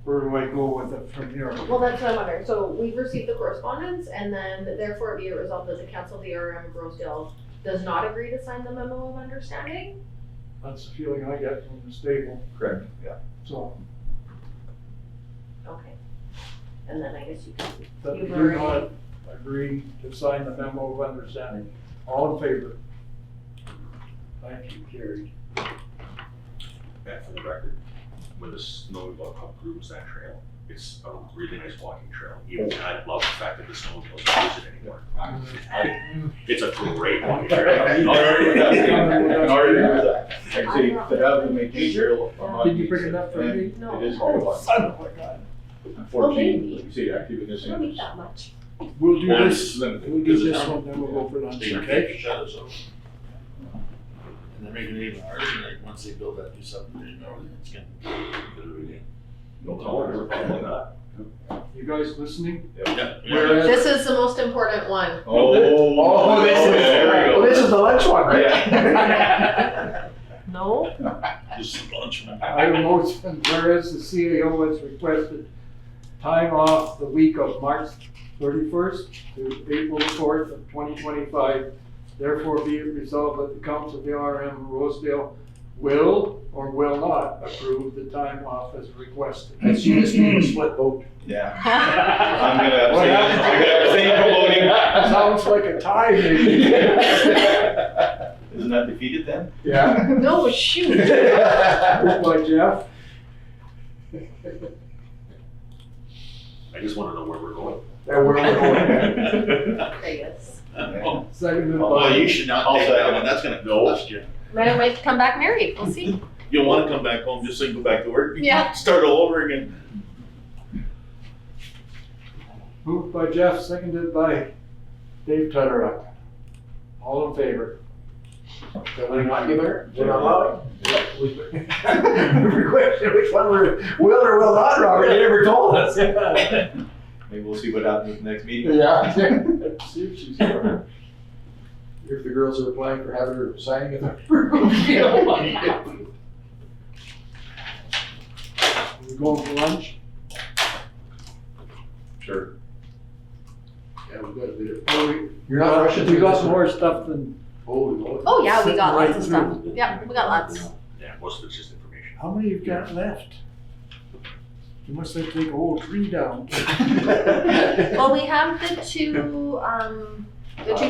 where do I go with it from here? Well, that's what I'm wondering. So we've received the correspondence, and then therefore be it resolved that the council of the RM of Rosedale does not agree to sign the memo of understanding. That's the feeling I get from the stable, Correct, yeah. so Okay. And then I guess you can. that we You've do already- not agree to sign the memo of understanding. All in favor? Thank you, carried. And for the record, when the snowmobile grooms that trail, it's a really nice walking trail. Even I love the fact that the snowmobiles don't use it anymore. It's a great walking trail. I can already do that. Like I say, to have the maintained trail. Did you bring it up for me? No. It is Oh, very fun. son of a gun. Unfortunately, maybe. like you say, actually with this. You don't need that much. We'll do Well, this, it's limited. we'll do this one, then we'll go for lunch, They okay? shut us off. And they're making it even harder, like, once they build that new subdivision, it's gonna. No problem, following that. You guys listening? Yeah. Whereas- This is the most important one. Oh, There we go. This is the lunch one, right? No? Just some lunch. I have a motion, whereas the CAO has requested time off the week of March 31st to April 4th of 2025. Therefore be it resolved that the Council of the RM of Rosedale will or will not approve the time off as requested. I see this being a split vote. Yeah. I'm gonna abstain from voting. Sounds like a tie, maybe. Isn't that defeated then? Yeah. No, shoot. Moved by Jeff. I just wanna know where we're going. There we're going. I guess. Seconded Well, by, you should not I'll take that second one, it. that's gonna cost you. I might come back married. We'll see. You'll wanna come back home just so you can go back to work. Yeah. Start all over again. moved by Jeff, seconded by Dave Tutterup. All in favor? We're not giving her, we're not allowing. Every question, which one we're will or will not, Robert, they never told us. Maybe we'll see what happens at the next meeting. Yeah. See if she's here. If the girls are applying for having her signing it. We going for lunch? Sure. Yeah, we got a bit of. Oh, You're not rushing we through got this more stuff than, Oh, yeah, we got lots of stuff. Yeah, we got lots. Yeah, most of it's just information. how many you've got left? You must have to take a whole tree down. Well, we have the two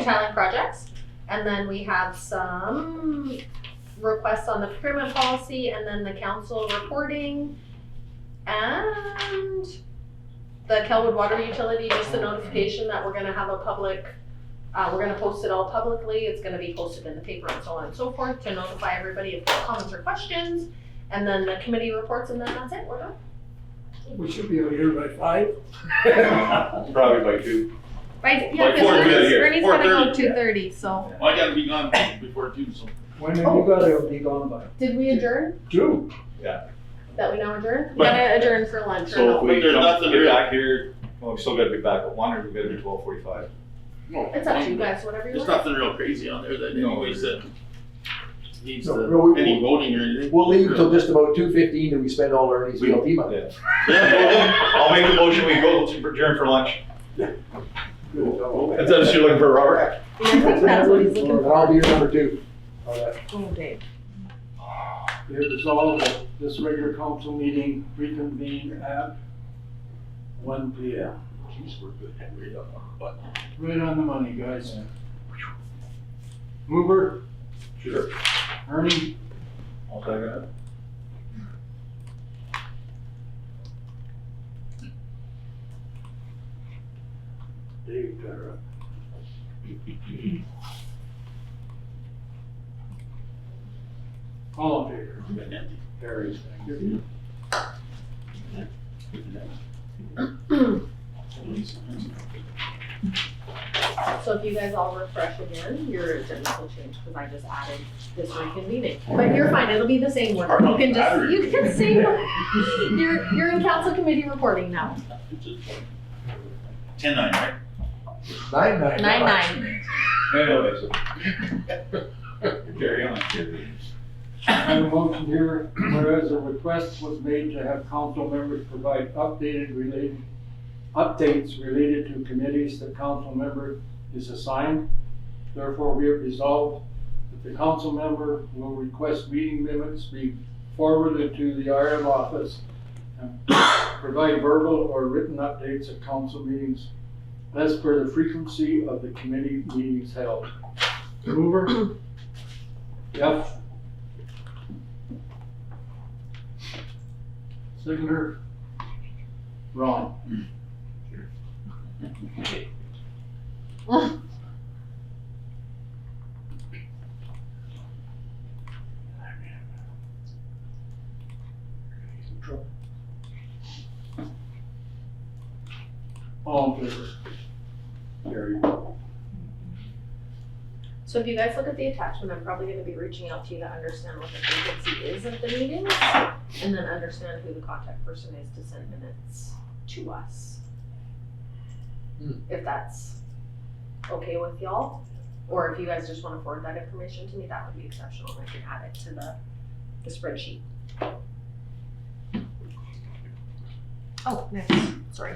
tiling projects, and then we have some requests on the procurement policy, and then the council reporting, and the Kelwood Water Utility, just the notification that we're gonna have a public, we're gonna post it all publicly, it's gonna be posted in the paper and so on and so forth, to notify everybody of comments or questions, and then the committee reports, and then that's it, we're done. We should be out here by 5. Probably by 2. Right, Like 4:30 here. Ernie's gotta go 4:30. 2:30, so. Well, I gotta be gone before 2, so. When have you gotta be gone by? Did we adjourn? 2. That we now adjourn? We gotta adjourn for lunch or So if no? we There's don't nothing get real. back here, well, we still gotta be back at 1 or we gotta be 12:45. No, It's up to you guys, whatever you There's want. nothing real crazy on there that No. anyways that needs No, no, any voting or anything. We'll leave until just about 2:15 and we spend all our earnings VLT money. Yeah. Yeah, I'll make the motion, we go to adjourn for lunch. Good. That's what you're looking for, Robert? Yeah, I think that's what he's looking for. I'll be your number 2. All right. Oh, Dave. Be it resolved that this regular council meeting reconvene at 1 p.m. Jeez, we're good. Right up on the button. Right on the money, guys. Mover, Sure. Ernie, I'll second it. Dave Tutterup. All in favor? Been empty. Carries. Thank you. So So if you guys all refresh again, your agenda will change, because I just added this reconvening. But you're fine, it'll be the same one. Hard You on can the just, battery. you can say, you're in council committee reporting now. 10-9, right? 9-9. 9-9. Anyways. Carry on. I have a motion here, whereas a request was made to have council members provide updates related to committees that council member is assigned. Therefore, be it resolved that the council member will request meeting minutes be forwarded to the RM office and provide verbal or written updates at council meetings as per the frequency of the committee meetings held. Mover? Jeff? Sigler? Ron? All in favor? Carried. So if you guys look at the attachment, I'm probably gonna be reaching out to you to understand what the frequency is of the meetings, and then understand who the contact person is to send minutes to us. If that's okay with y'all, or if you guys just wanna forward that information to me, that would be exceptional, I can add it to the spreadsheet. Oh, next, sorry.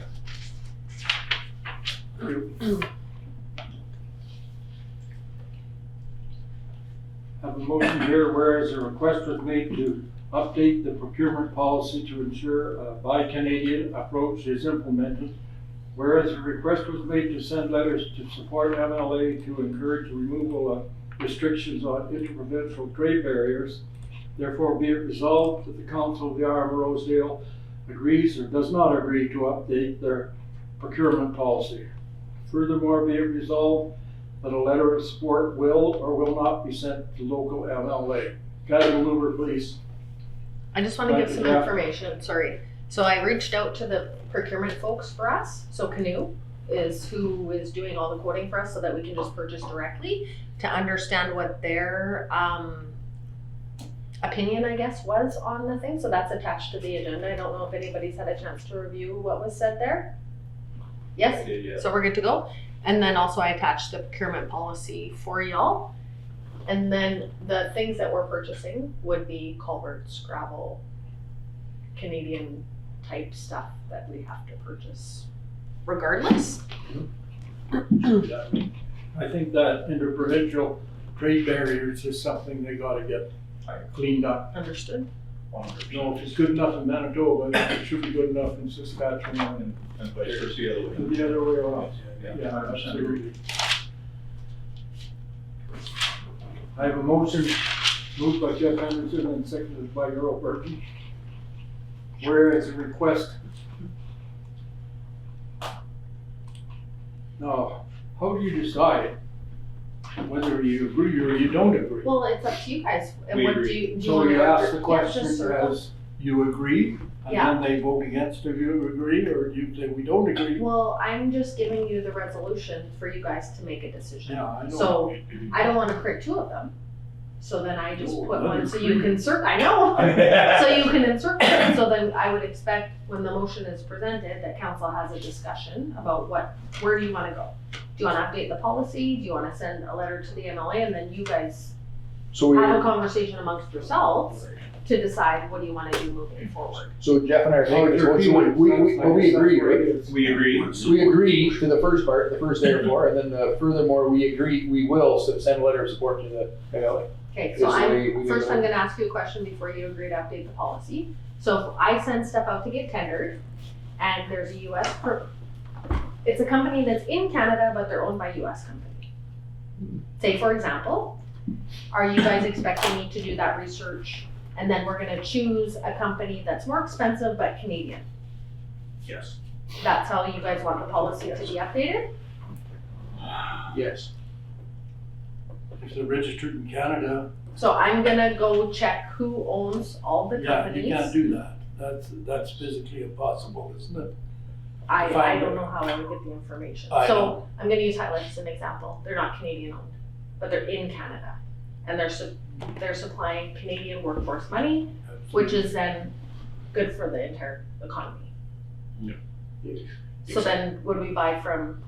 Have a motion here, whereas a request was made to update the procurement policy to ensure a Buy Canadian approach is implemented. Whereas a request was made to send letters to support MLA to encourage removal of restrictions on interprovincial trade barriers. Therefore, be it resolved that the Council of the RM of Rosedale agrees or does not agree to update their procurement policy. Furthermore, be it resolved that a letter of support will or will not be sent to local MLA. Guy Mover, please. I just wanna give Thank some you, Jeff. information, sorry. So I reached out to the procurement folks for us, so Canoe is who is doing all the quoting for us so that we can just purchase directly, to understand what their, opinion, I guess, was on the thing, so that's attached to the agenda. I don't know if anybody's had a chance to review what was said there. Yes? Yeah. So we're good to go? And then also I attached the procurement policy for y'all. And then the things that we're purchasing would be culverts, gravel, Canadian type stuff that we have to purchase regardless. I think that interprovincial trade barriers is something they gotta get cleaned up. Understood? You know, if it's good enough in Manitoba, it should be good enough in Saskatchewan And vice versa the other way. and the other way around. Yeah. Yeah, absolutely. I have a motion moved by Jeff Henderson and seconded by Earl Burton. Whereas a request. Now, how do you decide whether you agree or you don't agree? Well, it's up to you guys. And We what agree. do you So wanna? you ask the yeah, question just circle. as you agree, Yeah. and then they vote against if you agree, or you say we don't agree. Well, I'm just giving you the resolution for you guys to make a decision. Yeah, I know. So I don't wanna create two of them. So then I just Oh, put let one me so you create. can I know. So you can insert it, so then I would expect when the motion is presented, that council has a discussion about where do you wanna go? Do you wanna update the policy? Do you wanna send a letter to the MLA, and then you guys So we, have a conversation amongst yourselves to decide what do you wanna do moving forward? so Jeff and I are How taking is this your one, so feeling? we That's agree, where it right? is. We agree. We agree to the first part, the first therefore, and then furthermore, we agree, we will send a letter of support to the MLA. Okay, Is so the way we first go. I'm gonna ask you a question before you agree to update the policy. So if I send stuff out to get tendered, and there's a it's a company that's in Canada, but they're owned by a US company. Say, for example, are you guys expecting me to do that research, and then we're gonna choose a company that's more expensive but Canadian? Yes. That's how you guys want the policy to be updated? Yes. If they're registered in Canada, So I'm gonna go check who owns all the yeah, companies. you can't do that. That's physically impossible, isn't it? I Find don't it. know how I would get the information. I So know. I'm gonna use High Life as an example. They're not Canadian owned, but they're in Canada. And they're supplying Canadian workforce money, which is then good for the entire economy. So then would we buy from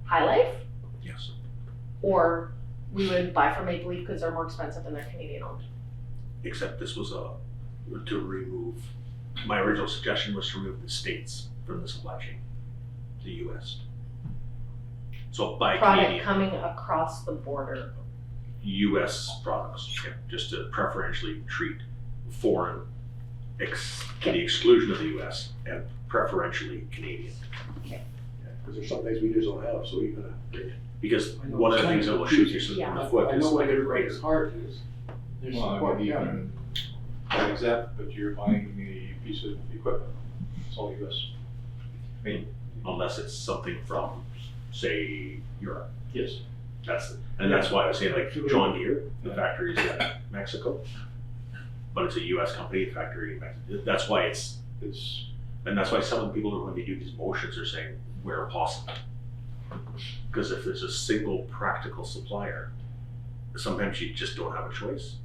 High Life? Yes. Or we would buy from Maple Leaf because they're more expensive and they're Canadian owned? Except this was to remove, my original suggestion was to remove the states from the supply chain, the US. So buy Product Canadian, coming across the border. US products, yeah, just to preferentially treat foreign to the exclusion of the US and preferentially Canadian. Because there's some things we just don't have, so we gotta. Because I know, one of the it's things kind that will of shoot you confusing. in the Yeah. foot I is know what like a everybody's greater. heart is. There's Well, I support, mean, yeah. even, that example, but you're buying a piece of equipment, it's all US. Unless it's something from, say, Europe. Yes. And that's why I was saying like John Deere, the factory is in Mexico, but it's a US company, the factory in Mexico. That's why and that's why some of the people who, when they do these motions, are saying where possible. Because if there's a single practical supplier, sometimes you just don't have a choice.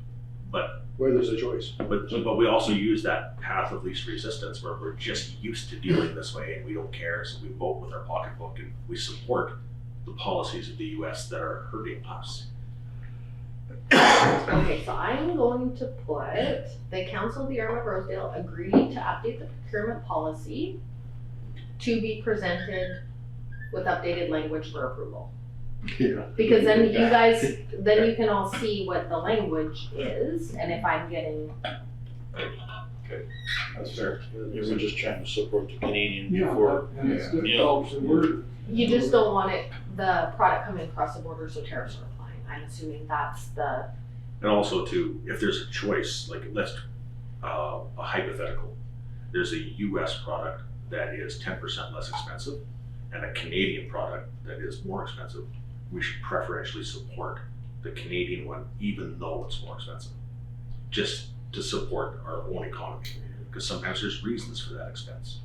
But Where there's a choice. but we also use that path of least resistance where we're just used to dealing this way and we don't care, so we vote with our pocketbook and we support the policies of the US that are hurting us. Okay, so I'm going to put, the Council of the RM of Rosedale agreed to update the procurement policy to be presented with updated language for approval. Yeah. Because then you guys, then you can all see what the language is, and if I'm getting, That's fair. You were just trying to support the Canadian Yeah, before. and it's good Yeah. helps and we're. you just don't want it, the product coming across the border so tariffs are applying. I'm assuming that's the, And also too, if there's a choice, like let's, a hypothetical, there's a US product that is 10% less expensive and a Canadian product that is more expensive, we should preferentially support the Canadian one even though it's more expensive. Just to support our own economy, because sometimes there's reasons for that expense,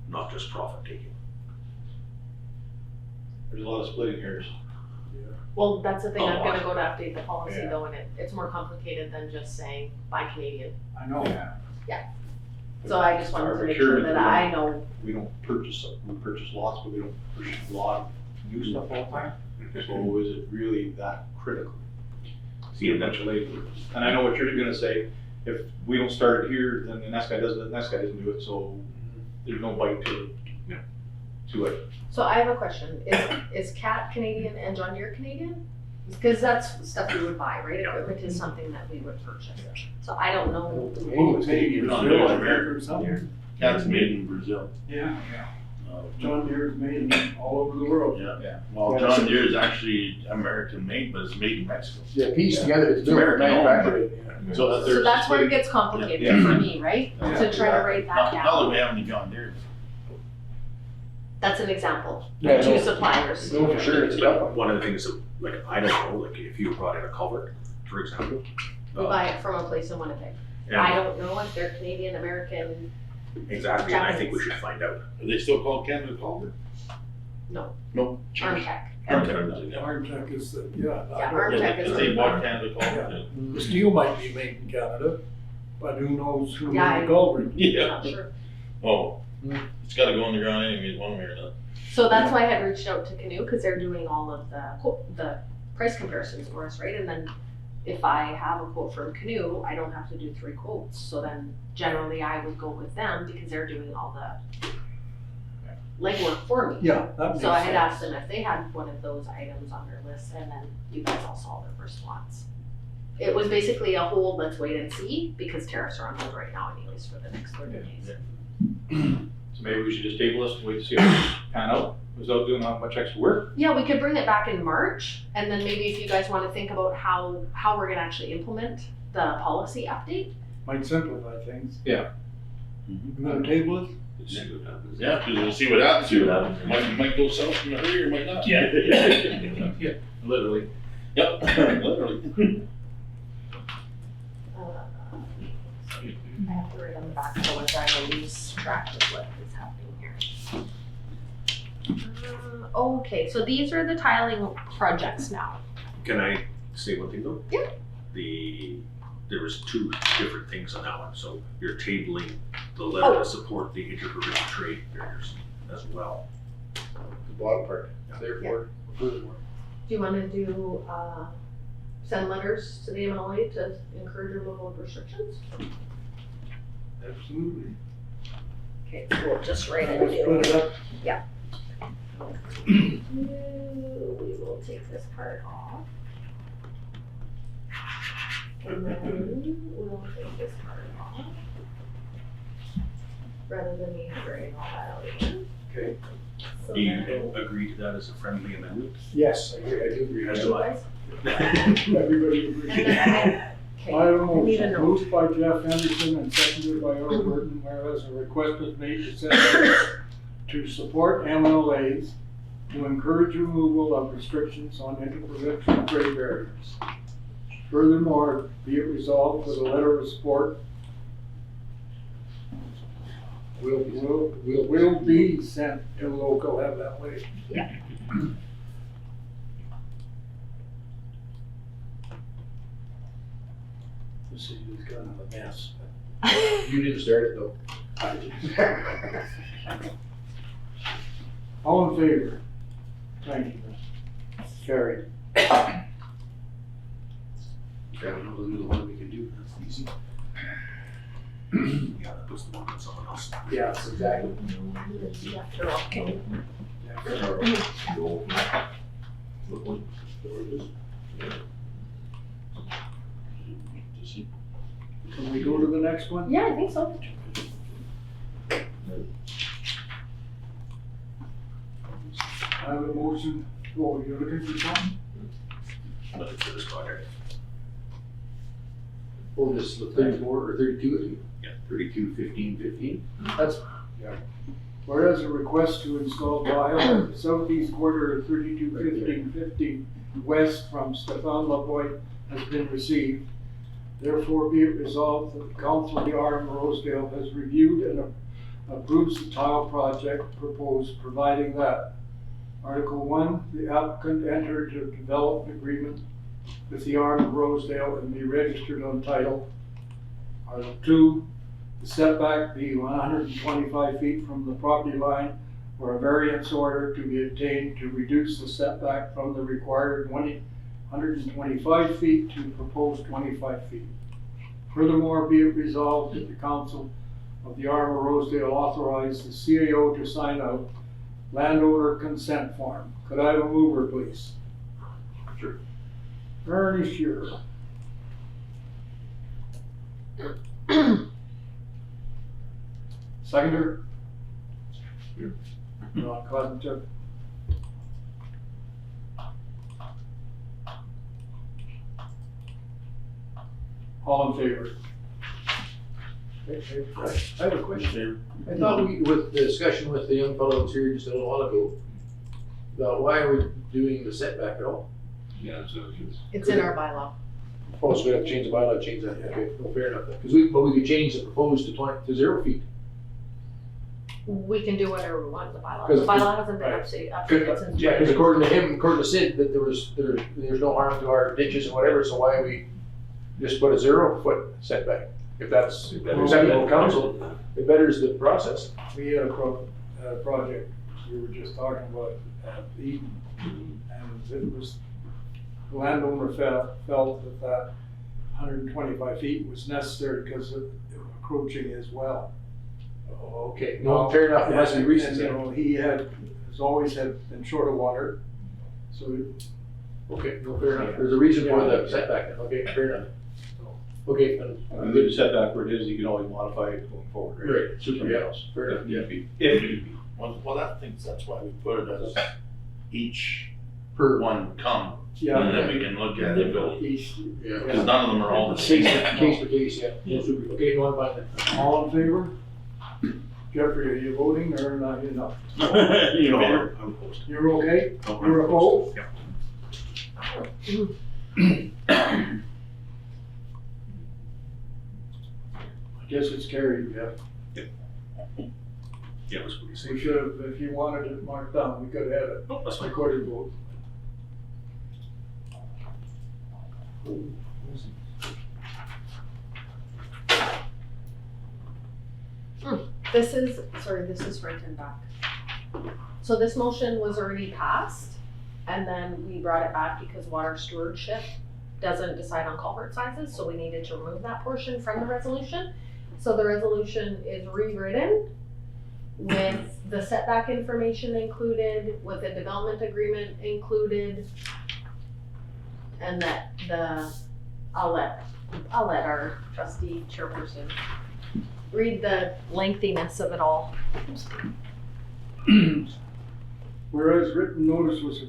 not just profit taking. There's a lot of splitting hairs. well, that's the thing, I'm Oh, gonna go to update the policy Yeah. though, and it's more complicated than just saying buy Canadian. I know. So I just wanted to make sure that I know, We don't purchase, we purchase lots, but we don't purchase a lot of new stuff all the time. So is it really that critical? See, and Much labor. And I know what you're gonna say, if we don't start it here, then the next guy doesn't, the next guy doesn't do it, so there's no bite to it. Yeah. To it. so I have a question, is Cat Canadian and John Deere Canadian? Because that's stuff we would buy, right? Equipment is something that we would purchase. So I don't know, Maybe John Brazil, Deere's I think, or American. something. That's made in Brazil. Yeah. John Deere is made all over the world. Yeah. Well, John Deere is actually American made, but it's made in Mexico. Yeah, pieced together, it's built, American owned, manufactured. So that so there's. that's where it gets complicated Yeah. for me, right? To try to write that Not that down. we have any John Deere. That's an example, Yeah, two no. suppliers. No, for sure, it's a tough one. one of the things that, like, I don't know, like if you brought in a culvert, for example. We buy it from a place in Winnipeg. Yeah. I don't know if they're Canadian, American, Exactly, and I think we should find out. Are they still called Canada Culver? No. No. Armtech. Armtech is the, Yeah, Yeah, Armtech is. because they bought Canada Culver. The steel might be made in Canada, but who knows who Yeah, made the culvert? Yeah. Not sure. Oh, it's gotta go on the ground anyways, one way or another. So that's why I had reached out to Canoe, because they're doing all of the price comparisons for us, right? And then if I have a quote from Canoe, I don't have to do 3 quotes. So then generally I would go with them because they're doing all the legwork for me. Yeah, that makes So I had sense. asked them if they had one of those items on their list, and then you guys all saw their response. It was basically a hold, let's wait and see, because tariffs are on hold right now anyways for the next 30 days. So maybe we should just table this and wait to see how it pan out, without doing how much extra work. Yeah, we could bring it back in March, and then maybe if you guys wanna think about how we're gonna actually implement the policy update. Might simplify things. Yeah. You gonna table it? See what happens. Yeah, because we'll see what happens. See what happens. Might go south in a hurry or might not. Yeah. Yeah, literally. Yep, literally. I have to right on the back, so we're trying to lose track of what is happening here. Okay, so these are the tiling projects now. Can I say one thing though? Yeah. There was two different things on that one, so you're tabling the letter to support the interprovincial trade barriers as well. The bottom part, therefore, furthermore. Do you wanna do, send letters to the MLA to encourage removal of restrictions? Absolutely. Okay, so we'll just write it. Let's put it up. We will take this part off. And then we'll take this part off. Rather than me writing all that out again. Okay. So Do you then- agree to that as a friendly amendment? Yes, I do agree. As You do I. guys? Everybody agrees. And then, okay, I don't I need a know, note. moved by Jeff Henderson and seconded by Earl Burton, whereas a request was made to set to support MLAs to encourage removal of restrictions on interprovincial trade barriers. Furthermore, be it resolved that a letter of support will be sent to local MLA. This is kind of a mess. You didn't start it though. All in favor? Thank you. Carried. Yeah, we know the one we can do, that's easy. Yeah, that puts the work on someone else. Yeah, exactly. After all, okay. Can we go to the next one? Yeah, I think so. I have a motion, oh, you're looking for something? Looking for this project. Oh, this, the 34 or 32, Yeah. 32, 15, 15? That's, Whereas a request to install tile at the southeast quarter of 3215 west from Stefan Lavoie has been received. Therefore be it resolved that the Council of the RM of Rosedale has reviewed and approves the tile project proposed, providing that Article 1, the applicant enter into a development agreement with the RM of Rosedale and be registered on title. Article 2, the setback be 125 feet from the property line or a variance order to be obtained to reduce the setback from the required 125 feet to proposed 25 feet. Furthermore, be it resolved that the Council of the RM of Rosedale authorize the CAO to sign a landowner consent form. Could I have a mover, please? Sure. Ernie Shearer. Seconder? Here. Ron Cosmic. All in favor? I have a question. I thought we, with the discussion with the young fellow that was here just a little while ago, about why are we doing the setback at all? Yeah, so It's in our bylaw. Oh, so we have to change the bylaw, change that, okay, well, fair enough. Because we could change the proposed to 0 feet. We can do whatever we want in the bylaw. Because- The bylaw hasn't been right. updated since. Yeah, because according to him, according to Sid, that there's no harm to our ditches and whatever, so why we just put a 0 foot setback? If that's acceptable to council, it betters the process. We had a project we were just talking about at Eden, and it was, the landowner felt that 125 feet was necessary because of encroaching as well. Oh, okay, no, fair enough, it has to be recent. And, you know, he has always been short of water, so Okay, no, fair enough, there's a reason for the setback, okay, fair enough. Okay, And the setback where it is, you can always modify it going forward, right? Right, super, yeah, fair enough, yeah. If need be. Well, that's why we put it as each Per one come, yeah. and then we can look at it, Each- Yeah. because none of them are all the same. Case by case, yeah. Yeah, super, okay, no, I'm fine then. All in favor? Jeffrey, are you voting or not? You're not. You know, I'm opposed. You're okay? No, I'm You're opposed? Yeah. Guess it's carried, yeah. Yeah, it was pretty We safe. should have, if you wanted it marked down, we could have had Oh, that's a fine. recorded vote. This is written back. So this motion was already passed, and then we brought it back because water stewardship doesn't decide on culvert sizes, so we needed to remove that portion from the resolution. So the resolution is rewritten with the setback information included, with a development agreement included, and that I'll let our trustee chairperson read the lengthiness of it all. Whereas written notice was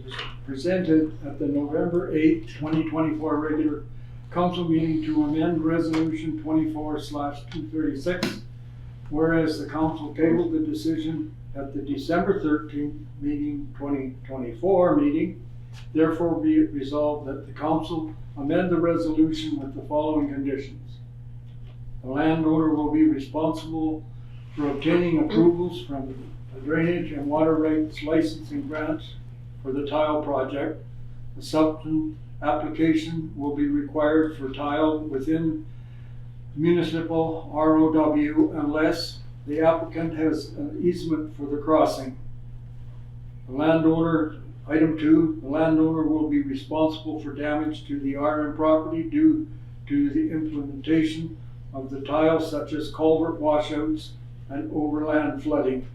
presented at the November 8th, 2024 regular council meeting to amend resolution 24/236. Whereas the council tabled the decision at the December 13th meeting, 2024 meeting, therefore be it resolved that the council amend the resolution with the following conditions. The landowner will be responsible for obtaining approvals from the drainage and water rights licensing grants for the tile project. The subsequent application will be required for tile within municipal ROW unless the applicant has an easement for the crossing. The landowner, item 2, the landowner will be responsible for damage to the RM property due to the implementation of the tile, such as culvert washouts and overland flooding.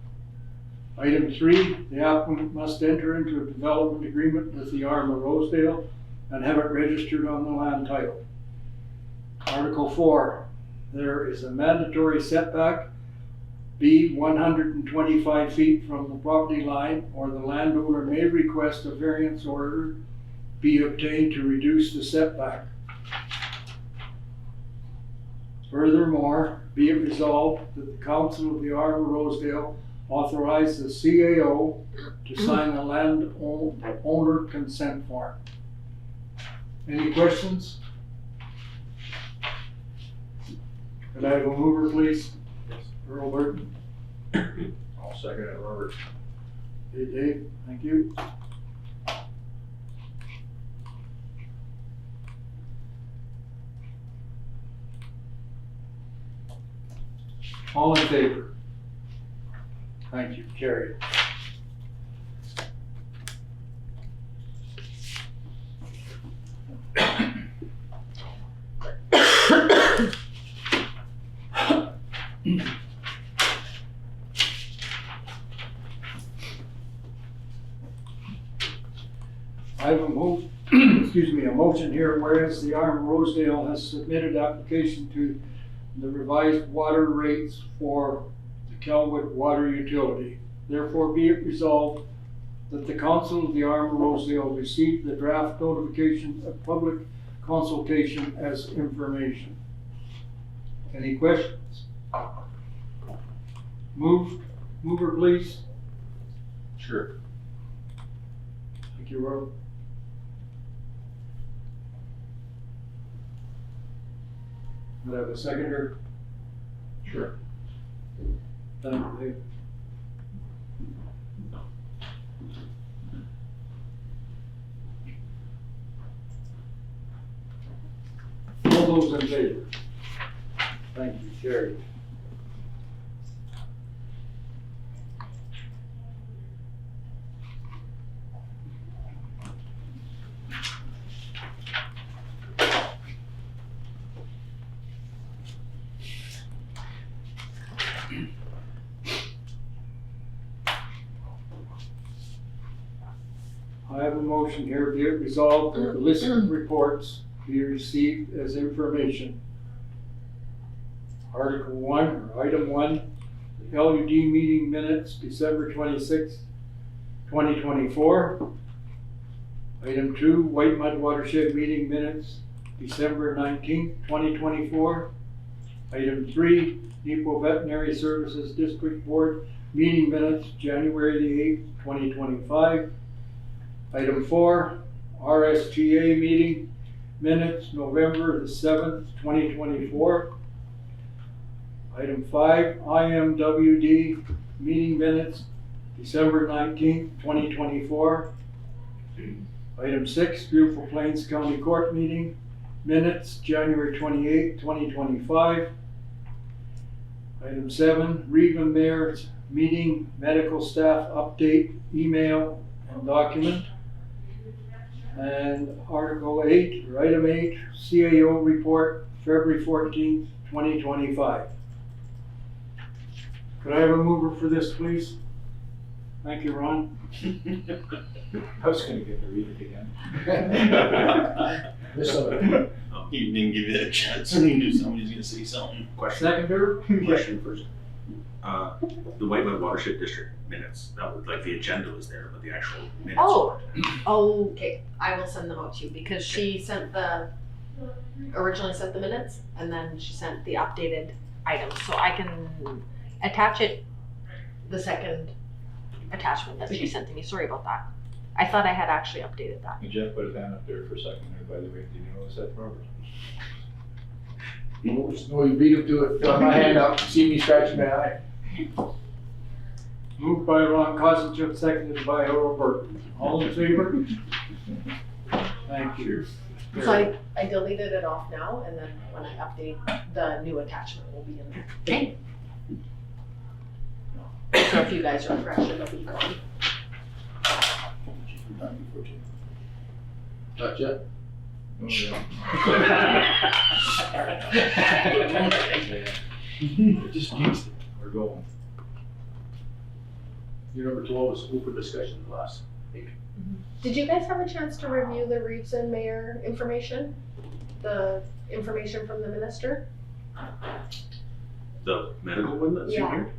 Item 3, the applicant must enter into a development agreement with the RM of Rosedale and have it registered on the land title. Article 4, there is a mandatory setback, be 125 feet from the property line, or the landowner may request a variance order be obtained to reduce the setback. Furthermore, be it resolved that the council of the RM of Rosedale authorize the CAO to sign a landowner consent form. Any questions? Could I have a mover, please? Yes. Earl Burton. I'll second it, Robert. Hey, Dave, thank you. All in favor? Thank you, carried. I have a motion here, whereas the RM of Rosedale has submitted application to the revised water rates for the Kelwood water utility. Therefore be it resolved that the council of the RM of Rosedale receive the draft notification of public consultation as information. Any questions? Mover, please. Sure. Thank you, Rob. Would I have a seconder? Sure. Thank you, Dave. All those in favor? Thank you, carried. I have a motion here, be it resolved that the list of reports be received as information. Article 1, or item 1, the LUD meeting minutes, December 26, 2024. Item 2, White Mud Watershed meeting minutes, December 19, 2024. Item 3, Depot Veterinary Services District Board meeting minutes, January the 8th, 2025. Item 4, RSTA meeting minutes, November the 7th, 2024. Item 5, IMWD meeting minutes, December 19th, 2024. Item 6, Beautiful Plains County Court meeting minutes, January 28th, 2025. Item 7, Regan Mayor's meeting medical staff update email and document. And Article 8, or Item 8, CAO report, February 14th, 2025. Could I have a mover for this, please? Thank you, Ron. I was gonna get to read it again. This one, He didn't give you that chance, and he knew somebody's gonna say something. Question, Seconder? question first. The Whitewood Watershed District minutes, that was like the agenda was there, but the actual minutes. Oh. weren't. Okay, I will send them out to you because she originally sent the minutes and then she sent the updated items. So I can attach it, the second attachment that she sent to me. Sorry about that. I thought I had actually updated that. And Jeff put his hand up there for a second there, by the way, did you notice that, Robert? no, you beat him to it, got my hand up, see me scratching my eye. Moved by Ron Kozinchuk, seconded by Earl Burton. All in favor? Thank you. So I deleted it off now and then when I update, the new attachment will be in there. Okay. So if you guys refresh, it'll be gone. Not yet. Oh, yeah. Just jinxed it. We're going. Your number 12 was open discussion last week. Did you guys have a chance to review the Reeves and Mayor information? The information from the minister? The medical one that's in Yeah. here?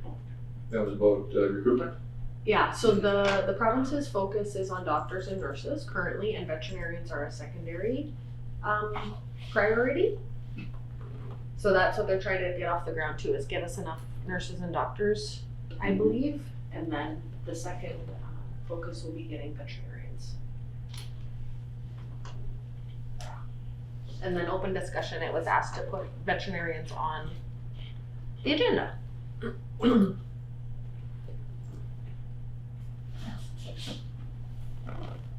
That was about recruitment? Yeah, so the province's focus is on doctors and nurses currently, and veterinarians are a secondary priority. So that's what they're trying to get off the ground too, is get us enough nurses and doctors, I believe. And then the second focus will be getting veterinarians. And then open discussion, it was asked to put veterinarians on the agenda.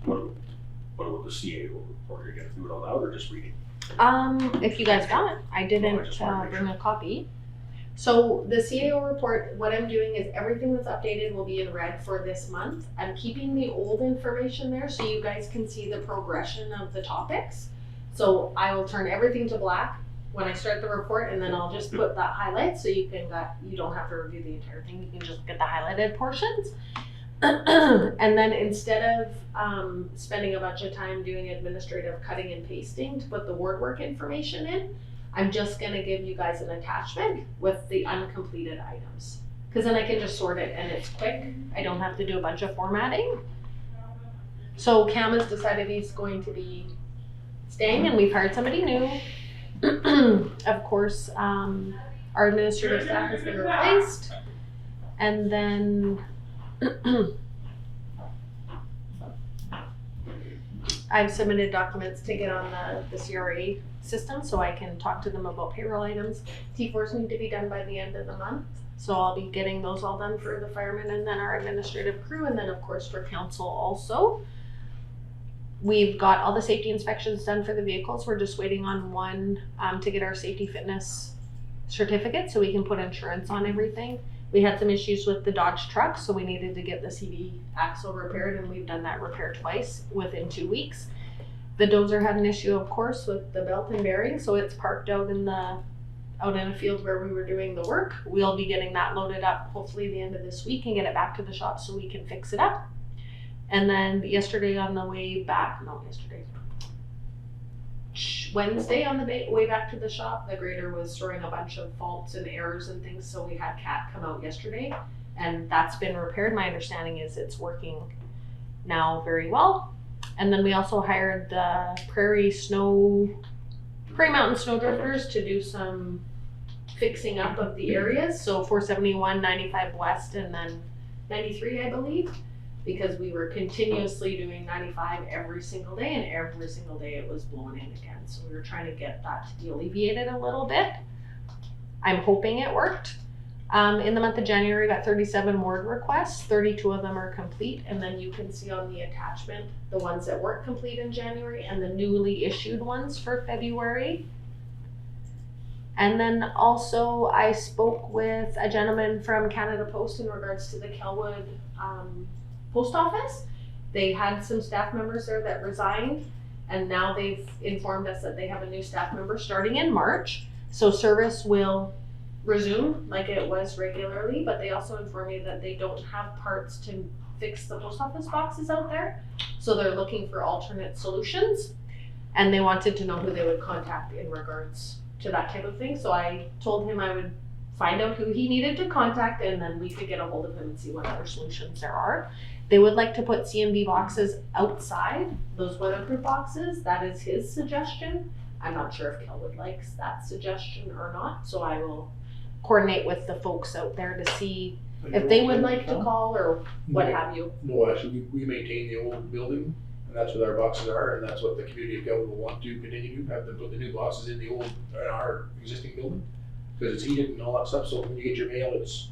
What about the CAO report? Are you gonna do it all out or just reading? If you guys want it, I didn't Well, I just wanna make bring a copy. So the CAO report, what I'm doing is everything that's updated will be in red for this month. I'm keeping the old information there so you guys can see the progression of the topics. So I will turn everything to black when I start the report, and then I'll just put that highlight so you don't have to review the entire thing. You can just get the highlighted portions. And then instead of spending a bunch of time doing administrative cutting and pasting to put the word work information in, I'm just gonna give you guys an attachment with the uncompleted items. Cause then I can just sort it and it's quick. I don't have to do a bunch of formatting. So Cam has decided he's going to be staying and we've hired somebody new. Of course, our administrative staff has been replaced. And then I've submitted documents to get on the CRA system so I can talk to them about payroll items. T4s need to be done by the end of the month. So I'll be getting those all done for the firemen and then our administrative crew, and then of course for council also. We've got all the safety inspections done for the vehicles. We're just waiting on one to get our safety fitness certificate so we can put insurance on everything. We had some issues with the Dodge truck, so we needed to get the CV axle repaired, and we've done that repair twice within 2 weeks. The dozer had an issue, of course, with the belt and bearing, so it's parked out in a field where we were doing the work. We'll be getting that loaded up hopefully the end of this week and get it back to the shop so we can fix it up. And then yesterday on the way back, Wednesday on the way back to the shop, the grader was throwing a bunch of faults and errors and things, so we had Cat come out yesterday, and that's been repaired. My understanding is it's working now very well. And then we also hired the Prairie Mountain Snow Drifters to do some fixing up of the areas, so 471, 95 West, and then 93, I believe. Because we were continuously doing 95 every single day, and every single day it was blowing in again. So we were trying to get that to be alleviated a little bit. I'm hoping it worked. In the month of January, got 37 ward requests, 32 of them are complete, and then you can see on the attachment the ones that weren't complete in January and the newly issued ones for February. And then also I spoke with a gentleman from Canada Post in regards to the Kelwood post office. They had some staff members there that resigned, and now they've informed us that they have a new staff member starting in March. So service will resume like it was regularly, but they also informed me that they don't have parts to fix the post office boxes out there. So they're looking for alternate solutions, and they wanted to know who they would contact in regards to that type of thing. So I told him I would find out who he needed to contact, and then we could get a hold of him and see what other solutions there are. They would like to put CMD boxes outside, those weatherproof boxes. That is his suggestion. I'm not sure if Kelwood likes that suggestion or not, so I will coordinate with the folks out there to see if they would like to call or what have you. No, actually, we maintain the old building, and that's what our boxes are, and that's what the community of Kelwood will want to continue to have them put the new boxes in the old, our existing building, because it's heated and all that stuff, so when you get your mail, it's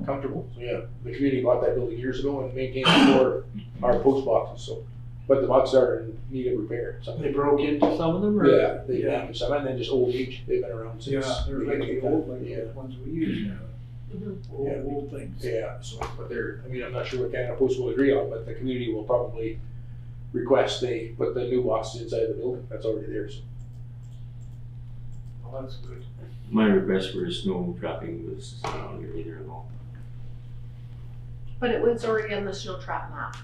comfortable. So yeah, the community bought that building years ago and maintained it for our post boxes, so. But the boxes are in need of repair. Some They broke into some of them, or? Yeah, they Yeah. damaged some, and then just old age, they've been around since. Yeah, they're like the old, like Yeah. the ones we use now. Yeah. Old things. Yeah, so, but they're, I mean, I'm not sure what Canada Post will agree on, but the community will probably request they put the new boxes inside the building, that's already there, so. Well, that's good. My request for snow trapping was not on your radar at all. But it was already on the snow trap map.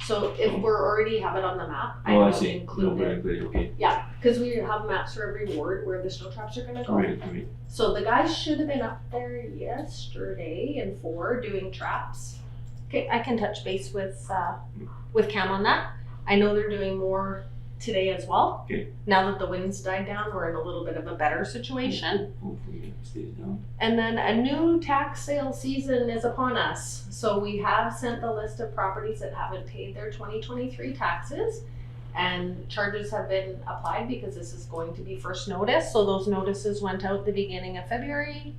So if we're already have it on the map, I Oh, I will see. No, include but it. include it, okay. Yeah, because we have maps for every ward where the snow traps are gonna go. Right, right. So the guys should have been up there yesterday in 4 doing traps. Okay, I can touch base with Cam on that. I know they're doing more today as well. Okay. Now that the winds died down, we're in a little bit of a better situation. Hopefully it stays down. And then a new tax sale season is upon us. So we have sent the list of properties that haven't paid their 2023 taxes, and charges have been applied because this is going to be first notice. So those notices went out the beginning of February,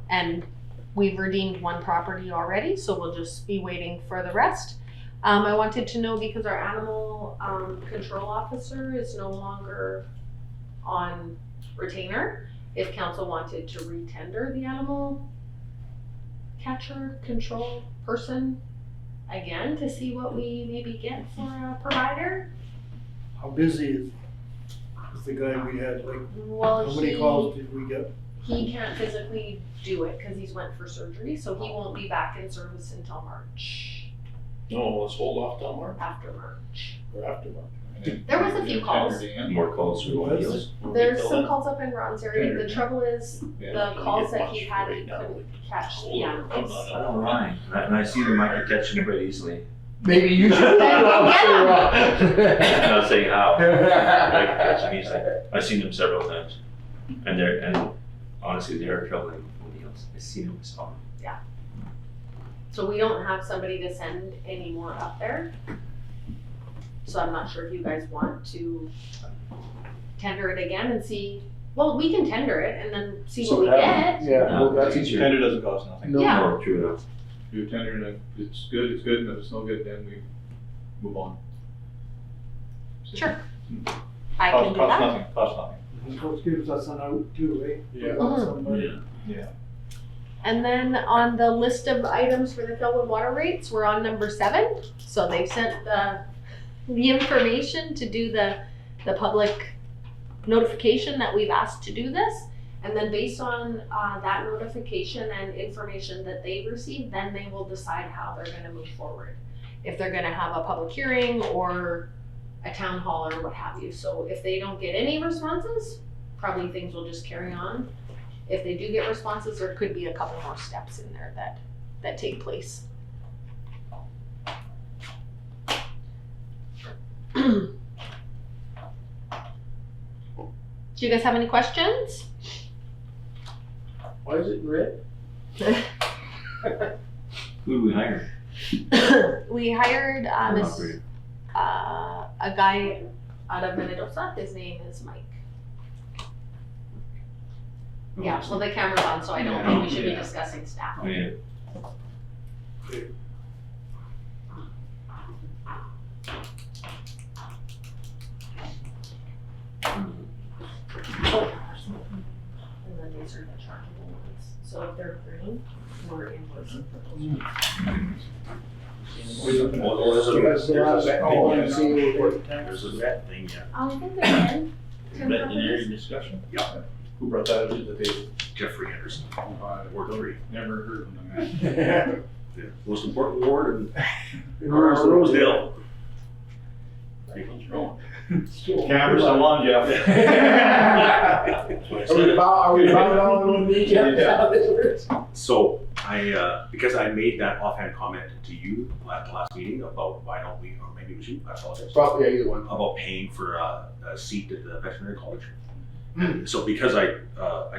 and we've redeemed one property already, so we'll just be waiting for the rest. I wanted to know because our animal control officer is no longer on retainer, if council wanted to retender the animal catcher control person again to see what we maybe get for a provider. How busy is the guy we had, like, Well, how many calls did we get? he can't physically do it because he's went for surgery, so he won't be back in service until March, No, let's hold off till March, after March. or after March. There was a few calls. More calls for Was deals. There's some calls up in Ron's area. The trouble is, Yeah, the calls we get that he much had, right he now, couldn't like, catch hold the it. animals. I'm not- Oh, right. And I see them, I can catch them quite easily. Maybe you should. I'm not saying how. I can catch them easily. I've seen them several times. And honestly, they are troubling with deals. I see them, so. So we don't have somebody to send any more up there. So I'm not sure if you guys want to tender it again and see, well, we can tender it and then see what we get. Yeah, well, that's easier. Tender doesn't cost nothing. No, Yeah. No, true enough. Do tender, and if it's good, and if it's no good, then we move on. Sure. I can do that. nothing, cost nothing. And folks gives us an out too, eh? Yeah. We want Mhm. somebody. Yeah. And then on the list of items for the Kelwood water rates, we're on number 7. So they've sent the information to do the public notification that we've asked to do this. And then based on that notification and information that they've received, then they will decide how they're gonna move forward. If they're gonna have a public hearing or a town hall or what have you. So if they don't get any responses, probably things will just carry on. If they do get responses, there could be a couple more steps in there that take place. Do you guys have any questions? Why is it in red? Who do we hire? We hired An operator. a guy out of Minnedosa. His name is Mike. Yeah, well, the camera's on, so I don't think we should be discussing staff. Oh, yeah. And then these are the chargeable ones, so if they're green, we're invoicing for those. There's a vet thing, yeah. I think they're in. Veterinary discussion? Who brought that up to the table? Jeffrey Henderson, Ward 3. Never heard of them. The most important ward in Rosedale. Cameras on one, Jeff. Are we found all in one detail? So I, because I made that offhand comment to you at the last meeting about why don't we, or maybe it was you, I apologize. Probably, yeah, either one. About paying for a seat at the veterinary college. And so because I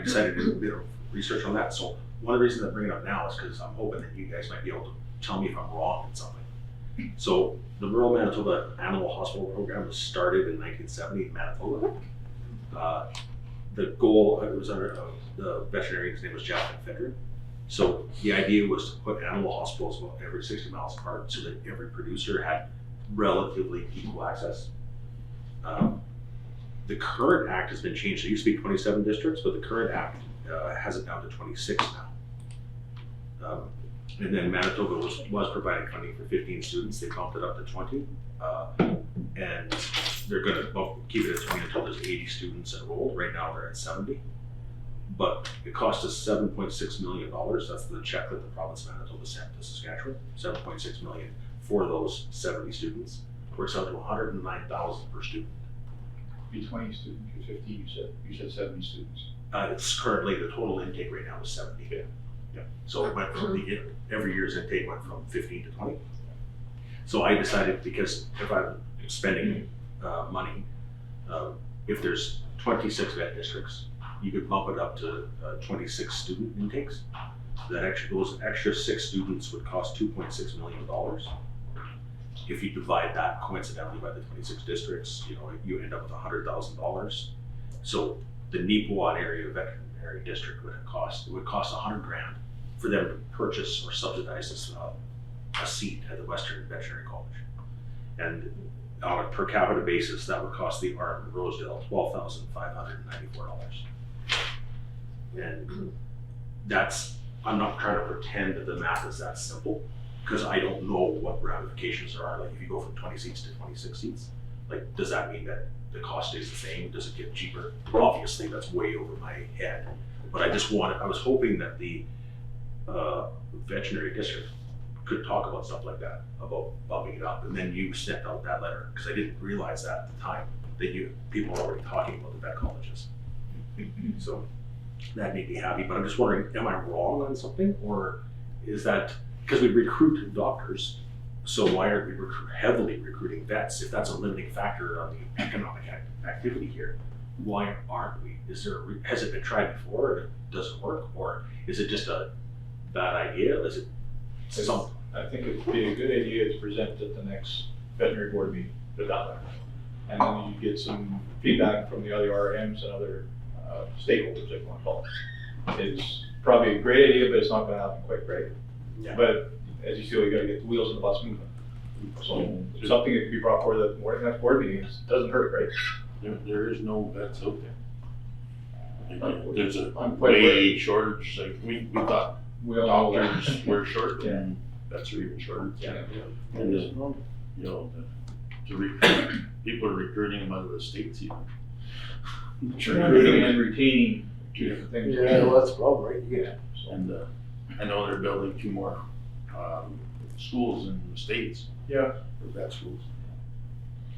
decided to do a bit of research on that, so one of the reasons I bring it up now is because I'm hoping that you guys might be able to tell me if I'm wrong in something. So the Rural Manitoba Animal Hospital Program was started in 1970 in Manitoba. The goal, it was under, the veterinarian's name was Jack Federick. So the idea was to put animal hospitals every 60 miles apart so that every producer had relatively equal access. The current act has been changed. It used to be 27 districts, but the current act has it down to 26 now. And then Manitoba was providing funding for 15 students. They bumped it up to 20. And they're going to keep it at 20 until there's 80 students enrolled. Right now they're at 70. But it cost us $7.6 million. That's the check that the province of Manitoba sent to Saskatchewan. $7.6 million for those 70 students. Works out to $109,000 per student. Be 20 students, you're 15, you said 70 students. It's currently, the total intake right now is 70. Yeah. So it went from every year's intake went from 15 to 20. So I decided, because if I'm spending money, if there's 26 vet districts, you could bump it up to 26 student intakes. Those extra 6 students would cost $2.6 million. If you divide that coincidentally by the 26 districts, you end up with $100,000. So the Neepawa area veterinary district would cost $100,000 for them to purchase or subsidize a seat at the Western Veterinary College. And on a per capita basis, that would cost the RM of Rosedale $12,594. And I'm not trying to pretend that the math is that simple, because I don't know what ramifications there are. Like if you go from 20 seats to 26 seats, like does that mean that the cost stays the same? Does it get cheaper? Obviously that's way over my head. But I was hoping that the veterinary district could talk about stuff like that, about bumping it up. And then you sent out that letter, because I didn't realize that at the time, that people were already talking about the vet colleges. So that made me happy, but I'm just wondering, am I wrong on something? Or is that, because we recruit doctors, so why aren't we heavily recruiting vets? If that's a limiting factor on the economic activity here, why aren't we? Has it been tried before and it doesn't work? Or is it just a bad idea? Is it something? I think it'd be a good idea to present at the next veterinary board meeting, put that there. And then you get some feedback from the other RMs and other stakeholders, if you want to call it. It's probably a great idea, but it's not going to happen quite right. Yeah. But as you see, you got to get the wheels in the bus moving. So something that could be brought forward at the next board meeting doesn't hurt, right? There is no vets out there. There's a I'm quite way shortage. Like we thought We all know that. doctors were short, Yeah. and vets are even shorter. Yeah. And people are recruiting them out of the states even. Recruiting and retaining, two different things. Yeah, well, that's a problem, right? And I know they're building 2 more schools in the States. Yeah. For vet schools.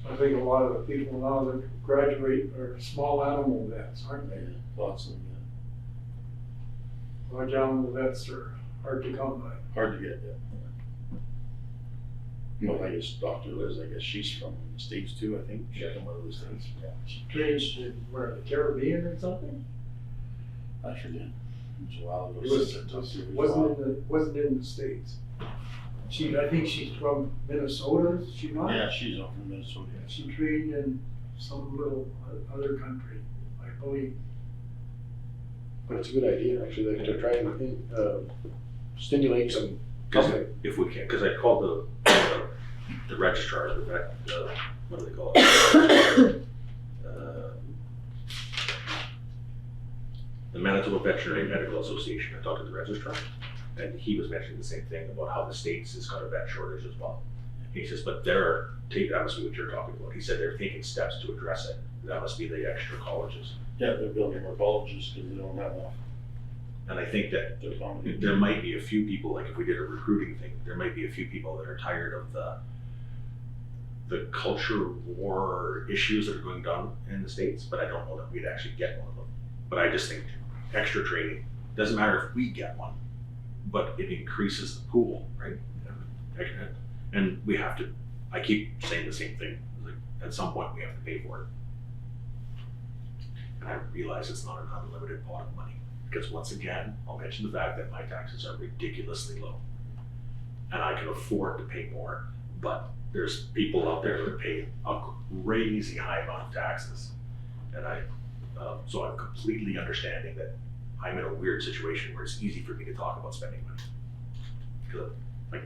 I think a lot of the people now that graduate are small animal vets, aren't they? Lots of them, Large animal vets are hard to come by. hard to get, Well, I guess Dr. Liz, I guess she's from the States too, I think. She's from one of the States. Yeah. She trained in where, the Caribbean or something? I forget. It was a while ago. It since wasn't in the States. I think she's from Minnesota, is she not? Yeah, she's up from Minnesota. She trained in some little other country, I believe. But it's a good idea, actually, like, to try and, stimulate some, something. If we can, because I called the registrar, what do they call it? The Manitoba Veterinary Medical Association. I talked to the registrar, and he was mentioning the same thing about how the States has got a vet shortage as well. He says, but that must be what you're talking about. He said they're taking steps to address it. That must be the extra colleges. Yeah, they're building more colleges because they don't have enough. And I think that They're coming. there might be a few people, like if we did a recruiting thing, there might be a few people that are tired of the culture war issues that are going down in the States, but I don't know that we'd actually get one of them. But I just think extra training, doesn't matter if we get one, but it increases the pool, right? And we have to, I keep saying the same thing, like at some point we have to pay for it. And I realize it's not an unlimited pot of money, because once again, I'll mention the fact that my taxes are ridiculously low. And I can afford to pay more, but there's people out there that pay a crazy high amount of taxes. And so I'm completely understanding that I'm in a weird situation where it's easy for me to talk about spending money. Because like,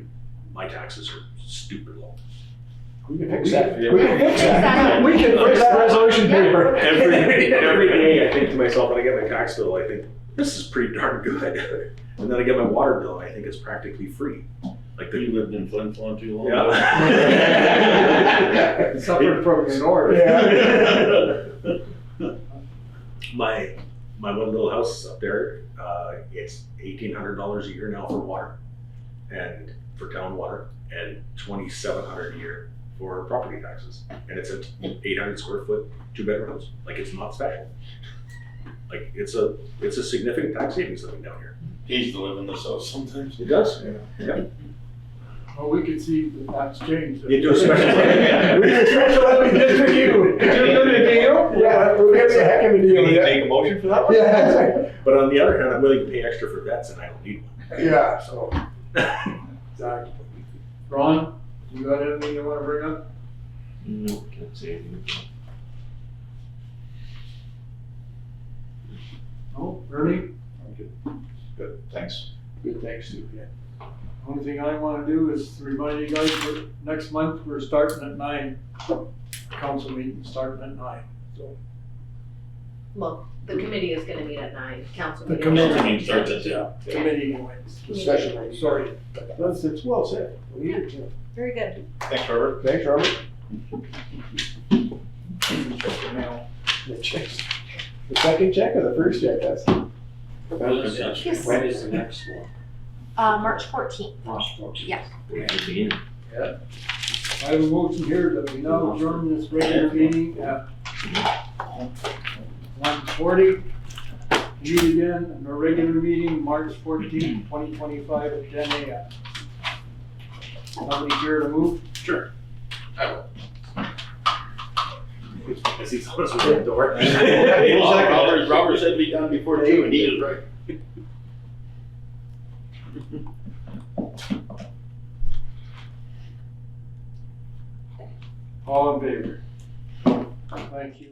my taxes are stupid low. We can fix that. Yeah. We can fix that. We can fix that resolution paper. Every day I think to myself, when I get my tax bill, I think, this is pretty darn good. And then I get my water bill and I think it's practically free. Like You lived in Flin Flon too long? Yeah. Suffered from the north. My one little house up there, it's $1,800 a year now for water, and for town water, and $2,700 a year for property taxes. And it's a 800 square foot, 2-bedroom house. Like, it's not special. Like, it's a significant tax savings living down here. He used to live in this house sometimes. It does. Yeah. Well, we can see that that's changed. You do a special. We did a special levy just for you. Did you do the deal? Yeah, we're gonna be a heck of a Do deal. you need to Yeah. make a motion for that one? Yeah. But on the other hand, I'm willing to pay extra for vets, and I don't need one. Yeah, so. Exactly. Ron, you got anything you wanna bring up? No, can't say anything. No, Ernie? Good, thanks. Good, thanks, Stu, yeah. Only thing I wanna do is remind you guys, next month, we're starting at 9. Council meeting starting at 9, so. Well, the committee is gonna meet at 9, council The meeting. committee. Meeting starts at 10. Committee meetings. Discussion, maybe. Sorry. It's well said. We need it, Very good. Thanks, Robert. Thanks, Robert. Check the mail. The checks. The second check or the first check, that's. Yes. When is the next one? March 14th. March 14th. Yeah. We're at the end. I have a motion here that we now adjourn this regular meeting at 1:40. Meet again in our regular meeting, March 14th, 2025 at 10 a.m. Somebody care to move? Sure. I will. I see someone's with the door. Robert said be done before 2, and he is right. All in favor? Thank you.